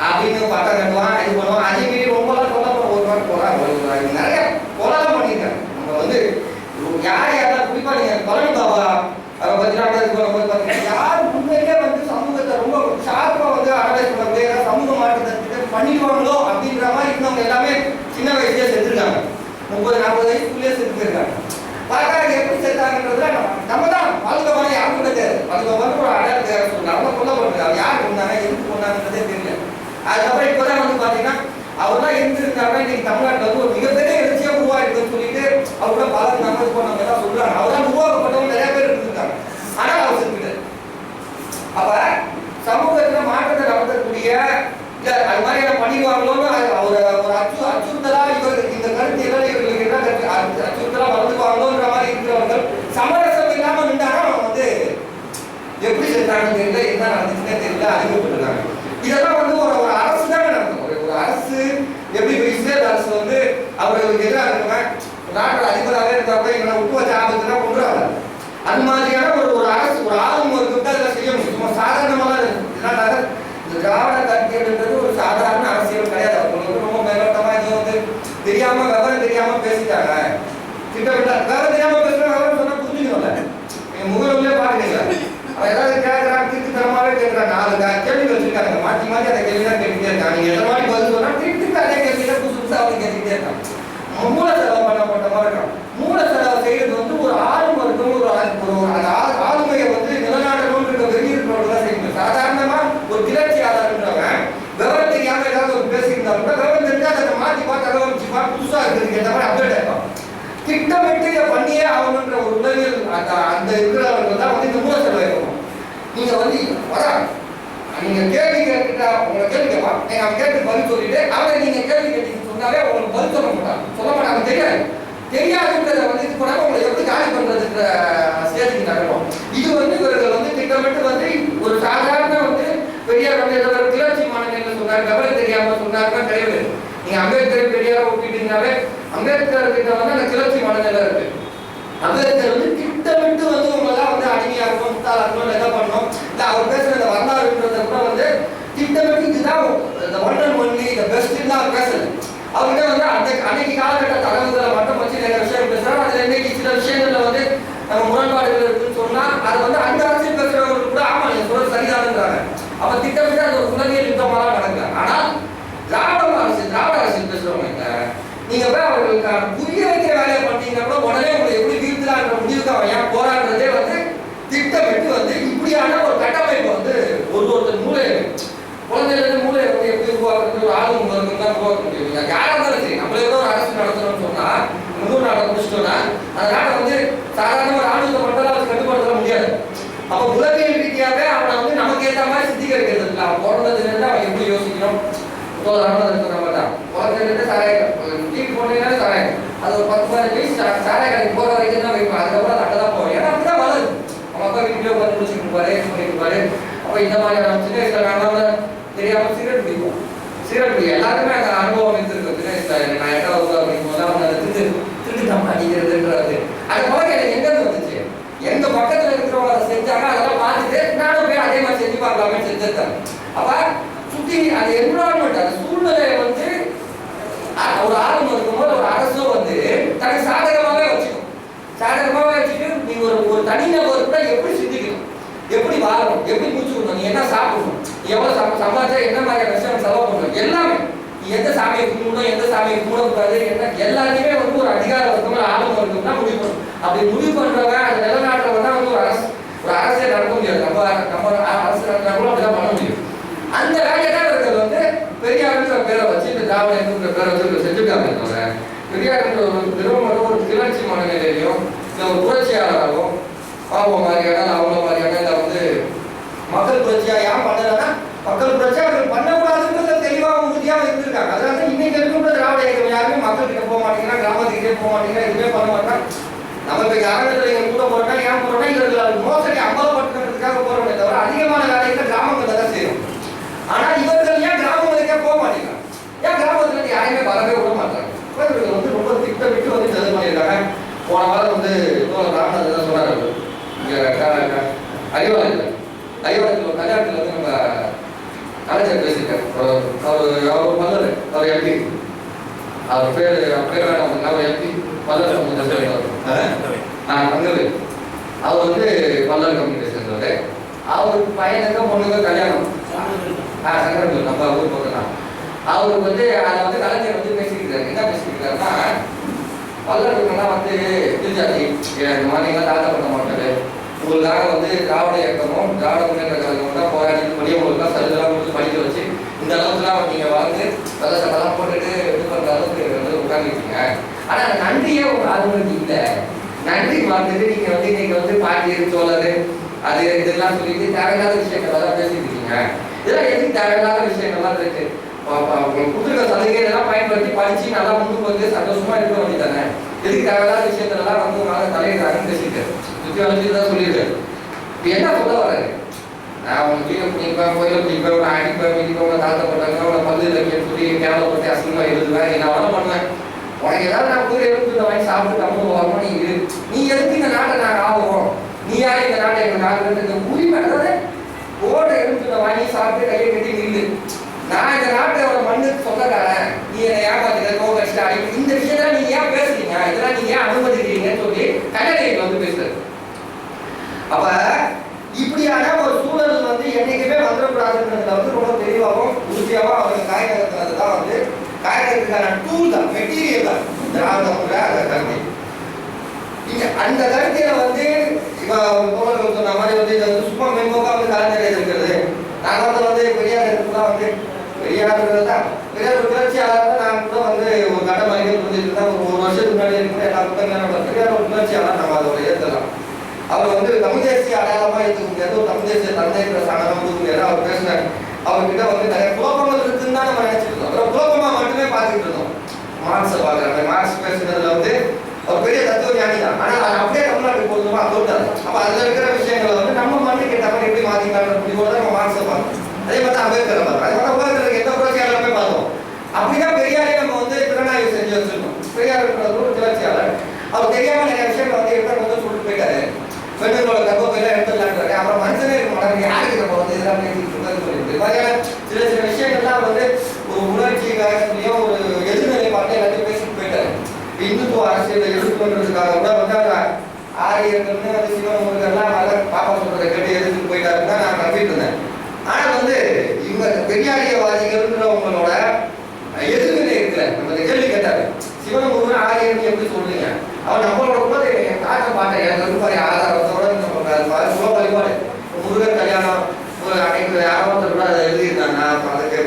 அப்படின்னு பட்டம் கட்டுவான், இது பண்ணுவான். அதே மீறி ரொம்பலாம் சொல்ல ஒரு நாள் போறான். நிறைய கொலைலாம் பண்ணியிருக்காங்க. நம்ம வந்து யார் யாரெல்லாம் குறிப்பா நீங்க பழனி பாபா அதை பத்தினா யார் உண்மையிலே வந்து சமூகத்தை ரொம்ப ஷார்ப்பா வந்து அனலைஸ் பண்ண சமூக மாற்றத்தை பண்ணிடுவாங்களோ அப்படின்ற மாதிரி இருந்தவங்க எல்லாமே சின்ன வயசுலயே செத்துருக்காங்க. 30-40 வயசுக்குள்ளேயே செத்து போயிருக்காங்க. பார்த்தா எப்படி செத்தாங்கன்றதுல நம்ம தான் பாதுகாப்பான யாருக்கும் தெரியாது. பாதுகாப்பான ஒரு அடையாளத்தை சொல்றாங்க. அவங்க கொல்லப்படுறாங்க. அவர் யார் கொண்டாங்க, எதுக்கு கொண்டாங்கன்றதே தெரியல. அதுக்கப்புறம் இப்பதான் வந்து பாத்தீங்கன்னா அவர்லாம் இருந்திருந்தாருன்னா இன்னைக்கு தமிழ்நாட்டில் வந்து ஒரு மிகப்பெரிய எழுச்சியா உருவாயிருக்குன்னு சொல்லிட்டு அவரோட பல நம்பர் போனவங்க தான் சொல்றாங்க. அவர்தான் உருவாக்கப்பட்டவங்க நிறைய பேர் இருந்திருக்காங்க. ஆனா அவர் செத்துக்கிட்டாரு. அப்ப சமூகத்துல மாற்றத்தை நடத்தக்கூடிய இல்ல அது மாதிரி என்ன பண்ணிடுவாங்களோன்னு ஒரு அச்சுறுத்தலா இவர்களுக்கு இந்த கருத்து எல்லாம் இவர்களுக்கு என்ன அச்சுறுத்தலா வளர்ந்துவாங்களோன்ற மாதிரி இருக்கிறவர்கள் சமரசம் இல்லாம நின்றாலும் அவங்க வந்து எப்படி செஞ்சாங்கன்னு தெரியல, என்ன நடந்துச்சுன்னே தெரியல, அறிமுகப்பட்டிருக்காங்க. இதெல்லாம் வந்து ஒரு அரசு தானே நடக்கும். ஒரு அரசு எப்படி இஸ்ரேல் அரசு வந்து அவர்களுக்கு எதிராக இருக்கவன் நாட்டோட அதிபராகவே இருந்தா கூட இவனை விட்டு வச்ச ஆபத்துனா கொண்டுறாங்க. அது மாதிரியான ஒரு அரசு ஒரு ஆளும் ஒரு அதெல்லாம் செய்ய முடியும். சும்மா சாதாரணமாக இதனால இந்த திராவிட கட்சின்றது ஒரு சாதாரண அரசியல் கிடையாது. அவங்களுக்கு ரொம்ப மேலோட்டமா இது வந்து தெரியாம விவரம் தெரியாம பேசிட்டாங்க. திட்டமிட்ட விவரம் தெரியாம பேசுற விவரம் சொன்னா புரிஞ்சுக்கணும்ல. நீங்க முகநூல்ல பாக்குறீங்க அவன் ஏதாவது கேட்கறான், திருத்தரமாவே கேட்கறான். 4 கேள்வி வச்சிருக்காங்க. மாற்றி மாற்றி அந்த கேள்வி தான் கேட்டுட்டே இருக்காங்க. நீங்க எந்த மாதிரி பதில் சொன்னா திருப்பி அதே கேள்வி தான் புதுசா அவங்க கேட்டுட்டே இருக்காங்க. மூல செலவு பண்ணப்பட்ட மாதிரி இருக்கான். மூல செலவு செய்யறது வந்து ஒரு ஆளும் இருக்கும். அந்த ஆளுமையை வந்து நிலநாடணும் வெளியிருக்கிறவங்க தான் செய்யணும். சாதாரணமா ஒரு கிளர்ச்சியாளர்ன்றவன் விவரம் தெரியாம ஏதாவது ஒரு பேசியிருந்தா கூட விவரம் தெரிஞ்சா அதை மாற்றி பார்த்து அகவரிச்சுப்பா புதுசா இருக்கிறதுக்கு ஏற்ற மாதிரி அப்டேட் ஆயிருப்பான். திட்டமிட்டு இதை பண்ணியே ஆகணுன்ற ஒரு உளவியல் அந்த இருக்கிறவர்கள் தான் வந்து இந்த மூல செலவு இருக்கணும். நீங்க வந்து வராங்க நீங்க கேள்வி கேட்டுட்டா உங்களை கேள்வி கேட்பான். நீங்க அவன் கேட்டு பதில் சொல்லிட்டு அவரை நீங்க கேள்வி கேட்டீங்கன்னு சொன்னாலே உங்களுக்கு பதில் சொல்ல மாட்டாங்க தெரியாது. தெரியாதுன்றத வந்து இது பண்ணாம உங்களை எப்படி காலி பண்றதுன்ற ஸ்டேஜுக்கு நகரும். இது வந்து இவர்கள் வந்து திட்டமிட்டு வந்து ஒரு சாதாரண வந்து பெரியார் வந்து ஏதாவது கிளர்ச்சி மாநிலங்கள் சொன்னார், விவரம் தெரியாம சொன்னாருன்னா கிடையாது. நீங்க அம்பேத்கர் பெரியார ஒப்பிட்டீங்கன்னாலே அம்பேத்கர் கிட்ட வந்து அந்த கிளர்ச்சி மாநிலம் இருக்கு. அம்பேத்கர் வந்து திட்டமிட்டு வந்து உங்களெல்லாம் வந்து அடிமையா இருக்கணும், முத்தாளா இருக்கணும், என்ன பண்ணணும் இல்லை அவர் பேசுற இந்த வரலாறுன்றத கூட வந்து திட்டமிட்டு இதுதான் இந்த ஒன் அண்ட் ஒன்லி இந்த பெஸ்ட் தான் பேசல. அவர்கிட்ட வந்து அந்த அன்னைக்கு காலகட்ட தகவல்களை மட்டும் வச்சு நிறைய விஷயம் பேசுறாரு. அதுல இன்னைக்கு சில விஷயங்கள்ல வந்து நம்ம முரண்பாடுகள் இருக்குன்னு சொன்னா அது வந்து அந்த அரசியல் பேசுறவங்களுக்கு கூட ஆமா நீங்க சொல்றது சரிதானுங்கிறாங்க. அப்ப திட்டமிட்டு அது ஒரு உலகியல் யுத்தமாக நடக்கல. ஆனால் திராவிட அரசியல் பேசுறவங்க நீங்க போய் அவர்களுக்கு புரிய வைக்கிற வேலையை பண்ணீங்கன்னா கூட உடனே உங்களை எப்படி வீழ்த்தலான்ற முடிவுக்கு அவன் ஏன் போராடுறதே வந்து திட்டமிட்டு வந்து இப்படியான ஒரு கட்டமைப்பை வந்து ஒருத்தர் மூளை குழந்தையிலிருந்து மூளையை வந்து எப்படி உருவாக்குறது ஒரு ஆளும் தான் உருவாக்க முடியும். யாரா இருந்தாலும் சரி நம்மளே கூட ஒரு அரசு நடத்தணும்னு சொன்னா முன்னூறு நாட்டை முடிச்சிட்டோம்னா அந்த நாட்டை வந்து சாதாரண ஒரு ஆளுநரை மட்டும் வச்சு கட்டுப்படுத்த முடியாது. அப்ப உலகியல் ரீதியாக அவனை வந்து நமக்கு ஏற்ற மாதிரி சித்திக்க வைக்கிறது இல்லை. அவன் பிறந்ததுல இருந்து அவன் எப்படி யோசிக்கணும் குழந்தையிலிருந்து சாராயம் டீ போனீங்கன்னா சாராயம் அது ஒரு 10-15 வயசு சாராய கடைக்கு போற வரைக்கும் தான் வைப்பான். அதுக்கப்புறம் அது அங்கதான் போவோம். ஏன்னா அப்படிதான் வளருது. அவன் அப்பா வீட்டுல உட்காந்து முடிச்சுட்டு இருப்பாரு பண்ணிட்டு இருப்பாரு. அப்ப இந்த மாதிரி சின்ன வயசுல வேணாலும் தெரியாம சிகரெட் பிடிக்கும். சிகரெட் பிடிக்கும் எல்லாருமே அந்த அனுபவம் இருந்திருக்கு. சின்ன வயசுல நான் 8வது படிக்கும் போது அவங்க அந்த திருட்டு தம் அடிக்கிறதுன்றது அது போல எனக்கு எங்க இருந்து வந்துச்சு. எங்க பக்கத்துல இருக்கிறவங்க அதை செஞ்சாங்க. அதெல்லாம் பார்த்துட்டு நானும் போய் அதே மாதிரி செஞ்சு பார்க்கலாமே செஞ்சிருக்காங்க. அப்ப சுத்தி அந்த என்விரான்மெண்ட் அந்த சூழ்நிலையை வந்து ஒரு ஆளுநர் இருக்கும்போது ஒரு அரசும் வந்து தனக்கு சாதகமாவே வச்சுக்கும். சாதகமாவே வச்சுட்டு நீங்க ஒரு தனிநபர் கூட எப்படி சிந்திக்கணும், எப்படி வாழணும், எப்படி மூச்சு விடணும், நீ என்ன சாப்பிடணும், நீ எவ்வளவு சம்பாதிச்சா என்ன மாதிரியான விஷயம் செலவு பண்ணணும், எல்லாமே நீ எந்த சாமியை கும்பிடணும் எந்த சாமியை கும்பிடக்கூடாது என்ன எல்லாத்தையுமே வந்து ஒரு அதிகார வர்க்கம் ஆளுநர் இருக்கும்னா முடிவு பண்ணணும். அப்படி முடிவு பண்றவங்க அந்த நிலநாட்டுறவங்க தான் வந்து ஒரு அரசியல் நடக்க முடியாது. நம்ம அரசு நடத்தினா கூட அப்படிதான் பண்ண முடியும். அந்த வேலையை தான் இவர்கள் வந்து பெரியாருன்ற பேரை வச்சு இந்த திராவிட என்ற பேரை வச்சு செஞ்சுட்டாங்க. தவிர பெரியாருன்ற ஒரு நிறுவனம் ஒரு கிளர்ச்சி மனநிலையிலையும் இல்லை ஒரு புரட்சியாளராகவும் பாவ மாதிரியான அவங்கள மாதிரியான இல்லை வந்து மக்கள் புரட்சியா ஏன் பண்ணலன்னா மக்கள் புரட்சியா அவர்கள் பண்ணக்கூடாதுன்றத தெளிவாக உறுதியாக இருந்திருக்காங்க. அதனால இன்னைக்கு இருக்கிற திராவிட இயக்கம் யாருமே மக்கள் கிட்ட போக மாட்டேங்கிறா, கிராமத்துக்கிட்டே போக மாட்டேங்கிறா, எதுவுமே பண்ண மாட்டாங்க. நம்ம இப்ப அரங்கத்துல கூட போறோம்னா ஏன் போறோம்னா இவர்கள் மோசடி அம்பலப்படுத்துறதுக்காக போறோமே தவிர அதிகமான வேலைகளை கிராமங்கள்ல தான் செய்யும். ஆனா இவர்கள் ஏன் கிராமங்களுக்கே போக மாட்டேங்கிறாங்க, ஏன் கிராமத்துல இருந்து யாரையுமே வரவே விட மாட்டாங்க. இவர்கள் வந்து ரொம்ப திட்டமிட்டு வந்து செலவு பண்ணியிருக்காங்க. போன வாரம் வந்து ராமநாதன் தான் சொன்னார். அறிவாளத்தில் ஒரு கல்யாணத்துல வந்து நம்ம கலைஞர் பேசியிருக்காரு. அவர் பல்லர் அவர் எம்பி அவர் பேர் வேணாம் அவர் எம்பி பல்லர் தங்கவேல் அவர் வந்து பல்லர் கம்பெனி சேர்ந்தவர். அவருக்கு பையனுக்கு பொண்ணுக்கு கல்யாணம் சங்கரங்கள் நம்ம ஊர் பக்கம் தான். அவருக்கு வந்து அதை வந்து கலைஞர் வந்து பேசிக்கிறாரு. என்ன பேசிக்கிறாருன்னா பல்லர்கள்லாம் வந்து திருச்சாத்தி இந்த மாதிரிலாம் தாத்தா பண்ண மாட்டாரு, உங்களுக்காக வந்து திராவிட இயக்கமும் திராவிட முன்னேற்ற கழகம் தான் போராடி பண்ணி உங்களுக்குலாம் சலுகைலாம் கொடுத்து படிக்க வச்சு இந்த அளவுக்குலாம் நீங்கள் வாழ்ந்து வெள்ள சட்டெல்லாம் போட்டுட்டு இது பண்ணுற அளவுக்கு வந்து உட்காந்துருக்கீங்க. ஆனால் அந்த நன்றியே ஒரு ஆளுநருக்கு இல்லை. நன்றி பார்த்துட்டு நீங்கள் வந்து இன்னைக்கு வந்து பாட்டி சோழர் அது இதெல்லாம் சொல்லிட்டு தேவையில்லாத விஷயங்கள்லாம் பேசிட்டு இருக்கீங்க. இதெல்லாம் எதுக்கு தேவையில்லாத விஷயங்கள்லாம் இருக்கு. கொடுத்துருக்க சலுகைகள்லாம் பயன்படுத்தி படிச்சு நல்லா முன்னுக்கு வந்து சந்தோஷமா இருக்க வேண்டியதானே. எதுக்கு தேவையில்லாத விஷயத்தெல்லாம் வந்து உங்களால தலையிடுறாங்கன்னு பேசிட்டு சுற்றி வளர்ச்சிட்டு தான் சொல்லியிருக்காரு. இப்போ என்ன சொல்ல வர்றாரு, நான் உங்க வீட்டை பிடிப்பேன் கோயிலை பிடிப்பேன் உங்களை அடிப்பேன் மிதிப்பேன் தாழ்த்தப்பட்டாங்க உங்களை பல்லு இலக்கியம் சொல்லி கேவலப்பட்டு அசிங்கமா எழுதுவேன் என்ன வேலை பண்ணுவேன். உனக்கு ஏதாவது நான் கூட எழுந்து வாங்கி சாப்பிட்டு தமிழ் வரணும். நீ எதுக்கு இந்த நாட்டை நாங்கள் ஆகுவோம், நீ யாரும் இந்த நாட்டை எங்களுக்கு ஆகுறது இந்த உரிமை அதாவது ஓட எழுந்து வாங்கி சாப்பிட்டு கையை கட்டி நில்லு. நான் இந்த நாட்டோட மண்ணுக்கு சொந்தக்காரன், நீ என்னை ஏமாத்துற கோவச்சிட்டா இந்த விஷயத்தான் நீங்க ஏன் பேசுறீங்க, இதெல்லாம் நீங்க ஏன் அனுமதிக்கிறீங்கன்னு சொல்லி கல்யாணம் வந்து பேசுறது. அப்ப இப்படியான ஒரு சூழல் வந்து என்னைக்குமே வந்துடக்கூடாதுன்றதுல வந்து ரொம்ப தெளிவாகவும் உறுதியாகவும் அவங்க காய்கறதுனால தான் வந்து காய்கறதுக்கான டூல் தான் மெட்டீரியல் தான் திராவிடம்ன்ற அந்த கருத்தை. நீங்க அந்த கருத்தியில வந்து இப்ப தோழர்கள் சொன்ன மாதிரி வந்து இதை வந்து சும்மா மெம்போக்கா வந்து கலைஞர் இருக்கிறது. நாங்கள் வந்து பெரியார் தான் வந்து பெரியார் தான் பெரியார் ஒரு கிளர்ச்சியாளர் தான். நான் கூட வந்து ஒரு கட்ட மதிக்க புரிஞ்சுட்டு தான் ஒரு வருஷத்துக்கு முன்னாடி இருக்கிற எல்லா புத்தகங்களும் பெரியார் ஒரு கிளர்ச்சியாளர் நம்ம அதோட ஏற்றலாம். அவர் வந்து தமிழ் தேசிய அடையாளமா இருக்க முடியாது, ஒரு தமிழ் தேசிய தந்தைன்ற சாணம் கொடுக்க முடியாது. அவர் பேசினார். அவர்கிட்ட வந்து நிறைய குழப்பங்கள் இருக்குன்னு தான் நம்ம நினைச்சிட்டு இருந்தோம். அப்புறம் குழப்பமா மட்டுமே பார்த்துட்டு இருந்தோம். மார்க்ஸை பார்க்குறாங்க. மார்க்ஸ் பேசுனதுல வந்து அவர் பெரிய தத்துவ ஞானி தான். ஆனா அது அப்படியே தமிழ்நாட்டுக்கு பொருத்தமா தோட்டாரு. அப்ப அதுல இருக்கிற விஷயங்களை வந்து நம்ம மண்ணுக்கு ஏற்ற மாதிரி எப்படி மாத்திக்கலாம் முடிவோட தான் நம்ம மார்க்ஸை பார்க்கணும். அதே மாதிரி அம்பேத்கரை பார்க்கணும். அது மாதிரி உலகத்தில் எந்த புரட்சியாளருமே பார்த்தோம். அப்படிதான் பெரியாரே நம்ம வந்து திறனாய்வு செஞ்சு வச்சிருக்கோம். பெரியார் ஒரு கிளர்ச்சியாளர். அவர் தெரியாம நிறைய விஷயங்களை வந்து எடுத்து வந்து சொல்லிட்டு போயிட்டாரு. பெண்களோட கர்ப்பப்பையெல்லாம் எடுத்துடலான்றாரு. அப்புறம் மனுஷனே இருக்க மாட்டாங்க, யாருக்கு நம்ம வந்து இதெல்லாம் பேசிட்டு இருக்காரு சொல்லிட்டு மாதிரியான சில விஷயங்கள்லாம் வந்து ஒரு உணர்ச்சி வேகத்திலையும் ஒரு எதிர்நிலை பாட்டை எல்லாத்தையும் பேசிட்டு போயிட்டாரு. இந்து தத்துவ அரசியலை எதிர்த்து பண்றதுக்காக கூட வந்து அந்த ஆரியர்கள்னு வந்து சிவன் முருகன்லாம் நல்லா பாப்பா சொல்றதை கேட்டு எதிர்த்து போயிட்டாருன்னு தான் நான் நம்பிட்டு இருந்தேன். ஆனா வந்து இவங்க பெரியாரியவாதிகள்ன்றவங்களோட எதிர்வினை இருக்குல்ல, நம்ம கேள்வி கேட்டாரு, சிவன் முருகன் ஆரியர்னு எப்படி சொல்றீங்க? அவன் நம்மளோட கூட காட்ட மாட்டேன் எனக்கு இருப்பாரு ஆதாரத்தோட குல வழிபாடு முருகன் கல்யாணம் அன்னைக்கு யாராவது கூட அதை எழுதியிருந்தாங்க. அதுக்கு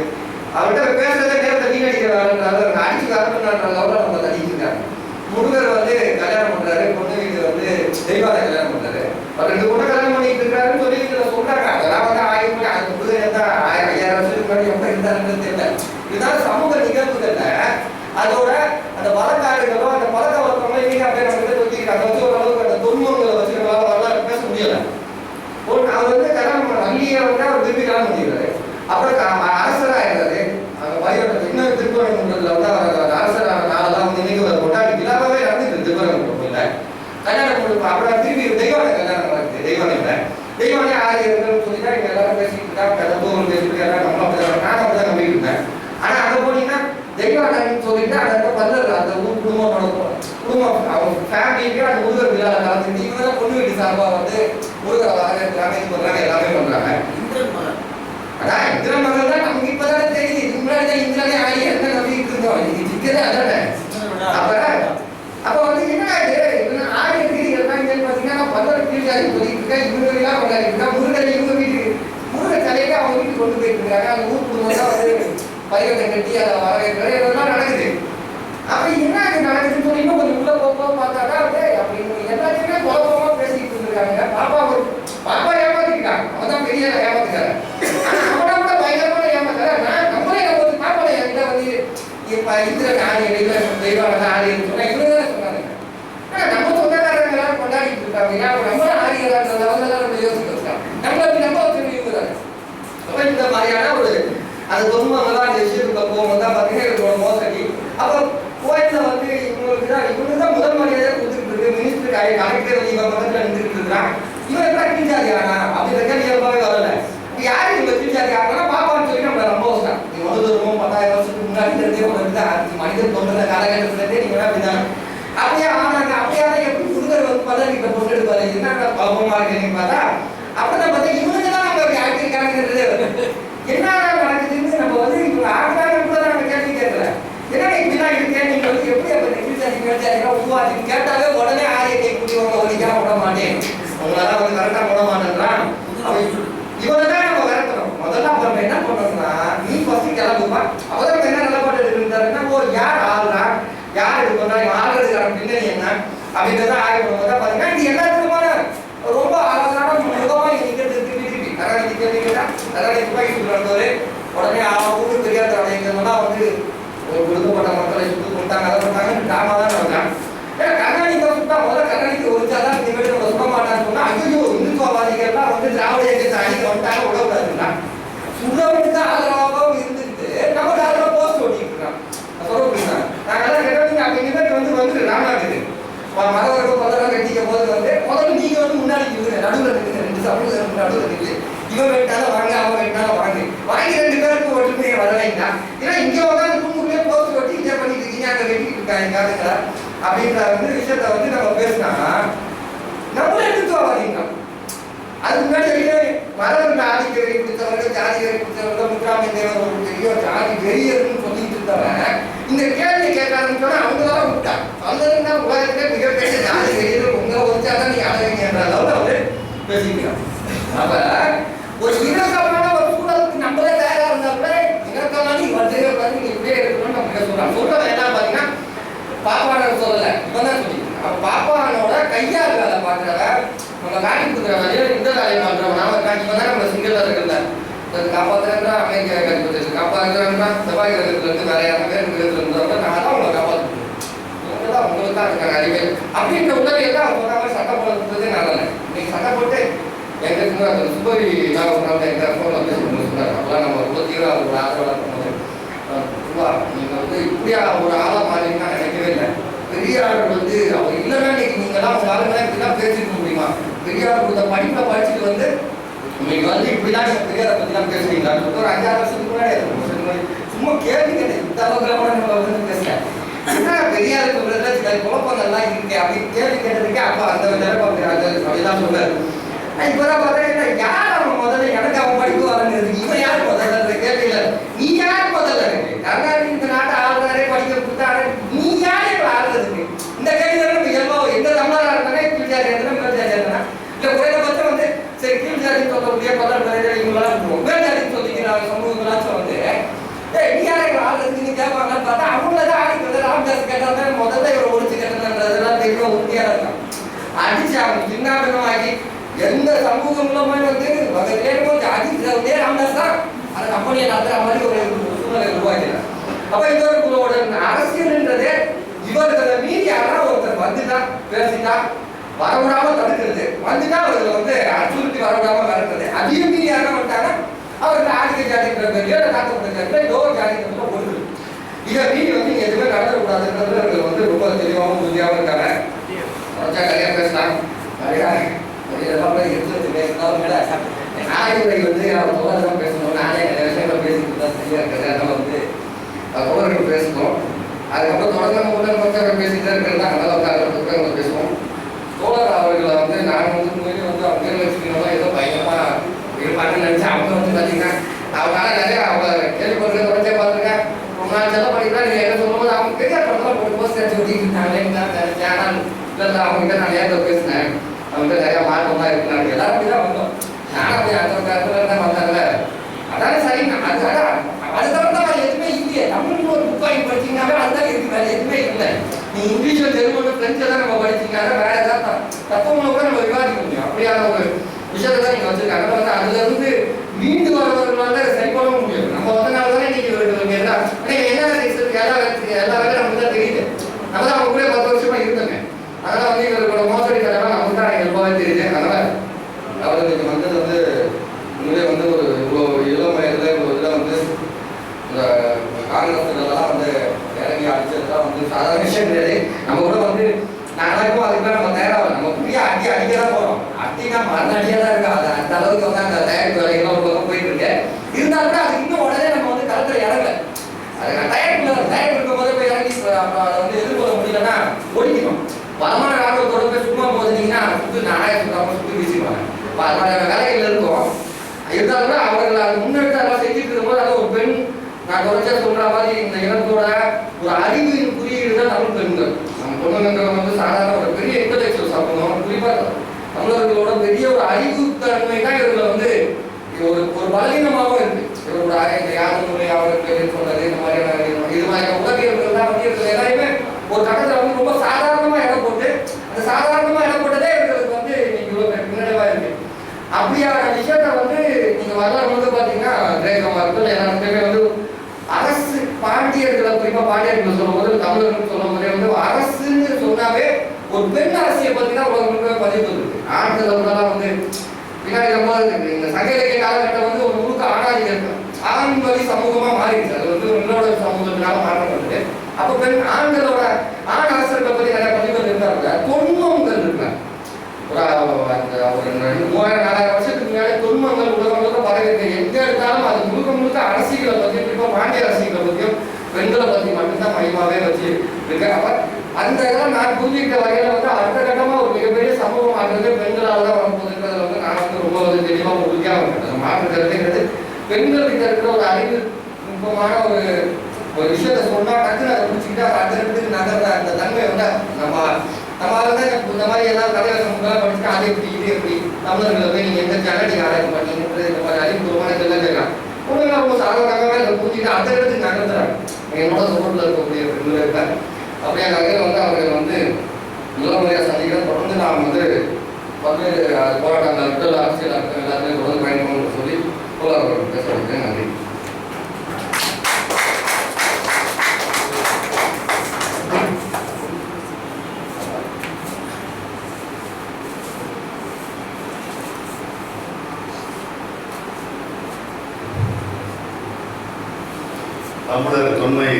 அவர்கிட்ட பேசுறத நேரத்தை வீணடிக்கிறாருன்றாரு, அடிச்சு காரணம்ன்றதோட நம்ம தடிச்சிருக்காங்க. முருகர் வந்து கல்யாணம் பண்றாரு, பொண்ணு வீட்டு வந்து தெய்வாத கல்யாணம் பண்றாரு, அவர் 2 பொண்ணு கல்யாணம் பண்ணிட்டு இருக்காருன்னு சொல்லி சொல்றாங்க. அதெல்லாம் வந்து 1000 முருகன் தான் 5000 வருஷத்துக்கு முன்னாடி எப்ப இருந்தாருன்னு தெரியல. இதுதான் சமூக நிகழ்வுகள்ல அதோட அந்த வழக்காடுகளோ அந்த பழக்க வழக்கங்களோ நீங்க அப்படியே நம்ம கிட்ட வச்சுக்கிறாங்க. வச்சு ஓரளவுக்கு அந்த தொன்மங்களை வச்சு நம்மளால வரலாறு பேச முடியல. அவர் வந்து கல்யாணம் வள்ளியை வந்து அவர் திருப்பி கல்யாணம் பண்ணிடுறாரு. அப்புறம் அரசராக இருந்தாரு. அந்த வயது இன்னும் திருப்பரங்குன்றத்துல வந்து அவர் அரசரான நாளெல்லாம் வந்து இன்னைக்கு கொண்டாடி விழாவே நடந்துட்டு திருப்பரங்குன்றத்துல கல்யாணம் கொடுப்போம். அப்புறம் திருப்பி தெய்வானை கல்யாணம் நடக்குது. தெய்வானை ஆரியர்கள் சொல்லிட்டா இங்க எல்லாரும் பேசிட்டு இருக்காங்க, தத்துவம் பேசிட்டு இருக்காங்க, நம்ம அப்படிதான் நான் அப்படிதான் நம்பிட்டு இருந்தேன். ஆனா அங்க போனீங்கன்னா தெய்வானு சொல்லிட்டு அந்த பல்லர் அந்த ஊர் குடும்பம் அவங்க ஃபேமிலிக்கு அந்த முருகர் விழாவில் கலந்துட்டு இவங்க தான் பொண்ணு வீட்டு சார்பாக வந்து முருகரை வரவேற்கிறாங்க, இது பண்றாங்க, எல்லாமே பண்றாங்க. அதான் இந்திரன் மகள் தான் நமக்கு இப்பதான் தெரியுது. இதுக்கு முன்னாடி தான் இந்திரனே ஆரியர் தான் நம்பிட்டு இருந்தோம். இது சிக்கதே அதானே. அப்ப வந்து என்ன ஆரியருக்கு எல்லாம் பாத்தீங்கன்னா பல்லர் கீழ்காரி சொல்லிட்டு இருக்கா, இவங்க எல்லாம் கொண்டாடி இருக்கா, முருகரை இவங்க வீட்டுக்கு முருகர் தலையில அவங்க வீட்டுக்கு கொண்டு போயிட்டு இருக்காங்க. அந்த ஊர் குடும்பம் தான் வந்து பயிரை கட்டி அதை வரவேற்கிறது இதெல்லாம் நடக்குது. அப்படி என்ன நடக்குதுன்னு சொல்லி இன்னும் கொஞ்சம் உள்ள போக பார்த்தாக்கா வந்து அப்படி எல்லாத்தையுமே குழப்பமா பேசிக்கிட்டு இருந்திருக்காங்க. பாப்பா ஏமாத்திருக்காங்க, அவன் தான் பெரிய ஏமாத்துக்காரு. அவனா கூட பயங்கரமான ஏமாத்துறாரு. நம்மளே வந்து பாப்பாவை என்கிட்ட வந்து இப்ப இந்திரன் ஆரியர் தெய்வான ஆரியர்னு சொன்னா இவங்க தானே சொன்னாங்க. நம்ம சொந்தக்காரங்க எல்லாரும் கொண்டாடிட்டு இருக்காங்க. நம்மளும் ஆரியரான்றத நம்ம யோசிச்சு வச்சுக்காங்க. நம்ம இவங்க தானே. இந்த மாதிரியான ஒரு அது தொன்மங்கள்லாம் அந்த விஷயத்துக்குள்ள போகும்போது தான் பார்த்தீங்கன்னா இவங்களோட மோசடி. அப்போ கோயிலில் வந்து இவங்க தான் முதல் மரியாதையாக கொடுத்துட்டு இருக்கு. மினிஸ்டர் கலெக்டர் இவன் பக்கத்தில் நின்றுட்டு இருக்கிறான். இவன் எப்படி கீழ்ஜாதி ஆனா அப்படின்ற கேள்வி இயல்பாகவே வரல. யாரு இவங்க கீழ்ஜாதி ஆனா பாப்பான்னு சொல்லி நம்மளை நம்ப வச்சான். நீ முதல் 10,000 வருஷத்துக்கு முன்னாடி இருந்தே உங்களுக்கு மனிதன் தோன்ற காலகட்டத்திலே நீங்க அப்படிதான் அப்படியே ஆனாங்க. அப்படியான எப்படி முருகர் வந்து பார்த்தா நீங்க பொண்ணு எடுப்பாரு என்ன பாவமா இருக்கீங்கன்னு பார்த்தா அப்பதான் பார்த்தா இவங்க தான் நம்ம அப்படி ஆக்கியிருக்காங்கிறது என்ன நடக்குதுன்னு நம்ம வந்து இவங்க ஆகிறாங்க கூட நம்ம கேள்வி கேட்கல. ஏன்னா இப்படிதான் இருக்கேன் நீங்க வந்து எப்படி அப்ப நெகிழ்ச்சி உருவாச்சு கேட்டாலே உடனே ஆரியத்தை கூட்டிவங்க ஒழிக்காம விட மாட்டேன், உங்களால வந்து கரெக்டா விட மாட்டேன்றான். இவனை தான் நம்ம விரட்டணும். முதல்ல அப்புறம் என்ன பண்றோம்னா நீ ஃபர்ஸ்ட் கிளம்புப்பா. அவதான் என்ன நிலப்பாடு எடுத்துருந்தாருன்னா ஓ யார் ஆள்றா யார் இது பண்றா ஆளுறதுக்கான பின்னணி என்ன அப்படின்றத ஆய்வு பண்ணும்போது பாத்தீங்கன்னா இது எல்லாத்துக்குமான ரொம்ப அழகான முகமா நிக்கிறது திருப்பி நகராட்சி கேட்டீங்கன்னா நகராட்சி துப்பாக்கி சொல்றாரு உடனே ஊருக்கு தெரியாத அடைக்கிறதுலாம் வந்து ஒடுக்கப்பட்ட மக்களை சுட்டு கொடுத்தாங்க அதை பண்ணாங்க டாமா தான் நடந்தாங்க. ஏன்னா கருணாநிதி சுட்டா முதல்ல கருணாநிதி ஒழிச்சாதான் இந்த மாதிரி நம்ம சுட மாட்டான்னு சொன்னா ஐயோ இந்துத்துவவாதிகள்லாம் வந்து திராவிட இயக்கத்தை அணிக்க வந்துட்டாங்க விடக்கூடாதுன்னா சுடவுக்கு ஆதரவாகவும் இருந்துட்டு நமக்கு ஆதரவா போஸ்ட் ஓட்டிட்டு இருக்கான். சொல்ல நாங்கெல்லாம் கேட்டோம் அப்ப இனிமேல் வந்து ராமநாட்டுக்கு மதவர்கள் பதரம் கட்டிக்க போது வந்து முதல்ல நீங்க வந்து முன்னாடி இருக்குங்க நடுவில் இருக்குங்க 2 சமூகம் நடுவில் இருக்கு. இவன் வேண்டாலும் வாங்க அவன் வேண்டாலும் வாங்கி 2 பேருக்கு ஒற்றுமையை வரலைன்னா ஏன்னா இங்க உட்காந்து கும்புக்குள்ளே போஸ்ட் ஒட்டி இதை பண்ணிட்டு இருக்கீங்க அங்கே வெட்டிட்டு இருக்காங்க காதுங்களா அப்படின்ற வந்து விஷயத்த வந்து நம்ம பேசினா நம்மளே எடுத்துவாதீங்க. அதுக்கு முன்னாடி மதவர்கள் ஆதிக்க வெறி கொடுத்தவர்கள் ஜாதி வெறி கொடுத்தவர்கள் முத்துராமலிங்க தேவர் தெரியும் ஜாதி வெறியர்னு சொல்லிட்டு இருந்தவன் இந்த கேள்வி கேட்காதுன்னு சொன்னா அவங்களாம் விட்டான். அவங்களுக்கு தான் உலகத்திலே மிகப்பெரிய ஜாதி வெறியர்கள் உங்களை ஒழிச்சாதான் நீ அழகீங்கன்ற அளவில் வந்து பேசிக்கிறான். அப்ப ஒரு இணக்கமான ஒரு சூழலுக்கு நம்மளே தயாரா இருந்தாப்புல இணக்கமான நீ வந்து நீ இப்படியே இருக்கணும்னு நம்ம சொல்றான். சொல்றது என்ன பாத்தீங்கன்னா பாப்பான சொல்லல இப்பதான் சொல்லி பாப்பானோட கையால் வேலை பாக்குறவ நம்ம காட்டி கொடுக்குற வேலையை இந்த வேலையை பண்றோம். நாம இவன் தான் நம்ம சிங்கிளா இருக்கிறத காப்பாத்துறா அமெரிக்கா கல்வி காப்பாத்துறாங்கன்னா செவ்வாய் கிரகத்துல இருந்து வேற யாரும் பேர் கிரகத்துல இருந்தவங்க நான் தான் உங்களை காப்பாற்றுவோம். இவங்க தான் உங்களுக்கு தான் இருக்காங்க அறிவே அப்படின்ற உதவியை தான் அவங்க சொன்ன மாதிரி சட்டம் போடுறதுக்கு நல்லது. இன்னைக்கு சட்டம் போட்டு எங்க சுபரி நான் எங்க போன வந்து சொன்னாங்க அப்பெல்லாம் நம்ம ரொம்ப தீவிர ஒரு ஆதரவாக பண்ணுவோம். நீங்க வந்து இப்படியா ஒரு ஆளா மாறினா நினைக்கவே இல்லை. பெரியார் வந்து அவர் இல்லைன்னா இன்னைக்கு நீங்கெல்லாம் உங்க ஆளுங்களாம் இப்படிலாம் பேசிக்க முடியுமா? பெரியார் கொடுத்த படிப்பை படிச்சுட்டு வந்து இன்னைக்கு வந்து இப்படிலாம் நீங்க பெரியாரை பத்திலாம் பேசுறீங்களா? ஒரு 5-6 வருஷத்துக்கு முன்னாடி சும்மா கேள்வி கேட்டேன். இந்த அளவுக்கு நம்ம வந்து பேசுறேன். என்ன பெரியார் சொல்றதுல சில குழப்பங்கள்லாம் இருக்கு அப்படின்னு கேள்வி கேட்டதுக்கு அப்ப அந்த நிலைப்பாடு அப்படிதான் சொல்றாரு. இப்பதான் பார்த்தா யார் அவன் முதல்ல எனக்கு அவன் படிப்பு வரங்கிறது இவன் யார் முதல்ல கேள்வியில நீ யார் முதல்ல இருக்கு கருணாநிதி இந்த நாட்டை ஆளுநரே படிக்க கொடுத்தாரு நீ யார் இவன் ஆளுறதுக்கு இந்த கேள்வி நம்ம இயல்பா எந்த தமிழரா இருந்தானே கீழ்ஜாதி இருந்தா மேல்ஜாதி இருந்தா இல்ல குறைந்தபட்சம் வந்து சரி கீழ்ஜாதி சொல்லக்கூடிய பலர் இவங்களாம் சொல்லுவோம் மேல்ஜாதி சொல்லிக்கிற சமூகங்களாச்சும் வந்து நீ யாரை ஆளுறதுக்கு நீ கேட்பாங்கன்னு பார்த்தா அவங்களதான் ஆடிக்கிறது ராமதாஸ் கேட்டாங்க முதல்ல இவரை ஒழிச்சு கேட்டதுன்றதெல்லாம் தெளிவா உறுதியா இருக்கான். அடிச்சு அவங்க சின்னாபின்னமாக்கி எந்த சமூகம் மூலமா வந்து ஜாதி ராமதாஸ் தான் அந்த கம்பெனியை நடத்துற மாதிரி ஒரு சூழ்நிலை உருவாக்கிறார். அப்ப இவர்களோட அரசியல்ன்றதே இவர்களை மீறி யாராவது ஒருத்தர் வந்துட்டா பேசிட்டா வரவிடாம தடுக்கிறது வந்துட்டா அவர்களை வந்து அச்சுறுத்தி வரவிடாம நடக்கிறது அதையும் மீறி யாரும் வந்துட்டாங்க அவருக்கு ஆதிக்க ஜாதிங்கிற பேர்லயோ தாக்கப்பட்ட ஏதோ ஜாதிங்கிறதுல ஒன்று இதை மீறி வந்து எதுவுமே நடத்தக்கூடாதுன்றது அவர்கள் வந்து ரொம்ப தெளிவாகவும் உறுதியாகவும் இருக்காங்க. நிறைய பேசலாம் நிறையா நாயகரை வந்து அவர் தோழர்கள் பேசணும் நானே நிறைய விஷயங்கள் பேசிட்டு தான் சரியா இருக்கிறது அதனால வந்து தோழர்கள் பேசணும் அதுக்கப்புறம் தொடர்ந்து நம்ம முதலமைச்சர்கள் பேசிட்டு தான் இருக்கிறது அதனால வந்து அதை பற்றி பேசுவோம். தோழர் அவர்களை வந்து நான் வந்து உண்மையிலே வந்து அவங்க பேர் வச்சுக்கணும் ஏதோ பயங்கரமா இருப்பாங்கன்னு நினைச்சேன். அவங்க வந்து பார்த்தீங்கன்னா அவங்களால நிறைய அவங்க கேள்விப்படுறத வச்சே பார்த்துருக்கேன் ரொம்ப நாள் செல்ல படிக்கலாம் நீங்கள் என்ன சொல்லும்போது அவங்க பெரிய படத்தில் போட்டு போஸ்ட் அடிச்சு ஒட்டிக்கிட்டாங்களே சேனல் இல்லை அவங்ககிட்ட நான் நேரத்தில் பேசினேன் அவங்ககிட்ட நிறைய மாற்றம்லாம் இருக்குனாங்க எல்லாரும் அப்படி தான் வந்தோம் நானும் அப்படி அந்த காலத்துல தான் வந்தாங்கல்ல அதானே சரி அது அது தவிர எதுவுமே இல்லையே தமிழ்னு ஒரு புக் வாங்கி படிச்சீங்கன்னாவே அதுதான் இருக்கு வேற எதுவுமே இல்லை. நீ இங்கிலீஷ்ல தெலுங்கு பிரெஞ்சில் தான் நம்ம படிச்சீங்கன்னா வேற ஏதாவது தத்துவங்களை கூட நம்ம விவாதிக்க முடியும் அப்படியான ஒரு விஷயத்தை தான் நீங்க வச்சிருக்காங்க வந்து அதுல இருந்து மீண்டு வரவர்களால சரி பண்ண முடியும். நம்ம வந்தனால தானே இன்னைக்கு என்ன எல்லா வேலையும் நமக்கு தான் தெரியுது நம்ம தான் அவங்க கூட 10 வருஷமா இருந்தோங்க அதனால வந்து இவர்களோட மோசடி தலைவா நமக்கு தான் இயல்பாவே தெரியுது. அதனால அவர்களுக்கு வந்தது வந்து உண்மையிலே வந்து ஒரு இவ்வளோ இளம் வயதுல இவ்வளோ இதில் வந்து இந்த காங்கிரஸ்லாம் வந்து இறங்கி அடிச்சதுலாம் வந்து சாதாரண விஷயம் கிடையாது. நம்ம கூட வந்து நாங்களும் அதுக்குலாம் நம்ம தயாராக நம்ம புரிய அடிக்க தான் போகிறோம் அடினா மரண அடியாக தான் இருக்கு அது அந்த அளவுக்கு வந்து அந்த தயாரிப்பு வேலைகள் ஒரு பக்கம் போயிட்டு இருக்கு இருந்தாலும் கூட அதுக்கு இன்னும் உடனே நம்ம வந்து களத்தில் இறங்கல அது தயாரிப்பு இருக்கும் போதே போய் இறங்கி அதை வந்து எதிர்கொள்ள முடியலன்னா ஒழிக்கணும். பலமான ராணுவத்தோட போய் சும்மா போதுனீங்கன்னா சுற்றி நானே சுற்றி வீசிடுவாங்க பலமான வேலைகள் இருக்கும் இருந்தாலும் கூட அவர்கள் அது முன்னெடுத்து அதெல்லாம் செஞ்சுட்டு இருக்கும்போது அது ஒரு பெண் நான் தொடர்ச்சியா சொல்ற மாதிரி இந்த இனத்தோட ஒரு அறிவின் குறியீடு தான் தமிழ் பெண்கள் நம்ம பொண்ணுங்கிற வந்து சாதாரண ஒரு பெரிய இன்டலெக்சுவல் சமூகம் குறிப்பா தமிழர்களோட பெரிய ஒரு அறிவு தன்மை தான் இவர்களை வந்து ஒரு ஒரு பலவீனமாகவும் இருக்கு. இவரோட இந்த யாரும் முறை அவர்கள் சொன்னது இந்த மாதிரியான இது மாதிரியான உலகியர்கள் தான் வந்து இருக்கிற எல்லாருமே ஒரு கட்டத்தில் வந்து ரொம்ப சாதாரணமா இடம் போட்டு அந்த சாதாரணமா இடம் போட்டதே இவர்களுக்கு வந்து இன்னைக்கு இவ்வளவு பின்னடைவா இருக்கு. அப்படியான விஷயத்த வந்து நீங்க வரலாறு வந்து பாத்தீங்கன்னா கிரேக்க மக்கள் எல்லாருமே வந்து அரசு பாண்டியர்களை குறிப்பா பாண்டியர்களை சொல்லும் போது தமிழர்கள் சொல்லும் போதே வந்து அரசுன்னு சொன்னாவே ஒரு பெண் அரசியை பத்தி தான் உலகம் பதிவு இருக்கு. ஆண்கள் வந்து பின்னாடி ரொம்ப இருக்கு இந்த சங்க இலக்கிய காலகட்டம் வந்து ஒரு முழுக்க ஆணாதிக்கம் இருக்கு ஆண் வழி சமூகமா மாறிடுச்சு அது வந்து உங்களோட சமூகத்தினால மாற்றப்பட்டது. அப்ப பெண் ஆண்களோட ஆண் அரசர்களை பத்தி நிறைய பதிவுகள் இருந்தாங்க தொன்மங்கள் இருக்காங்க ஒரு 3000-4000 வருஷத்துக்கு முன்னாடி தொன்மங்கள் உலகம் முழுக்க பரவி இருக்கு. எங்க எடுத்தாலும் அது முழுக்க முழுக்க அரசியலை பத்தி குறிப்பா பாண்டிய அரசியலை பத்தியும் பெண்களை பத்தி மட்டும்தான் மையமாவே வச்சு இருக்கு. அப்ப அந்த இதெல்லாம் நான் புரிஞ்சுக்கிட்ட வகையில வந்து அடுத்த கட்டமா ஒரு மிகப்பெரிய சமூகம் ஆகிறது பெண்களால் தான் வரப்போகுதுன்றதுல வந்து நான் வந்து ரொம்ப தெளிவா உறுதியாக இருக்கேன். மாற்று கருத்துங்கிறது பெண்கள் கிட்ட இருக்கிற ஒரு அறிவு நுட்பமான ஒரு விஷயத்த சொன்னா டக்குன்னு அதை முடிச்சுக்கிட்டு அடுத்த இடத்துக்கு நகர்ற அந்த தன்மை வந்து நம்ம வந்து இந்த மாதிரி ஏதாவது கதைவசங்கள்லாம் படிச்சுட்டு அது எப்படி இது எப்படி தமிழர்களை போய் நீங்கள் எந்த சேனல் நீங்கள் ஆராய்ச்சி பண்ணீங்கன்றது இந்த மாதிரி அறிவுபூர்வமான இதெல்லாம் கேட்கலாம். உண்மையில ரொம்ப சாதாரணமாகவே அதை புரிஞ்சுட்டு அந்த இடத்துக்கு நகர்த்துறாங்க. என்னோட சப்போர்ட்டில் இருக்கக்கூடிய பெண்கள் இருக்காங்க. அப்படியே வகையில் வந்து அவர்கள் வந்து முதல் முறையாக சந்திக்கிற தொடர்ந்து நாம் வந்து பல்வேறு போராட்டங்கள் இருக்கட்டும் அரசியல் இருக்கட்டும் எல்லாத்தையும் தொடர்ந்து பயன்படுத்தணும்னு சொல்லி போராட்டம் பேசுறதுக்கு நன்றி. தமிழர் தொன்மை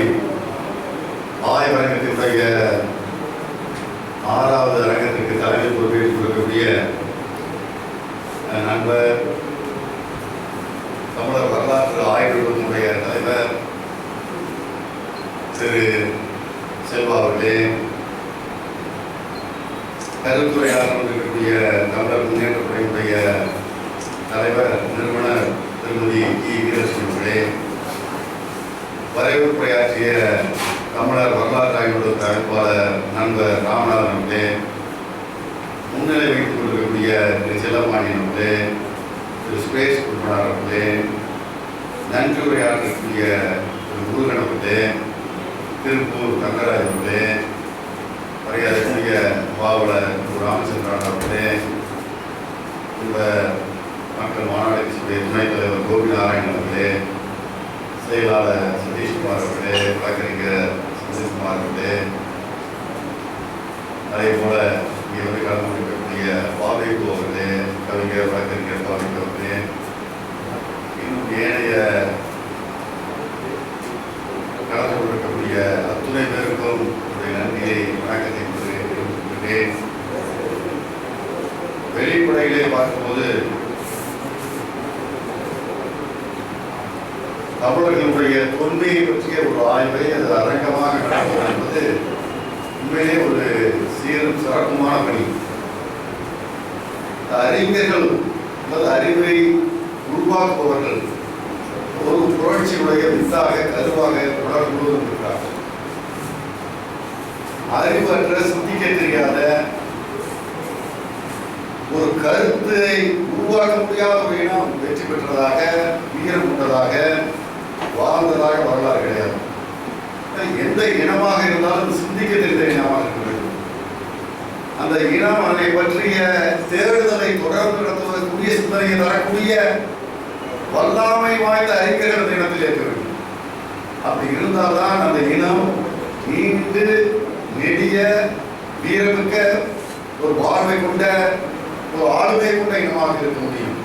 ஆய்வரங்கத்தினுடைய 6வது அரங்கத்திற்கு தலைமை பொறுப்பேற்றுக் கொள்ளக்கூடிய நண்பர் தமிழர் வரலாற்று ஆய்வுகளுடைய தலைவர் திரு செல்வ அவர்களே, கருத்துரையாளர் இருக்கக்கூடிய தமிழர் முன்னேற்ற துறையினுடைய தலைவர் நிறுவனர் திருமதி கி வீரலட்சுமி அவர்களே, வரவேற்புரையாற்றிய தமிழர் வரலாற்று ஆய்வுடைய அமைப்பாளர் நண்பர் ராமநாதன் அவர்களே, முன்னிலை வைத்துக் கொண்டிருக்கக்கூடிய திரு செல்லப்பாண்டியன் அவர்களே, திரு சுரேஷ் குருமனார் அவர்களே, நன்றி உரையாற்றக்கூடிய திரு முருகன் அவர்களே, திருப்பூர் தங்கராஜ் அவர்களே, மரியாதைக்குரிய பாவலர் திரு ராமச்சந்திரன் அவர்களே, இந்த மக்கள் மாநாடு கட்சியுடைய துணைத் தலைவர் கோபி நாராயணன் அவர்களே, செயலாளர் சதீஷ்குமார் அவர்களே, வழக்கறிஞர் சதீஷ்குமார் அவர்களே, அதே போல இங்கே வந்து கலந்து கொண்டிருக்கக்கூடிய பாவேகு அவர்களே, கவிஞர் வழக்கறிஞர் பாவேகு அவர்களே, இன்னும் ஏனைய கலந்து கொண்டிருக்கக்கூடிய அத்துணை பேருக்கும் நன்றியை வணக்கத்தை தெரிவித்துக்கொள்கிறேன். வெளிப்படையிலே பார்க்கும்போது தமிழர்களுடைய தொன்மையை பற்றிய ஒரு ஆய்வை அது அரங்கமாக நடத்துவது என்பது உண்மையிலே ஒரு சீரும் சிறப்புமான பணி. அறிஞர்கள் அல்லது அறிவை உருவாக்குபவர்கள் ஒரு புரட்சியுடைய வித்தாக கருவாக தொடர் முழுவதும் இருக்கிறார்கள். அறிவற்ற சிந்திக்க தெரியாத ஒரு கருத்தை உருவாக்க முடியாத ஒரு இனம் வெற்றி பெற்றதாக வீரம் கொண்டதாக வாழ்ந்ததாக வரலாறு கிடையாது. எந்த இனமாக இருந்தாலும் சிந்திக்க தெரிந்த இனமாக இருக்க வேண்டும். அந்த இனம் அதை பற்றிய தேடுதலை தொடர்ந்து நடத்துவதற்குரிய சிந்தனையை தரக்கூடிய வல்லாமை வாய்ந்த அறிஞர்கள் அந்த இனத்தில் இருக்க வேண்டும். அப்படி இருந்தால்தான் அந்த இனம் நீண்டு நெடிய வீரமிக்க ஒரு வாழ்வை கொண்ட ஒரு ஆளுமை கொண்ட இனமாக இருக்க முடியும்.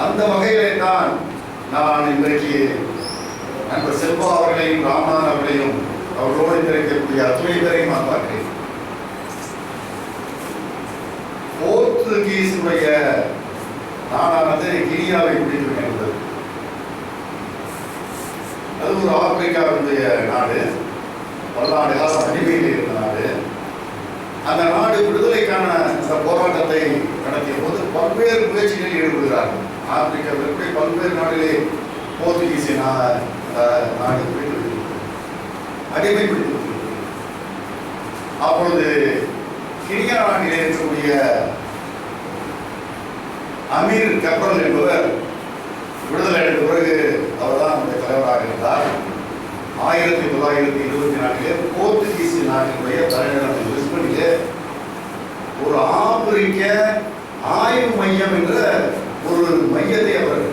அந்த வகையிலே தான் நான் இன்றைக்கு நண்பர் செல்வா அவர்களையும் ராமநாதன் அவர்களையும் அவர்களோடு கிடைக்கக்கூடிய அத்துணை பேரையும் நான் பார்க்கிறேன். போர்த்துகீசுடைய நாடானது கினியாவை பிடித்திருக்கின்றது. அது ஒரு ஆப்பிரிக்காவுடைய நாடு, பல்லாண்டு காலம் அடிமையில் இருந்த நாடு. அந்த நாடு விடுதலைக்கான அந்த போராட்டத்தை நடத்திய போது பல்வேறு முயற்சிகளில் ஈடுபடுகிறார்கள். ஆப்பிரிக்காவிற்கு பல்வேறு நாடுகளே போர்த்துகீசிய நாடு அடிமைப்படுத்தி. அப்பொழுது கினியா நாட்டிலே இருக்கக்கூடிய அமீர் கப்ரல் என்பவர் விடுதலை அடைந்த பிறகு அவர்தான் அந்த தலைவராக இருந்தார். 1924 போர்த்துகீஸ் நாட்டினுடைய தலைநகரம் லிஸ்பனிலே ஒரு ஆப்பிரிக்க ஆய்வு மையம் என்ற ஒரு மையத்தை அவர்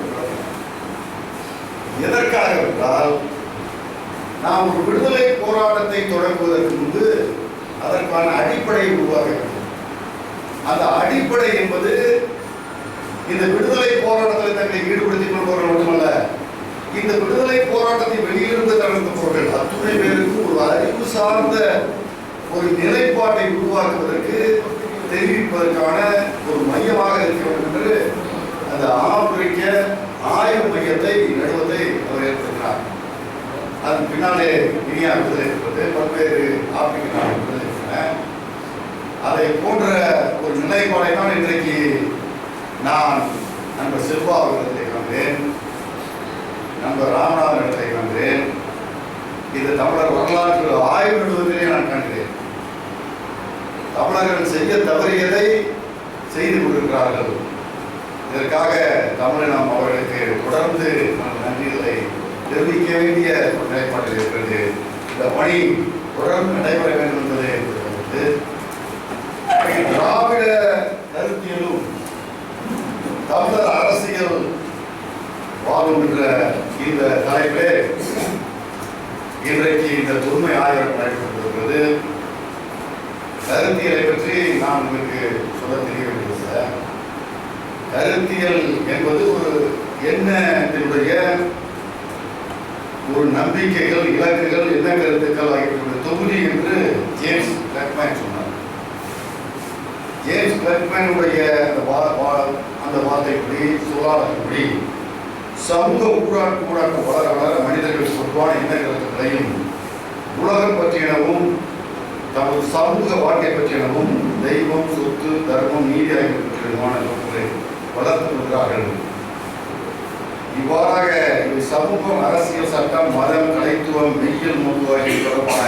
எதற்காக என்றால், நாம் ஒரு விடுதலை போராட்டத்தை தொடங்குவதற்கு முன்பு அதற்கான அடிப்படையை உருவாக்க வேண்டும். அந்த அடிப்படை என்பது இந்த விடுதலை போராட்டத்தில் தங்களை ஈடுபடுத்திக் கொள்பவர்கள் மட்டுமல்ல, இந்த விடுதலை போராட்டத்தை வெளியிலிருந்து நடந்தவர்கள் அத்துணை பேருக்கும் ஒரு அறிவு சார்ந்த ஒரு நிலைப்பாட்டை உருவாக்குவதற்கு தெரிவிப்பதற்கான ஒரு மையமாக இருக்க வேண்டும் என்று அந்த ஆப்பிரிக்க ஆய்வு மையத்தை நடுவதை அவர் ஏற்படுத்தினார். அதன் பின்னாலே கினியா விடுதலை இருக்கிறது, பல்வேறு ஆப்பிரிக்க நாடுகள் விடுதலை இருக்கின்றன. அதை போன்ற ஒரு நிலைப்பாடை தான் இன்றைக்கு நான் நண்பர் செல்வா அவர்களிடத்தை காண்கிறேன், நண்பர் ராமநாதன் இடத்தை காண்கிறேன். இது தமிழர் வரலாற்று ஆய்வு நடுவதிலே நான் காண்கிறேன். தமிழர்கள் செய்ய தவறியதை செய்து கொண்டிருக்கிறார்கள். இதற்காக தமிழினம் அவர்களுக்கு தொடர்ந்து நன்றிகளை தெரிவிக்க வேண்டிய ஒரு நிலைப்பாட்டில் இருக்கிறது. இந்த பணி தொடர்ந்து நடைபெற வேண்டும் என்பதை திராவிட கருத்தியலும் தமிழர் அரசியல் வாழும் என்ற இந்த தலைப்பிலே இன்றைக்கு இந்த தொன்மை ஆய்வு நடைபெற்றிருக்கிறது. கருத்தியலை பற்றி நான் உங்களுக்கு சொல்ல தெரிய வேண்டியது. கருத்தியல் என்பது ஒரு எண்ணத்தினுடைய ஒரு நம்பிக்கைகள், இலக்குகள், என்ன கருத்துக்கள் ஆகியவற்றுடைய தொகுதி என்று ஜேம்ஸ் கிளர்க்மேன் சொன்னார். ஜேம்ஸ் கிளர்க்மேனுடைய அந்த வார்த்தைப்படி, சொல்லாடப்படி சமூக ஊடாட்டம் வளர வளர மனிதர்கள் பொதுவான எண்ண கருத்துக்களையும் உலகம் பற்றியனவும் தமது சமூக வாழ்க்கை பற்றியனவும் தெய்வம், சொத்து, தர்மம், நீதி ஆகிய பற்றியமான நோக்குகளை வளர்த்து வருகிறார்கள். இவ்வாறாக இவை சமூகம், அரசியல், சட்டம், மதம், கலைத்துவம், மெய்யல், நோக்கு ஆகிய தொடர்பான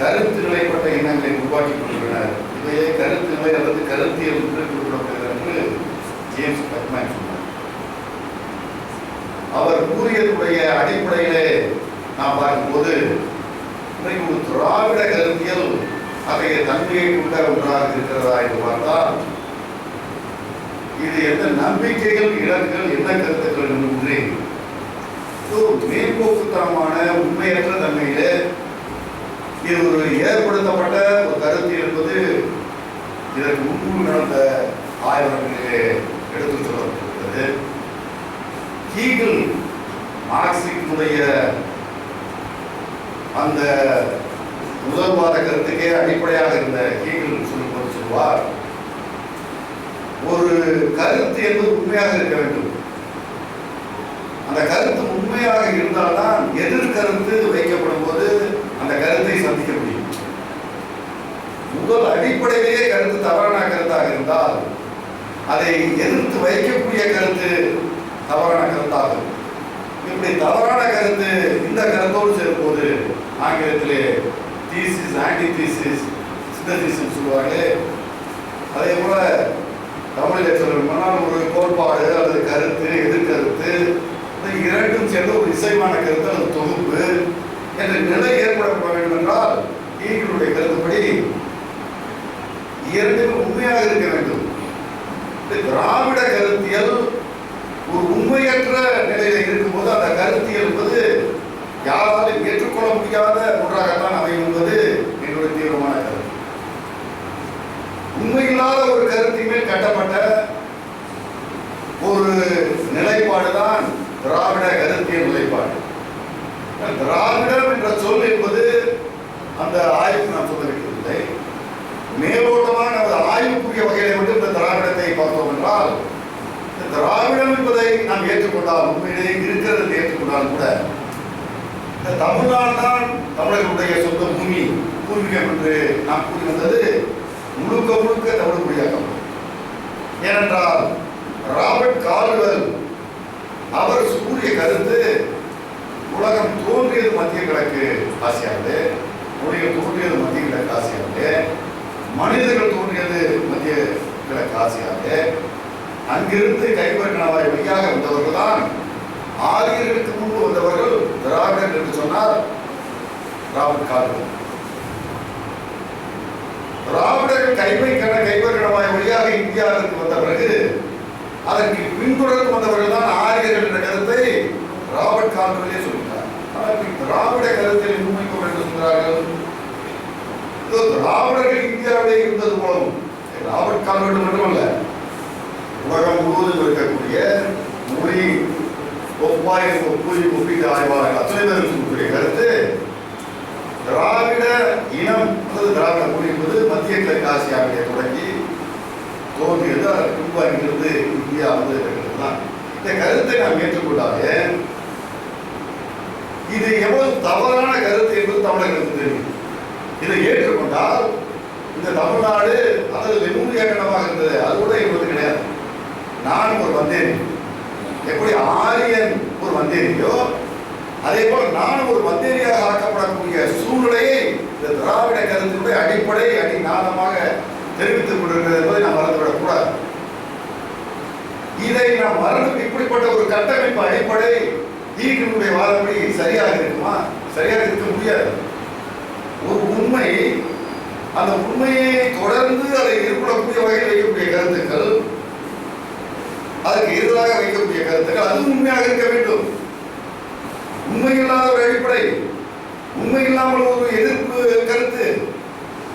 கருத்து நிலைப்பட்ட எண்ணங்களை உருவாக்கி கொண்டுள்ளனர். இவையே கருத்து நிலை அல்லது கருத்தியல் என்று குறிப்பிடப்படுகிறது என்று ஜேம்ஸ் பெக்மேன் சொன்னார். அவர் கூறியதுடைய அடிப்படையிலே நாம் பார்க்கும்போது இன்றைக்கு ஒரு திராவிட கருத்தியல் அத்தகைய தன்மையை கொண்ட ஒன்றாக இருக்கிறதா என்று பார்த்தால் இது எந்த நம்பிக்கைகள், இலக்குகள், என்ன கருத்துக்கள் என்று மேம்போக்குத்தனமான உண்மையற்ற தன்மையிலே இது ஒரு ஏற்படுத்தப்பட்ட ஒரு கருத்து என்பது இதற்கு முன்பு நடந்த ஆய்வகங்களிலே எடுத்துச் சொல்லப்பட்டிருக்கிறது. ஹீகல் மார்க்சினுடைய அந்த முதல்வாத கருத்துக்கே அடிப்படையாக இருந்த ஹீகல் சொல்லும்போது சொல்வார், ஒரு கருத்து என்பது உண்மையாக இருக்க வேண்டும். அந்த கருத்து உண்மையாக இருந்தால்தான் எதிர்கருத்து வைக்கப்படும் போது அந்த கருத்தை சந்திக்க முடியும். முதல் அடிப்படையிலேயே கருத்து தவறான கருத்தாக இருந்தால் அதை எதிர்த்து வைக்கக்கூடிய கருத்து தவறான கருத்தாகும். இப்படி தவறான கருத்து இந்த கருத்தோடு சேரும்போது ஆங்கிலத்திலே தீசிஸ், ஆன்டி தீசிஸ், சிந்தசிஸ் சொல்லுவார்களே, அதே போல தமிழில் சொல்லணும்னால் ஒரு கோட்பாடு அல்லது கருத்து, எதிர்கருத்து, இரண்டும் சேர்ந்த ஒரு இசைவான கருத்து அல்லது தொகுப்பு என்ற நிலை ஏற்படப்பட வேண்டும் என்றால் ஹீகலுடைய கருத்துப்படி இரண்டுமே உண்மையாக இருக்க வேண்டும். திராவிட கருத்தியல் ஒரு உண்மையற்ற நிலையில் இருக்கும்போது அந்த கருத்தியல் என்பது யாராலும் ஏற்றுக்கொள்ள முடியாத ஒன்றாகத்தான் அமையும் என்பது என்னுடைய தீவிரமான கருத்து. உண்மையில்லாத ஒரு கருத்தின் மேல் கட்டப்பட்ட ஒரு நிலைப்பாடுதான் திராவிட கருத்தியல் நிலைப்பாடு. திராவிடம் என்ற சொல் என்பது அந்த ஆய்வுக்கு நாம் சொல்ல வைக்கவில்லை. மேலோட்டமான ஆய்வுக்குரிய வகையை மட்டும் இந்த திராவிடத்தை பார்த்தோம் என்றால், திராவிடம் என்பதை நாம் ஏற்றுக்கொண்டால், உண்மையிலேயே இருக்கிறது ஏற்றுக்கொண்டால் கூட இந்த தமிழ்நாடு தான் தமிழர்களுடைய சொந்த பூமி, பூர்வீகம் என்று நாம் கூறி வந்தது முழுக்க முழுக்க தமிழ் மொழியாக்கம். ஏனென்றால் ராபர்ட் கால்வெல் அவர் கூறிய கருத்து, உலகம் தோன்றியது மத்திய கிழக்கு ஆசியாவிலே, மொழிகள் தோன்றியது மத்திய கிழக்கு ஆசியாவிலே, மனிதர்கள் தோன்றியது மத்திய கிழக்கு ஆசியாவிலே, அங்கிருந்து கைபர் கணவாய் வழியாக வந்தவர்கள் தான் ஆரியர்களுக்கு முன்பு வந்தவர்கள் திராவிடர் என்று சொன்னார் ராபர்ட் கால்வெல். திராவிடர்கள் கைபர் கணவாய் வழியாக இந்தியாவிற்கு வந்த பிறகு அதற்கு பின்தொடர்ந்து வந்தவர்கள் தான் ஆரியர்கள் என்ற கருத்தை ராபர்ட் கால்வெல்லே சொல்கிறார். ஆனால் திராவிட கருத்தில் முன்வைக்கும் என்று சொல்கிறார்கள். திராவிடர்கள் இந்தியாவிலே இருந்தது போலும் ராபர்ட் கால்வெல் மட்டுமல்ல, உலகம் முழுவதும் இருக்கக்கூடிய மொழி ஒப்பீட்டு ஆய்வாளர்கள் அத்தனை பேர் சொல்லக்கூடிய கருத்து, திராவிட இனம் அல்லது திராவிட மொழி என்பது மத்திய கிழக்கு ஆசியாவிலே தொடங்கி தோன்றியது, அதற்கு முன்பு அங்கிருந்து இந்தியா வந்து இருக்கிறதுதான். இந்த கருத்தை நாம் ஏற்றுக்கொண்டாலே இது எவ்வளவு தவறான கருத்து என்பது தமிழர்களுக்கு தெரியும். இதை ஏற்றுக்கொண்டால் இந்த தமிழ்நாடு அல்லது வெறும் ஏகனமாக இருந்தது, அது கூட என்பது கிடையாது. நான் ஒரு வந்தேரி, எப்படி ஆரியன் ஒரு வந்தேரியோ அதே போல நான் ஒரு வந்தேரியாக ஆக்கப்படக்கூடிய சூழ்நிலையை இந்த திராவிட கருத்தினுடைய அடிப்படை அடிநாதமாக தெரிவித்துக் கொண்டிருக்கிறது என்பதை நாம் மறந்துவிடக் கூடாது. இதை நாம் மறந்து இப்படிப்பட்ட ஒரு கட்டமைப்பு அடிப்படை ஹீகலுடைய வாதப்படி சரியாக இருக்குமா? சரியாக இருக்க முடியாது. ஒரு உண்மை, அந்த உண்மையை தொடர்ந்து அதை ஏற்படக்கூடிய வகையில் வைக்கக்கூடிய கருத்துக்கள், அதற்கு எதிராக வைக்கக்கூடிய கருத்துக்கள், அது உண்மையாக இருக்க வேண்டும். உண்மையில்லாத ஒரு அடிப்படை, உண்மையில்லாமல் ஒரு எதிர்ப்பு கருத்து,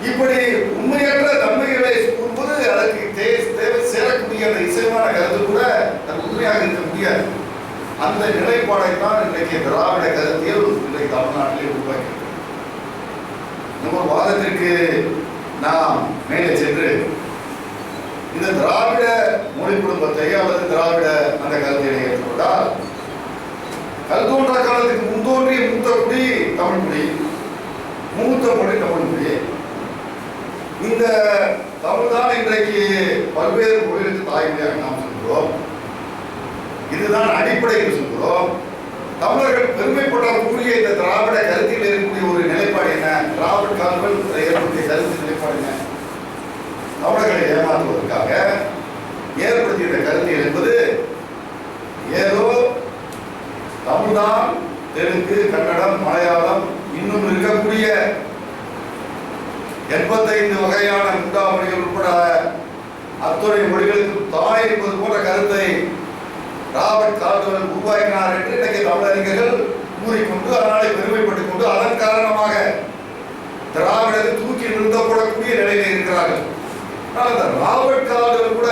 இப்படி உண்மையற்ற தன்மைகளை கூறும்போது அதற்கு தேவை சேரக்கூடிய அந்த இசைவான கருத்து கூட அது உண்மையாக இருக்க முடியாது. அந்த நிலைப்பாடை தான் இன்றைக்கு திராவிட கருத்தியல் இன்றைக்கு தமிழ்நாட்டிலே உருவாக்கி நம்ம வாதத்திற்கு நாம் மேலே சென்று இந்த திராவிட மொழி குடும்பத்தை அல்லது திராவிட அந்த கருத்தியலை ஏற்றுக்கொண்டால், கல்தோன்றா காலத்துக்கு முன்தோன்றிய மூத்த குடி தமிழ் மொழி, மூத்த மொழி தமிழ் மொழி. இந்த தமிழ் தான் இன்றைக்கு பல்வேறு மொழிகளுக்கு தாய்மொழியாக நாம் சொல்கிறோம். இதுதான் அடிப்படை என்று சொல்கிறோம். தமிழர்கள் பெருமைப்படக்கூடிய இந்த திராவிட கருத்தில் இருக்கக்கூடிய ஒரு நிலைப்பாடு என்ன? திராவிட கால்கள் ஏற்படுத்திய கருத்து நிலைப்பாடு என்ன? தமிழர்களை ஏமாற்றுவதற்காக ஏற்படுத்திய இந்த கருத்தியல் என்பது ஏதோ தமிழ்தான் தெலுங்கு, கன்னடம், மலையாளம் இன்னும் இருக்கக்கூடிய 85 வகையான முண்டா மொழிகள் உட்பட அத்துணை மொழிகளுக்கு தாய் என்பது போன்ற கருத்தை ராபர்ட் கால்டுவெல் உருவாக்கினார் என்று இன்றைக்கு தமிழறிஞர்கள் கூறிக்கொண்டு அதனாலே பெருமைப்பட்டுக் கொண்டு அதன் காரணமாக திராவிடத்தை தூக்கி நிறுத்தப்படக்கூடிய நிலையில இருக்கிறார்கள். ஆனால் அந்த ராபர்ட் கால்டுவெல் கூட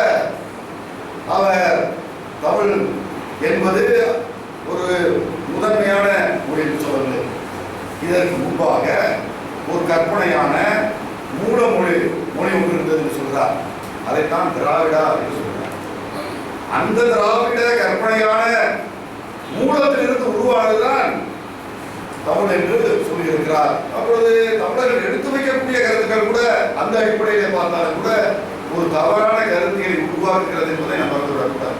அவர் தமிழ் என்பது ஒரு முதன்மையான மொழி என்று சொல்லவில்லை. இதற்கு முன்பாக ஒரு கற்பனையான மூல மொழி ஒன்று இருந்தது என்று சொல்றார். அதைத்தான் திராவிடா என்று சொல்றார். அந்த திராவிட கற்பனையான மூலத்திலிருந்து உருவானதுதான் தமிழ் என்று சொல்லியிருக்கிறார். அப்பொழுது தமிழர்கள் எடுத்து வைக்கக்கூடிய கருத்துக்கள் கூட அந்த அடிப்படையிலே பார்த்தாலும் கூட ஒரு தவறான கருத்தியலை உருவாக்குகிறது என்பதை நாம் மறந்துவிடக்கூடாது.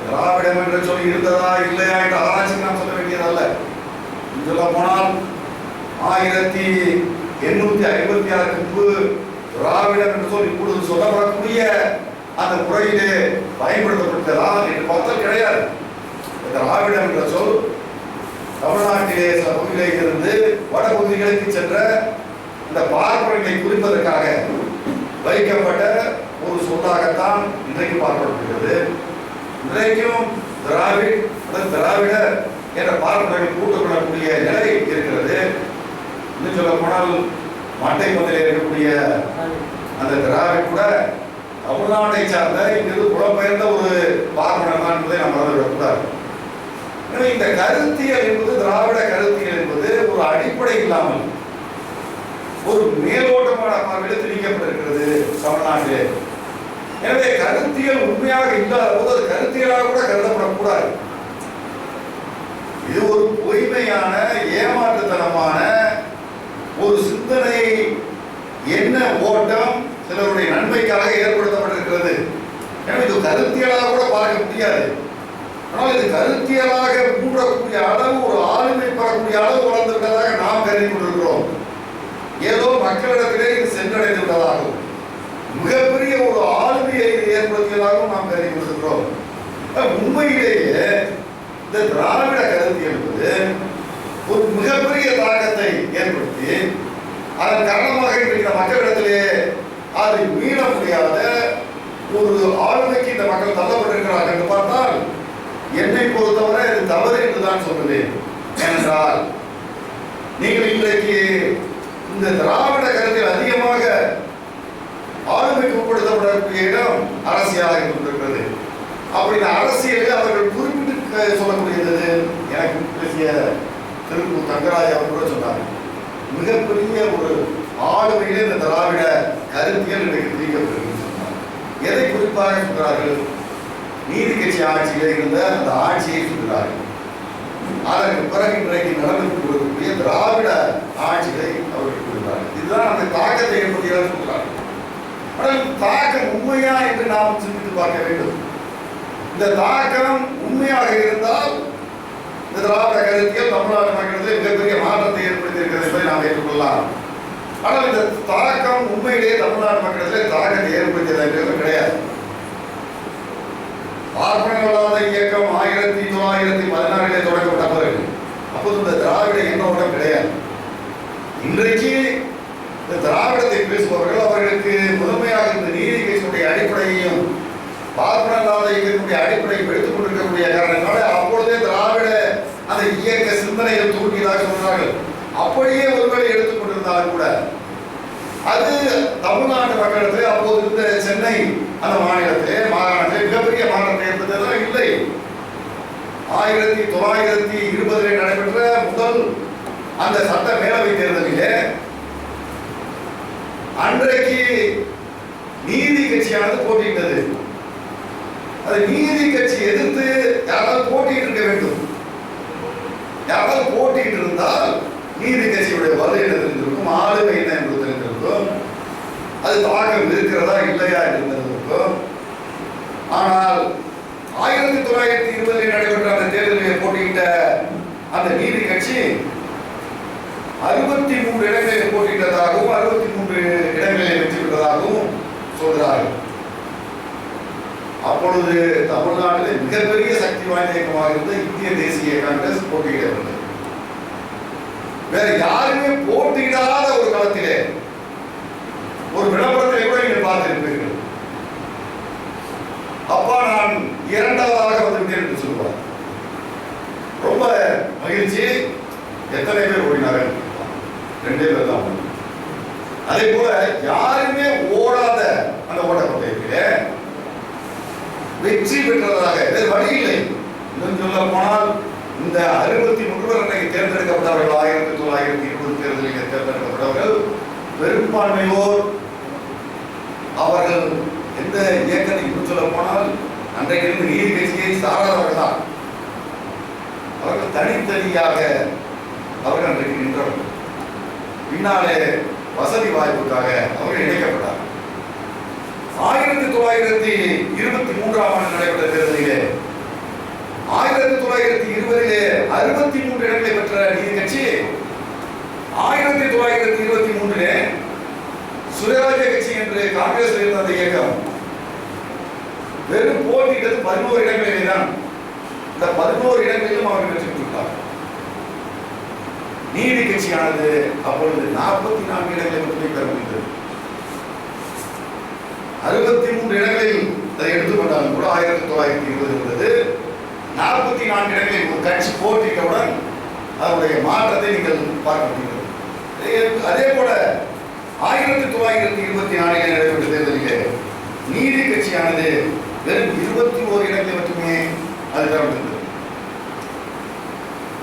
திராவிடம் என்ற சொல்லி இருந்ததா இல்லையா என்ற ஆராய்ச்சி நாம் சொல்ல வேண்டியதல்ல. சொல்ல போனால் 1856 முன்பு திராவிடம் என்று சொல்லி இப்பொழுது சொல்லப்படக்கூடிய அந்த முறையிலே பயன்படுத்தப்பட்டதா என்று பார்த்தால் கிடையாது. திராவிடம் என்ற சொல் தமிழ்நாட்டிலே பகுதியிலே இருந்து வடபகுதிகளுக்கு சென்ற இந்த பார்ப்பனர்களை குறிப்பதற்காக வைக்கப்பட்ட ஒரு சொல்லாகத்தான் இன்றைக்கு பார்க்கப்படுகிறது. இன்றைக்கும் திராவிட என்ற பார்ப்பனர்கள் கூட்டப்படக்கூடிய நிலை இருக்கிறது. இன்னும் சொல்ல போனால் மட்டை பகுதியில் இருக்கக்கூடிய அந்த திராவிட கூட தமிழ்நாட்டை சார்ந்த இங்கிருந்து புலம்பெயர்ந்த ஒரு பார்ப்பனர் தான் என்பதை நாம் மறந்துவிடக்கூடாது. எனவே இந்த கருத்தியல் என்பது திராவிட கருத்தியல் என்பது ஒரு அடிப்படை இல்லாமல் ஒரு மேலோட்டமான பார்வையில் திணிக்கப்பட்டிருக்கிறது தமிழ்நாட்டிலே. எனவே கருத்தியல் உண்மையாக இல்லாத போது அது கருத்தியலாக கூட கருதப்படக்கூடாது. இது ஒரு பொய்மையான ஏமாற்றுத்தனமான ஒரு சிந்தனை என்ன ஓட்டம் சிலருடைய நன்மைக்காக ஏற்படுத்தப்பட்டிருக்கிறது. எனவே இது கருத்தியலாக கூட பார்க்க முடியாது. ஆனால் இது கருத்தியலாக மூடக்கூடிய அளவு ஒரு ஆளுமை பெறக்கூடிய அளவு வளர்ந்துவிட்டதாக நாம் கருதி கொண்டிருக்கிறோம். ஏதோ மக்களிடத்திலே இது சென்றடைந்து விட்டதாகவும் மிகப்பெரிய ஒரு ஆளுமையை ஏற்படுத்தியதாகவும் நாம் கருதி கொண்டிருக்கிறோம். உண்மையிலேயே இந்த திராவிட கருத்தியல் என்பது ஒரு மிகப்பெரிய தாக்கத்தை ஏற்படுத்தி அதன் காரணமாக இன்றைக்கு மக்களிடத்திலே அதை மீள முடியாத ஒரு ஆளுமைக்கு இந்த மக்கள் தள்ளப்பட்டிருக்கிறார்கள் என்று பார்த்தால் என்னை பொறுத்தவரை அது தவறு என்றுதான் சொல்லுவேன். ஏனென்றால் நீங்கள் இன்றைக்கு இந்த திராவிட கருத்தில் அதிகமாக ஆளுமைக்கு உட்படுத்தப்படக்கூடிய இடம் அரசியலாக கொண்டிருக்கிறது. அப்படி இந்த அரசியலில் அவர்கள் குறிப்பிட்டு சொல்லக்கூடியது எனக்கு பேசிய திருப்பூர் தங்கராஜ் அவர் கூட சொன்னார். மிகப்பெரிய ஒரு ஆளுமையிலே இந்த திராவிட கருத்தியல் இன்றைக்கு பிரிக்கப்பட்டிருக்கு சொன்னார். எதை குறிப்பாக சொல்கிறார்கள்? நீதி கட்சி ஆட்சியில இருந்த அந்த ஆட்சியை சொல்கிறார்கள். அதற்கு பிறகு இன்றைக்கு நடந்து கொண்டிருக்கக்கூடிய திராவிட ஆட்சியை அவர்கள் கூறுகிறார்கள். இதுதான் அந்த தாக்கத்தை ஏற்படுத்தியாக சொல்கிறார்கள். ஆனால் தாக்கம் உண்மையா என்று நாம் சிந்தித்து பார்க்க வேண்டும். இந்த தாக்கம் உண்மையாக இருந்தால் இந்த திராவிட கருத்தியல் தமிழ்நாடு மக்களிடத்தில் மிகப்பெரிய மாற்றத்தை ஏற்படுத்தி இருக்கிறது என்பதை நாம் ஏற்றுக்கொள்ளலாம். ஆனால் இந்த தாக்கம் உண்மையிலேயே தமிழ்நாடு மக்களிடத்தில் தாக்கத்தை ஏற்படுத்தியது கிடையாது. பார்ப்பனர்களாத இயக்கம் 1914 தொடங்கப்பட்ட பிறகு அப்போது இந்த திராவிட எண்ணோட்டம் கிடையாது. இன்றைக்கு இந்த திராவிடத்தை பேசுபவர்கள் அவர்களுக்கு முதன்மையாக இந்த நீதி கட்சியினுடைய அடிப்படையையும் பார்ப்பனர்களாத இயக்கத்தினுடைய அடிப்படையை எடுத்துக் கொண்டிருக்கக்கூடிய காரணத்தினால அப்பொழுதே திராவிட அந்த இயக்க சிந்தனைகள் தூண்டியதாக சொல்றார்கள். அப்படியே ஒருவேளை எடுத்துக் கொண்டிருந்தாலும் கூட அது தமிழ்நாட்டு மக்களிடத்திலே அப்போது இருந்த சென்னை அந்த மாநிலத்திலே மாகாணத்திலே மிகப்பெரிய மாற்றத்தை ஏற்படுத்ததான் இல்லை. 1920 நடைபெற்ற முதல் அந்த சட்ட மேலவை தேர்தலிலே அன்றைக்கு நீதி கட்சியானது போட்டியிட்டது. அது நீதி கட்சி எதிர்த்து யாராவது போட்டியிட்டு இருக்க வேண்டும். யாராவது போட்டியிட்டு இருந்தால் நீதி கட்சியுடைய வலு என்ன தெரிஞ்சிருக்கும், ஆளுமை என்ன என்பது தெரிஞ்சிருக்கும், அது தாக்கம் இருக்கிறதா இல்லையா என்று தெரிஞ்சிருக்கும். ஆனால் 1920 நடைபெற்ற அந்த தேர்தலில் போட்டியிட்ட அந்த நீதி கட்சி 63 இடங்களில் போட்டியிட்டதாகவும் 63 இடங்களில் வெற்றி பெற்றதாகவும் சொல்கிறார்கள். அப்பொழுது தமிழ்நாட்டில் மிகப்பெரிய சக்தி வாய்ந்த இயக்கமாக இருந்த இந்திய தேசிய காங்கிரஸ் போட்டியிடவில்லை. வேற யாருமே போட்டியிடாத ஒரு களத்திலே ஒரு விளம்பரத்திலே கூட நீங்கள் பார்த்திருப்பீர்கள். அப்பா நான் இரண்டாவதாக வந்துவிட்டேன் என்று சொல்லுவார். ரொம்ப மகிழ்ச்சி. எத்தனை பேர் ஓடினார்கள்? 2 பேர் தான். அதே போல யாருமே ஓடாத அந்த ஓட்டப்பந்தயத்திலே வெற்றி பெற்றதாக வேறு வழி இல்லை. இன்னும் சொல்ல போனால் இந்த 63 பேர் அன்றைக்கு தேர்ந்தெடுக்கப்பட்டவர்கள் 1920 தேர்தலில் தேர்ந்தெடுக்கப்பட்டவர்கள் பெரும்பான்மையோர் அவர்கள் எந்த இயக்கத்தை இன்னும் சொல்ல போனால் அன்றைக்கு இருந்து நீதி கட்சியை சாராதவர்கள் தான். அவர்கள் தனித்தனியாக அவர்கள் அன்றைக்கு நின்றவர்கள். பின்னாலே வசதி வாய்ப்புக்காக அவர்கள் இணைக்கப்பட்டார். 1923 ஆண்டு நடைபெற்ற தேர்தலிலே 1920 63 இடங்களை பெற்ற நீதி கட்சி 1923 சுயராஜ்ய கட்சி என்று காங்கிரஸ் இருந்த அந்த இயக்கம் வெறும் போட்டியிட்டது 11 இடங்களிலே தான். இந்த 11 இடங்களிலும் அவர்கள் வெற்றி பெற்றுள்ளார். நீதி கட்சியானது அப்பொழுது 44 இடங்களை மட்டுமே பெற முடிந்தது. 63 இடங்களில் அதை எடுத்துக்கொண்டாலும் கூட 1920 இருந்தது. 44 இடங்களில் ஒரு கட்சி போட்டியிட்டவுடன் அதனுடைய மாற்றத்தை நீங்கள் பார்க்க முடிகிறது. அதே போல 1924 நடைபெற்ற தேர்தலிலே நீதி கட்சியானது வெறும் 21 இடங்களை மட்டுமே அது பெற முடிந்தது.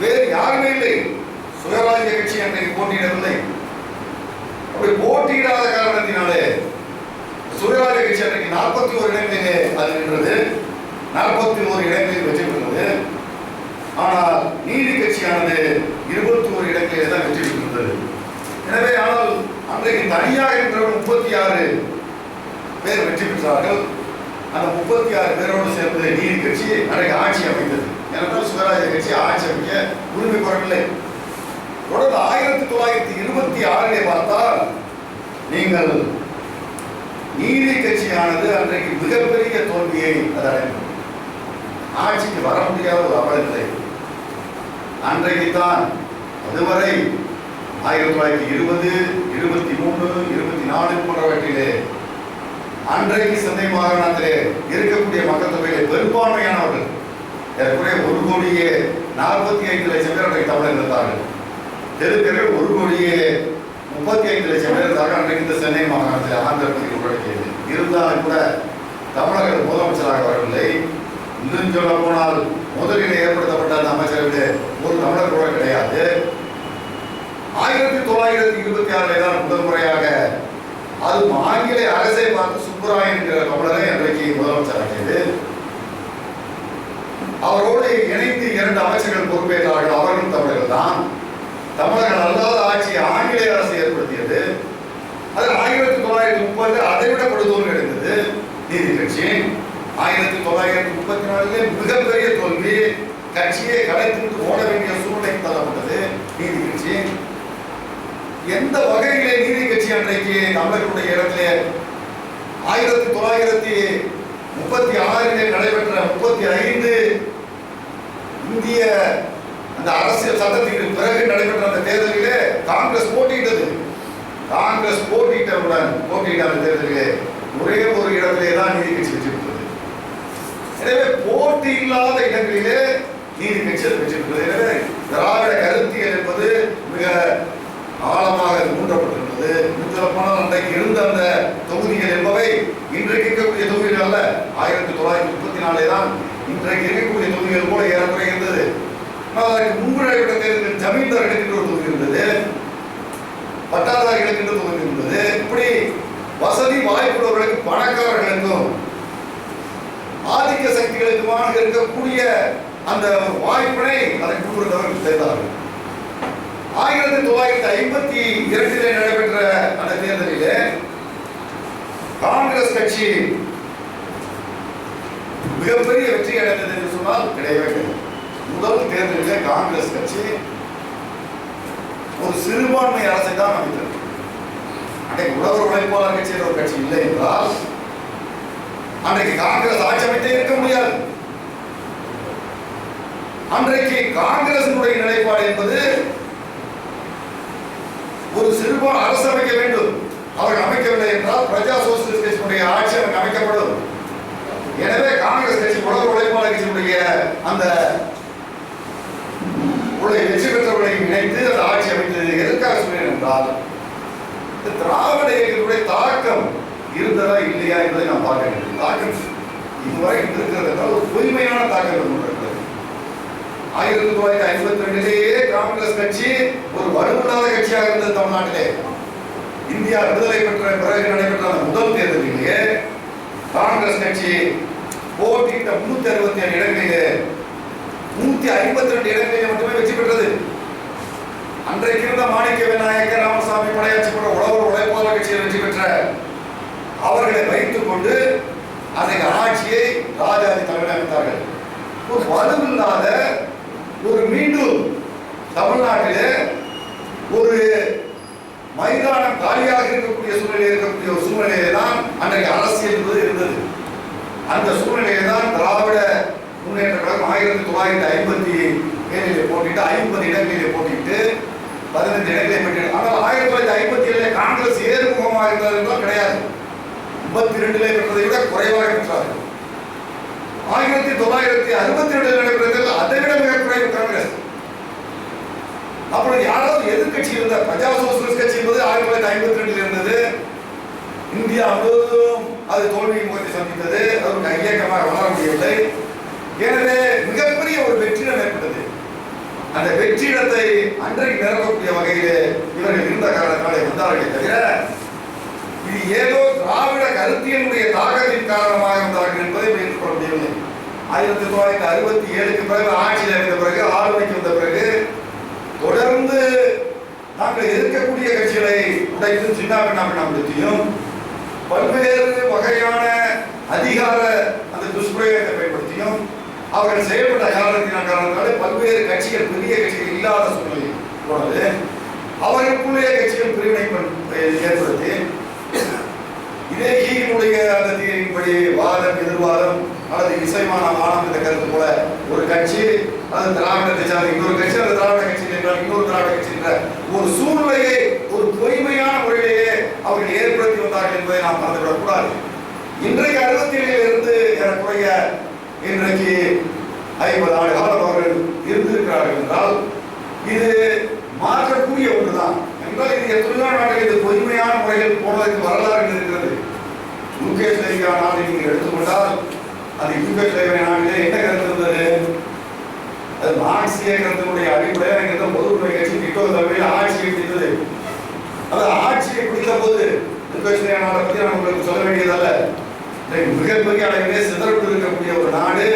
வேறு யாருமே இல்லை. சுயராஜ்ய கட்சி அன்றைக்கு போட்டியிடவில்லை. அப்படி போட்டியிடாத காரணத்தினாலே சுயராஜ்ய கட்சி அன்றைக்கு 41 இடங்களிலே அது நின்றது. 41 இடங்களில் வெற்றி பெற்றது. ஆனால் நீதி கட்சியானது 21 இடங்களிலே தான் வெற்றி பெற்றது. எனவே ஆனால் அன்றைக்கு தனியாக நின்றவர்கள் 36 பேர் வெற்றி பெற்றார்கள். அந்த 36 பேரோடு சேர்ந்து நீதி கட்சி அன்றைக்கு ஆட்சி அமைத்தது. ஏனென்றால் சுயராஜ்ய கட்சி ஆட்சி அமைக்க உரிமை பெறவில்லை. தொடர்ந்து 1926 பார்த்தால் நீங்கள் நீதி கட்சியானது அன்றைக்கு மிகப்பெரிய தோல்வியை அது அடைந்தது. ஆட்சிக்கு வர முடியாத ஒரு அவலநிலை. அன்றைக்கு தான் அதுவரை 1920, 23, 24 போன்றவற்றிலே அன்றைக்கு சென்னை மாகாணத்திலே இருக்கக்கூடிய மக்கள் தொகையிலே பெரும்பான்மையானவர்கள் ஏறக்குறைய 1,45,00,000 பேர் அன்றைக்கு தமிழர் இருந்தார்கள். தெலுங்கர்கள் 1,35,00,000 பேர் இருந்தார்கள். அன்றைக்கு இந்த சென்னை மாகாணத்தில் ஆந்திரத்தில் உள்ளடக்கியது. இருந்தாலும் கூட தமிழர்கள் முதலமைச்சராக வரவில்லை. இன்னும் சொல்ல போனால் முதலில் ஏற்படுத்தப்பட்ட அந்த அமைச்சரவையிலே ஒரு தமிழர் கூட கிடையாது. 1926 தான் முதல் முறையாக அதுவும் ஆங்கில அரசை பார்த்து சுப்பராயன் என்கிற தமிழரை அன்றைக்கு முதலமைச்சராகியது. அவரோடு இணைந்து 2 அமைச்சர்கள் பொறுப்பேற்றார்கள். அவர்களும் தமிழர்கள் தான். தமிழர்கள் அல்லாத ஆட்சியை ஆங்கிலேய அரசு ஏற்படுத்தியது. அது 1930 அதை விட படுதோல்வி அடைந்தது நீதி கட்சி. 1934 மிகப்பெரிய தோல்வி. கட்சியை கலைத்து ஓட வேண்டிய சூழ்நிலை தள்ளப்பட்டது நீதி கட்சி. எந்த வகையிலே நீதி கட்சி அன்றைக்கு தமிழர்களுடைய இடத்திலே 1936 நடைபெற்ற 35 இந்திய அந்த அரசியல் சட்டத்திற்கு பிறகு நடைபெற்ற அந்த தேர்தலிலே காங்கிரஸ் போட்டியிட்டது. காங்கிரஸ் போட்டியிட்ட அந்த தேர்தலிலே ஒரே ஒரு இடத்திலே தான் நீதி கட்சி வெற்றி பெற்றது. எனவே போட்டி இல்லாத இடங்களிலே நீதி கட்சி வெற்றி பெற்றது. எனவே திராவிட கருத்தியல் என்பது மிக ஆழமாக மூன்றப்பட்டிருந்தது. சொல்லப்போனால் அன்றைக்கு இருந்த அந்த தொகுதிகள் என்பவை இன்றைக்கு இருக்கக்கூடிய தொகுதிகள் அல்ல. 1934 தான் இன்றைக்கு இருக்கக்கூடிய தொகுதிகள் போல ஏறக்குறை இருந்தது. அதற்கு முன்பு நடைபெற்ற தேர்தலில் ஜமீன்தார்களுக்கு ஒரு தொகுதி இருந்தது, பட்டாதாரிகளுக்கு தொகுதி இருந்தது. இப்படி வசதி வாய்ப்புள்ளவர்களுக்கு, பணக்காரர்களுக்கும் ஆதிக்க சக்திகளுக்குமான இருக்கக்கூடிய அந்த வாய்ப்பினை அதை கொடுத்தவர்கள் செய்தார்கள். 1952 நடைபெற்ற அந்த தேர்தலிலே காங்கிரஸ் கட்சி மிகப்பெரிய வெற்றி அடைந்தது என்று சொன்னால் கிடையவே கிடையாது. முதல் தேர்தலிலே காங்கிரஸ் கட்சி ஒரு சிறுபான்மை அரசை தான் அமைத்தது. அன்றைக்கு உழவர் உழைப்பாளர் கட்சி என்ற ஒரு கட்சி இல்லை என்றால் அன்றைக்கு காங்கிரஸ் ஆட்சி அமைத்தே இருக்க முடியாது. அன்றைக்கு காங்கிரசினுடைய நிலைப்பாடு என்பது ஒரு சிறுபான்மை அரசு அமைக்க வேண்டும். அவர்கள் அமைக்கவில்லை என்றால் பிரஜா சோசியலிஸ்ட் கட்சியினுடைய ஆட்சி அவர்கள் அமைக்கப்படும். எனவே காங்கிரஸ் கட்சி உழவர் உழைப்பாளர் கட்சியினுடைய அந்த வெற்றி பெற்றவர்களை இணைத்து அந்த ஆட்சி அமைத்தது. எதற்காக சொன்னேன் என்றால் திராவிட இயக்கத்தினுடைய தாக்கம் இருந்ததா இல்லையா என்பதை நாம் பார்க்க வேண்டும். தாக்கம் இதுவரை இருக்கிறது என்றால் ஒரு பொய்மையான தாக்கம் இருக்கிறது. 1952 காங்கிரஸ் கட்சி ஒரு வலுவில்லாத கட்சியாக இருந்தது. தமிழ்நாட்டிலே இந்தியா விடுதலை பெற்ற பிறகு நடைபெற்ற அந்த முதல் தேர்தலிலேயே காங்கிரஸ் கட்சி போட்டியிட்ட 367 இடங்களிலே 152 இடங்களிலே மட்டுமே வெற்றி பெற்றது. அன்றைக்கு இருந்த மாணிக்க விநாயகர், ராமசாமி படையாட்சி போன்ற உழவர் உழைப்பாளர் கட்சியில் வெற்றி பெற்ற அவர்களை வைத்துக் கொண்டு அன்றைக்கு ஆட்சியை ராஜாஜி தலைமையில் அமைத்தார்கள். ஒரு வலுவில்லாத ஒரு மீண்டும் தமிழ்நாட்டிலே ஒரு மைதானம் காலியாக இருக்கக்கூடிய ஒரு சூழ்நிலையிலே தான் அன்றைக்கு அரசியல் என்பது இருந்தது. அந்த சூழ்நிலையிலே தான் திராவிட முன்னேற்ற கழகம் 1957 போட்டிட்டு 50 இடங்களிலே போட்டிட்டு 15 இடங்களை பெற்றது. ஆனால் 1957 காங்கிரஸ் ஏறுமுகமாக இருந்தது என்றால் கிடையாது. 52 பெற்றதை விட குறைவாக பெற்றார்கள். 1962 நடைபெற்றதில் அதை விட மிக குறைவு காங்கிரஸ். அப்படி யாராவது எதிர்கட்சி இருந்த பிரஜா சோசியலிஸ்ட் கட்சி என்பது 1952 இருந்தது. இந்தியா முழுவதும் அது தோல்வி முகத்தை சந்தித்தது. அது ஒரு இயக்கமாக வளர முடியவில்லை. எனவே மிகப்பெரிய ஒரு வெற்றிடம் ஏற்பட்டது. அந்த வெற்றிடத்தை அன்றைக்கு நிரப்பக்கூடிய வகையிலே இவர்கள் இருந்த காரணத்தாலே வந்தார்களே தவிர இது ஏதோ திராவிட கருத்தியலுடைய தாக்கத்தின் காரணமாக வந்தார்கள் என்பதை ஏற்றுக்கொள்ள முடியவில்லை. 1967 பிறகு ஆட்சியில் இருந்த பிறகு ஆளுமைக்கு வந்த பிறகு தொடர்ந்து நாங்கள் எதிர்க்கக்கூடிய கட்சிகளை உடைத்து சின்ன பின்னப்படுத்தியும் பல்வேறு வகையான அதிகார அந்த துஷ்பிரயோகத்தை பயன்படுத்தியும் அவர்கள் செயல்பட்ட காரணத்தின் காரணத்தாலே பல்வேறு கட்சிகள் பெரிய கட்சிகள் இல்லாத சூழ்நிலை போனது. அவர்களுக்குள்ளே கட்சிகள் பிரிவினை ஏற்படுத்தி இதே ஹீகினுடைய அந்த தீர்ப்பின்படி வாதம் எதிர்வாதம் அல்லது இசைமான மானம் என்ற கருத்து போல ஒரு கட்சி அது திராவிடத்தை சார்ந்த இன்னொரு கட்சி, அந்த திராவிட கட்சி என்றால் இன்னொரு திராவிட கட்சி என்ற ஒரு சூழ்நிலையை ஒரு பொய்மையான முறையிலேயே அவர்கள் ஏற்படுத்தி வந்தார்கள் என்பதை நாம் மறந்துவிடக் கூடாது. இன்றைக்கு 67 இருந்து ஏறக்குறைய இன்றைக்கு 50 ஆண்டு காலம் அவர்கள் இருந்திருக்கிறார்கள் என்றால் இது மாற்றக்கூடிய ஒன்றுதான் என்றால் இது எத்தனையோ நாடுகள் இது பொய்மையான முறையில் போனதற்கு வரலாறு இருக்கிறது. யூகேஸ்லேவியா நாட்டை நீங்கள் எடுத்துக்கொண்டால் அந்த யூகேஸ்லேவியா நாட்டிலே என்ன கருத்து இருந்தது? அது மார்க்சிய கருத்தினுடைய அடிப்படையில் இங்கே பொதுவுரிமை கட்சி டிட்டோ தலைமையில் ஆட்சியை பிடித்தது. அது ஆட்சியை பிடித்த போது யூகேஸ்லேவியா நாட்டை பற்றி நான் உங்களுக்கு சொல்ல வேண்டியதல்ல. மிகப்பெரிய அளவிலே சிதறப்பட்டு இருக்கக்கூடிய ஒரு நாடு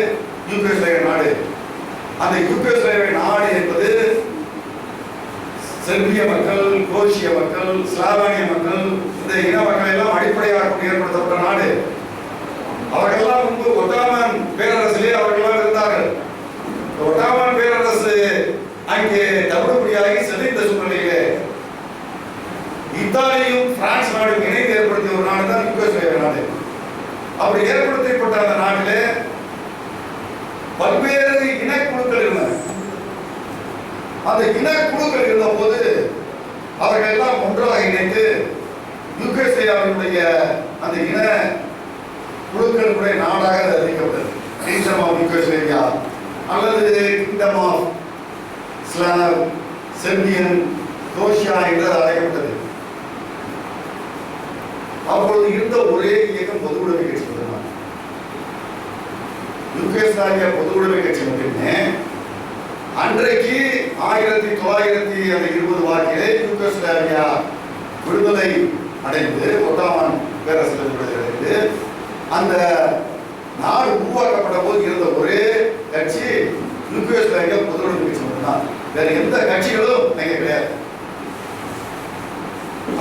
யூகேஸ்லேவியா நாடு. அந்த யூகேஸ்லேவியா நாடு என்பது செர்பிய மக்கள், குரோஷிய மக்கள், ஸ்லாவானிய மக்கள், இந்த இன மக்கள் எல்லாம் அடிப்படையாக ஏற்படுத்தப்பட்ட நாடு. அவர்களெல்லாம் முன்பு ஒட்டாமன் பேரரசிலே அவர்களெல்லாம் இருந்தார்கள். ஒட்டாமன் பேரரசு அங்கே தவிடுபடியாகி செழித்த சூழ்நிலையிலே இத்தாலியும் பிரான்ஸ் நாடும் இணைந்து ஏற்படுத்திய ஒரு நாடு தான் யூகோஸ்லேவியா நாடு. அப்படி ஏற்படுத்தப்பட்ட அந்த நாட்டிலே பல்வேறு இனக்குழுக்கள் இருந்தன. அந்த இனக்குழுக்கள் இருந்த போது அவர்கள் எல்லாம் ஒன்றாக இணைந்து யூகோஸ்லேவியாவினுடைய அந்த இன குழுக்களுடைய நாடாக அறிவிக்கப்பட்டது. கிங்டம் ஆஃப் யூகோஸ்லேவியா அல்லது kingdom of Slav, Serbian, Croatia என்று அழைக்கப்பட்டது. அப்பொழுது இருந்த ஒரே இயக்கம் பொதுவுடைமை கட்சி மட்டும்தான். யூகோஸ்லாவியா பொதுவுடைமை கட்சி மட்டுமே அன்றைக்கு 1920 வாக்கிலே யூகோஸ்லாவியா விடுதலை அடைந்து ஒட்டாமன் பேரரசில் விடுதலை அடைந்து அந்த நாடு உருவாக்கப்பட்ட போது இருந்த ஒரே கட்சி யூகோஸ்லாவியா பொதுவுடைமை கட்சி மட்டும்தான். வேற எந்த கட்சிகளும் அங்கே கிடையாது.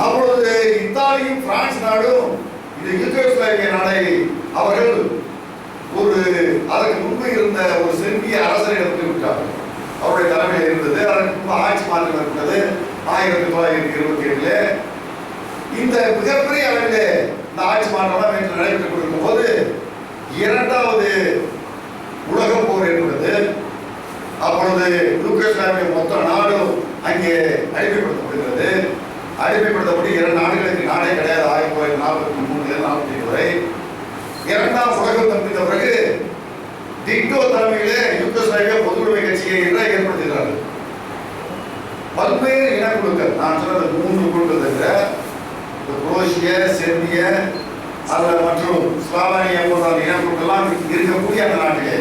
அப்பொழுது இத்தாலியும் பிரான்ஸ் நாடும் இந்த யூகோஸ்லாவிய நாடை அவர்கள் ஒரு அதற்கு முன்பு இருந்த ஒரு செர்பிய அரசரை எடுத்து விட்டார்கள். அவருடைய தலைமையில் இருந்தது. அதற்கு முன்பு ஆட்சி மாற்றம் ஏற்பட்டது 1927. இந்த மிகப்பெரிய அளவில் இந்த ஆட்சி மாற்றம் என்று நடைபெற்றுக் கொண்டிருக்கும் போது இரண்டாவது உலக போர் ஏற்பட்டது. அப்பொழுது யூகோஸ்லாவிய மொத்த நாடும் அங்கே அடிமைப்படுத்தப்படுகிறது. அடிமைப்படுத்தப்பட்டு 2 நாடுகளுக்கு நாடே கிடையாது. 1943 45 வரை. இரண்டாம் உலக யுத்தம் முடிந்த பிறகு டிட்டோ தலைமையிலே யூகோஸ்லாவியா பொதுவுடைமை கட்சியை ஏற்படுத்துகிறார்கள். பல்வேறு இனக்குழுக்கள், நான் சொன்னது 3 குழுக்கள் தவிர குரோஷிய, செர்பிய மற்றும் ஸ்லாவானியா போன்ற இனக்குழுக்கள்லாம் இருக்கக்கூடிய அந்த நாட்டிலே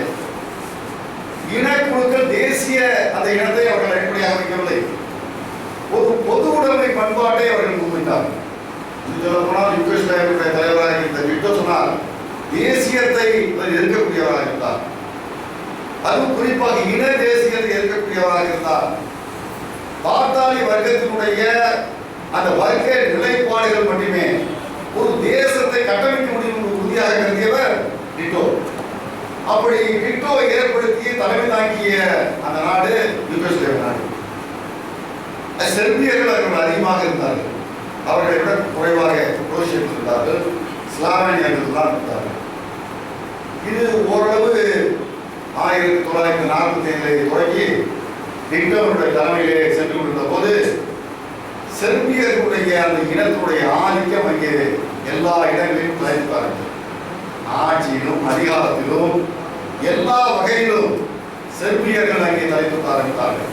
இனக்குழுக்கள் தேசிய அந்த இனத்தை அவர்கள் அடிப்படையாக வைக்கவில்லை. ஒரு பொது உடைமை பண்பாட்டை அவர்கள் முன்வைத்தார்கள். சொல்லப்போனால் யூகோஸ்லாவிய தலைவராக இருந்த டிட்டோ சொன்னார், தேசியத்தை எதிர்க்கக்கூடியவராக இருந்தார். அதுவும் குறிப்பாக இன தேசியத்தை எதிர்க்கக்கூடியவராக இருந்தார். பாட்டாளி வர்க்கத்தினுடைய அந்த வர்க்க நிலைப்பாடுகள் மட்டுமே ஒரு தேசத்தை கட்டமைக்க முடியும் என்று உறுதியாக கருதியவர் டிட்டோ. அப்படி டிட்டோவை ஏற்படுத்தி தலைமை தாங்கிய அந்த நாடு யூகோஸ்லாவிய நாடு. செர்பியர்கள் அவர்கள் அதிகமாக இருந்தார்கள். அவர்களை விட குறைவாக குரோஷியர்கள் இருந்தார்கள், ஸ்லாவேனியர்கள் தான் இருந்தார்கள். இது ஓரளவு 1947 தொடங்கி டிட்டோவுடைய தலைமையிலே சென்று கொண்டிருந்த போது செர்பியர்களுடைய அந்த இனத்துடைய ஆதிக்கம் அங்கே எல்லா இடங்களிலும் தலைத்தார்கள். ஆட்சியிலும் அதிகாரத்திலும் எல்லா வகையிலும் செர்பியர்கள் அங்கே தலைத்து ஆரம்பித்தார்கள்.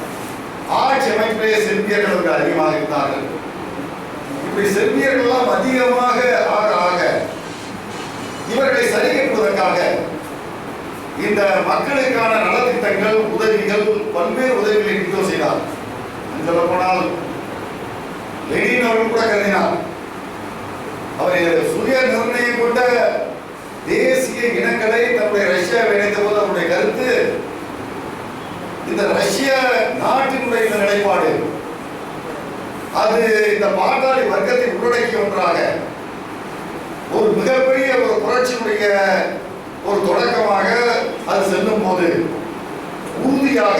ஆட்சி அமைப்பிலே செர்பியர்கள் அதிகமாக இருந்தார்கள். இப்படி செர்பியர்கள் அதிகமாக ஆக ஆக இவர்களை சரி கட்டுவதற்காக இந்த மக்களுக்கான நலத்திட்டங்கள், உதவிகள், பல்வேறு உதவிகளை டிட்டோ செய்தார். சொல்லப்போனால் லெனின் அவர்கள் கூட கருதினார். அவர் சுய நிர்ணயம் கொண்ட தேசிய இனங்களை தன்னுடைய ரஷ்யாவை இணைத்த போது அவருடைய கருத்து, இந்த ரஷ்ய நாட்டினுடைய இந்த நிலைப்பாடு அது இந்த பாட்டாளி வர்க்கத்தை உள்ளடக்கிய ஒன்றாக ஒரு மிகப்பெரிய ஒரு புரட்சியுடைய ஒரு தொடக்கமாக அது செல்லும் போது உறுதியாக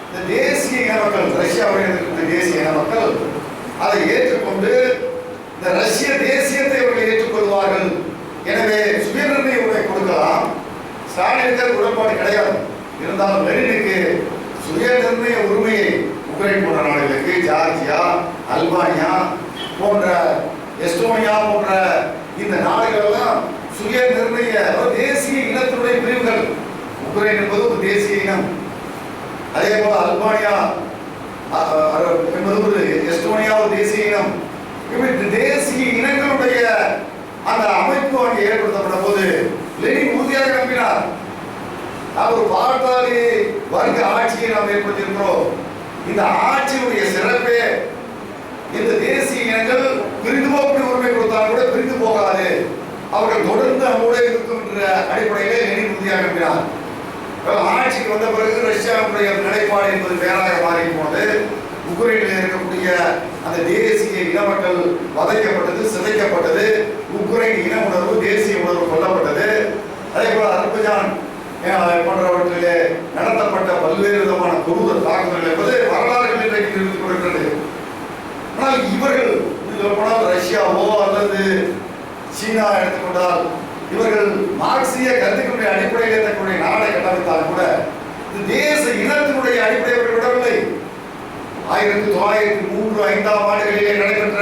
இந்த தேசிய இன மக்கள், ரஷ்யாவுடைய தேசிய இன மக்கள் அதை ஏற்றுக்கொண்டு இந்த ரஷ்ய தேசியத்தை அவர்கள் ஏற்றுக்கொள்வார்கள். எனவே சுயநிர்ணய உரிமை கொடுக்கலாம். ஸ்டாலினுக்கு உடன்பாடு கிடையாது. இருந்தாலும் லெனினுக்கு சுயநிர்ணய உரிமையை உக்ரைன் போன்ற நாடுகளுக்கு, ஜார்ஜியா, அல்பானியா போன்ற, எஸ்டோனியா போன்ற இந்த நாடுகள் எல்லாம் சுய நிர்ணய தேசிய இனத்தினுடைய பிரிவுகள். உக்ரைன் என்பது ஒரு தேசிய இனம். அதே போல அல்பானியா என்பது ஒரு, எஸ்டோனியா ஒரு தேசிய இனம். இப்படி தேசிய இனங்களுடைய அந்த அமைப்பு அங்கே ஏற்படுத்தப்பட்ட போது லெனின் உறுதியாக நம்பினார். அவர் பாட்டாளி வர்க்க ஆட்சியை நாம் ஏற்படுத்தியிருக்கிறோம். இந்த ஆட்சியுடைய சிறப்பே இந்த தேசிய இனங்கள் பிரிந்து போகக்கூடிய உரிமை கொடுத்தாலும் கூட பிரிந்து போகாது, அவர்கள் தொடர்ந்து நம்மோட இருக்கும் என்ற அடிப்படையிலே லெனின் உறுதியாக நம்பினார். ஆட்சிக்கு வந்த பிறகு ரஷ்யாவுடைய நிலைப்பாடு என்பது வேறாக மாறி போனது. உக்ரைனில் இருக்கக்கூடிய அந்த தேசிய இன மக்கள் வதைக்கப்பட்டது, சிதைக்கப்பட்டது. உக்ரைன் இன உணர்வு, தேசிய உணர்வு கொல்லப்பட்டது. அதே போல அர்பஜான் போன்றவற்றிலே நடத்தப்பட்ட பல்வேறு விதமான கொடூர தாக்குதல்கள் என்பது வரலாறுகள் இன்றைக்கு நிறுத்திக் கொண்டிருக்கிறது. ஆனால் இவர்கள் சொல்லப்போனால் ரஷ்யாவோ அல்லது சீனா எடுத்துக்கொண்டால் இவர்கள் மார்க்சிய கருத்துக்களுடைய அடிப்படையில் தங்களுடைய நாடை கட்டமைத்தால் கூட இந்த தேச இனத்தினுடைய அடிப்படையை அவர்கள் விடவில்லை. 1903-5 ஆண்டுகளிலே நடைபெற்ற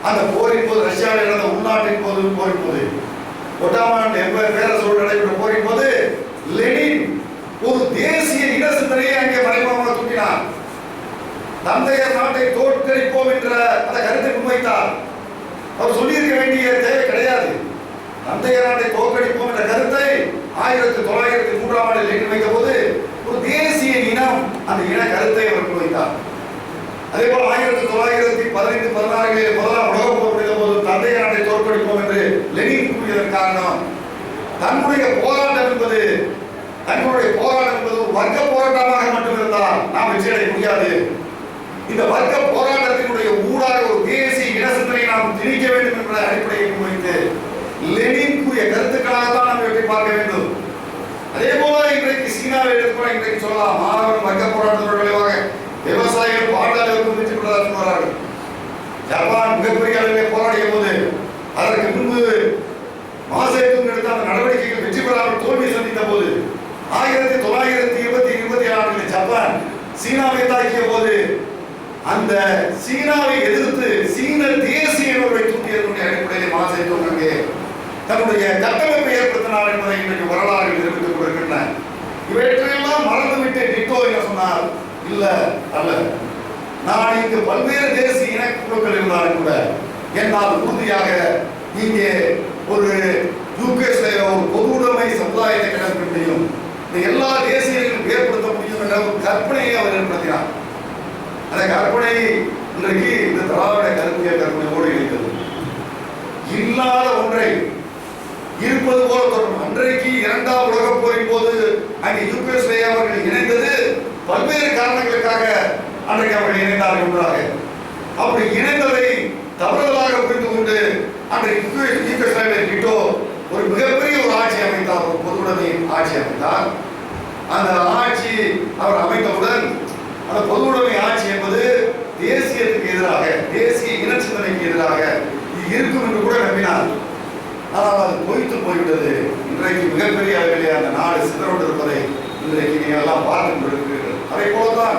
அந்த போரின் போது, ரஷ்யாவில் நடந்த உள்நாட்டின் போது போரின் போது, ஒட்டாமான் பேரரசோடு நடைபெற்ற போரின் போது லெனின் ஒரு தேசிய இன சிந்தனையை அங்கே மறைமுகமாக தூண்டினார். தந்தையர் நாட்டை தோற்கடிப்போம் என்ற அந்த கருத்தை முன்வைத்தார். அவர் சொல்லியிருக்க வேண்டிய தேவை கிடையாது. தந்தையர் நாட்டை தோற்கடிப்போம் என்ற கருத்தை 1903 ஆண்டில் லெனின் வைத்த போது ஒரு தேசிய இனம் அந்த இன கருத்தை அவர் முன்வைத்தார். அதே போல 1915-16 முதலாம் உலக போர் முடிந்த போது தந்தையர் நாட்டை தோற்கடிப்போம் என்று லெனின் கூறியதன் காரணம் தன்னுடைய போராட்டம் என்பது வர்க்க போராட்டமாக மட்டும் இருந்தால் நாம் வெற்றி அடைய முடியாது. இந்த வர்க்க போராட்டத்தினுடைய ஊடாக ஒரு தேசிய நாம் திணிக்க வேண்டும் என்ற அடிப்படையை முன்வைத்து லெனின் கூறிய கருத்துக்களாகத்தான் நாம் இவற்றை பார்க்க வேண்டும். அதே போல இன்றைக்கு சீனாவை எடுத்துக்கொள்ள இன்றைக்கு சொல்லலாம், மாணவர்கள் வர்க்க போராட்டத்தின் விளைவாக விவசாயிகள் பாட்டாளர்களுக்கு வெற்றி பெற்றதாக சொல்கிறார்கள். ஜப்பான் மிகப்பெரிய அளவில் போராடிய போது அதற்கு முன்பு மாசேதுங் எடுத்த அந்த நடவடிக்கைகள் வெற்றி பெறாமல் தோல்வி சந்தித்த போது 1927 ஜப்பான் சீனாவை தாக்கிய போது அந்த சீனாவை எதிர்த்து சீன தேசிய உணர்வை தூண்டியதனுடைய அடிப்படையில் மாசேதுங் அங்கே தன்னுடைய கட்டமைப்பை ஏற்படுத்தினார் என்பதை இன்றைக்கு வரலாறு நிரூபித்துக் கொண்டிருக்கின்றன. இவற்றையெல்லாம் மறந்துவிட்டு டிட்டோ என்ன சொன்னார்? இல்ல அல்ல, நான் இங்கு பல்வேறு தேசிய இனக்குழுக்கள் இருந்தாலும் கூட என்னால் உறுதியாக இங்கே ஒரு யூகேஸ்ல ஒரு பொதுவுடைமை சமுதாயத்தை கட்டமைக்க முடியும், இந்த எல்லா தேசியர்களும் ஏற்படுத்த முடியும் என்ற ஒரு கற்பனையை அவர் ஏற்படுத்தினார். அந்த கற்பனை இன்றைக்கு இந்த திராவிட கருத்தியல் கற்பனையோடு இருக்கிறது. இல்லாத ஒன்றை இருப்பது போல தொடரும். அன்றைக்கு இரண்டாம் உலகப் போரின் போது அங்கே யூகேஸ்லே அவர்கள் இணைந்தது பல்வேறு காரணங்களுக்காக. அன்றைக்கு அவர்கள் இணைந்தார்கள் ஒன்றாக. அப்படி இணைந்ததை தவறுதலாக புரிந்து கொண்டு அன்றைக்கு யூகேஸ்லேவிய டிட்டோ ஒரு மிகப்பெரிய ஒரு ஆட்சி அமைத்தார், ஒரு பொதுவுடைமை ஆட்சி அமைத்தார். அந்த ஆட்சி அவர் அமைத்தவுடன் அந்த பொதுவுடைமை ஆட்சி என்பது தேசியத்துக்கு எதிராக, தேசிய இனச்சிந்தனைக்கு எதிராக இது இருக்கும் என்று கூட நம்பினார். ஆனால் அது பொய்த்து போய்விட்டது. இன்றைக்கு மிகப்பெரிய அளவிலே அந்த நாடு சிதறப்பட்டிருப்பதை இன்றைக்கு நீங்கள் எல்லாம் பார்த்து கொண்டிருக்கிறீர்கள். அதே போலதான்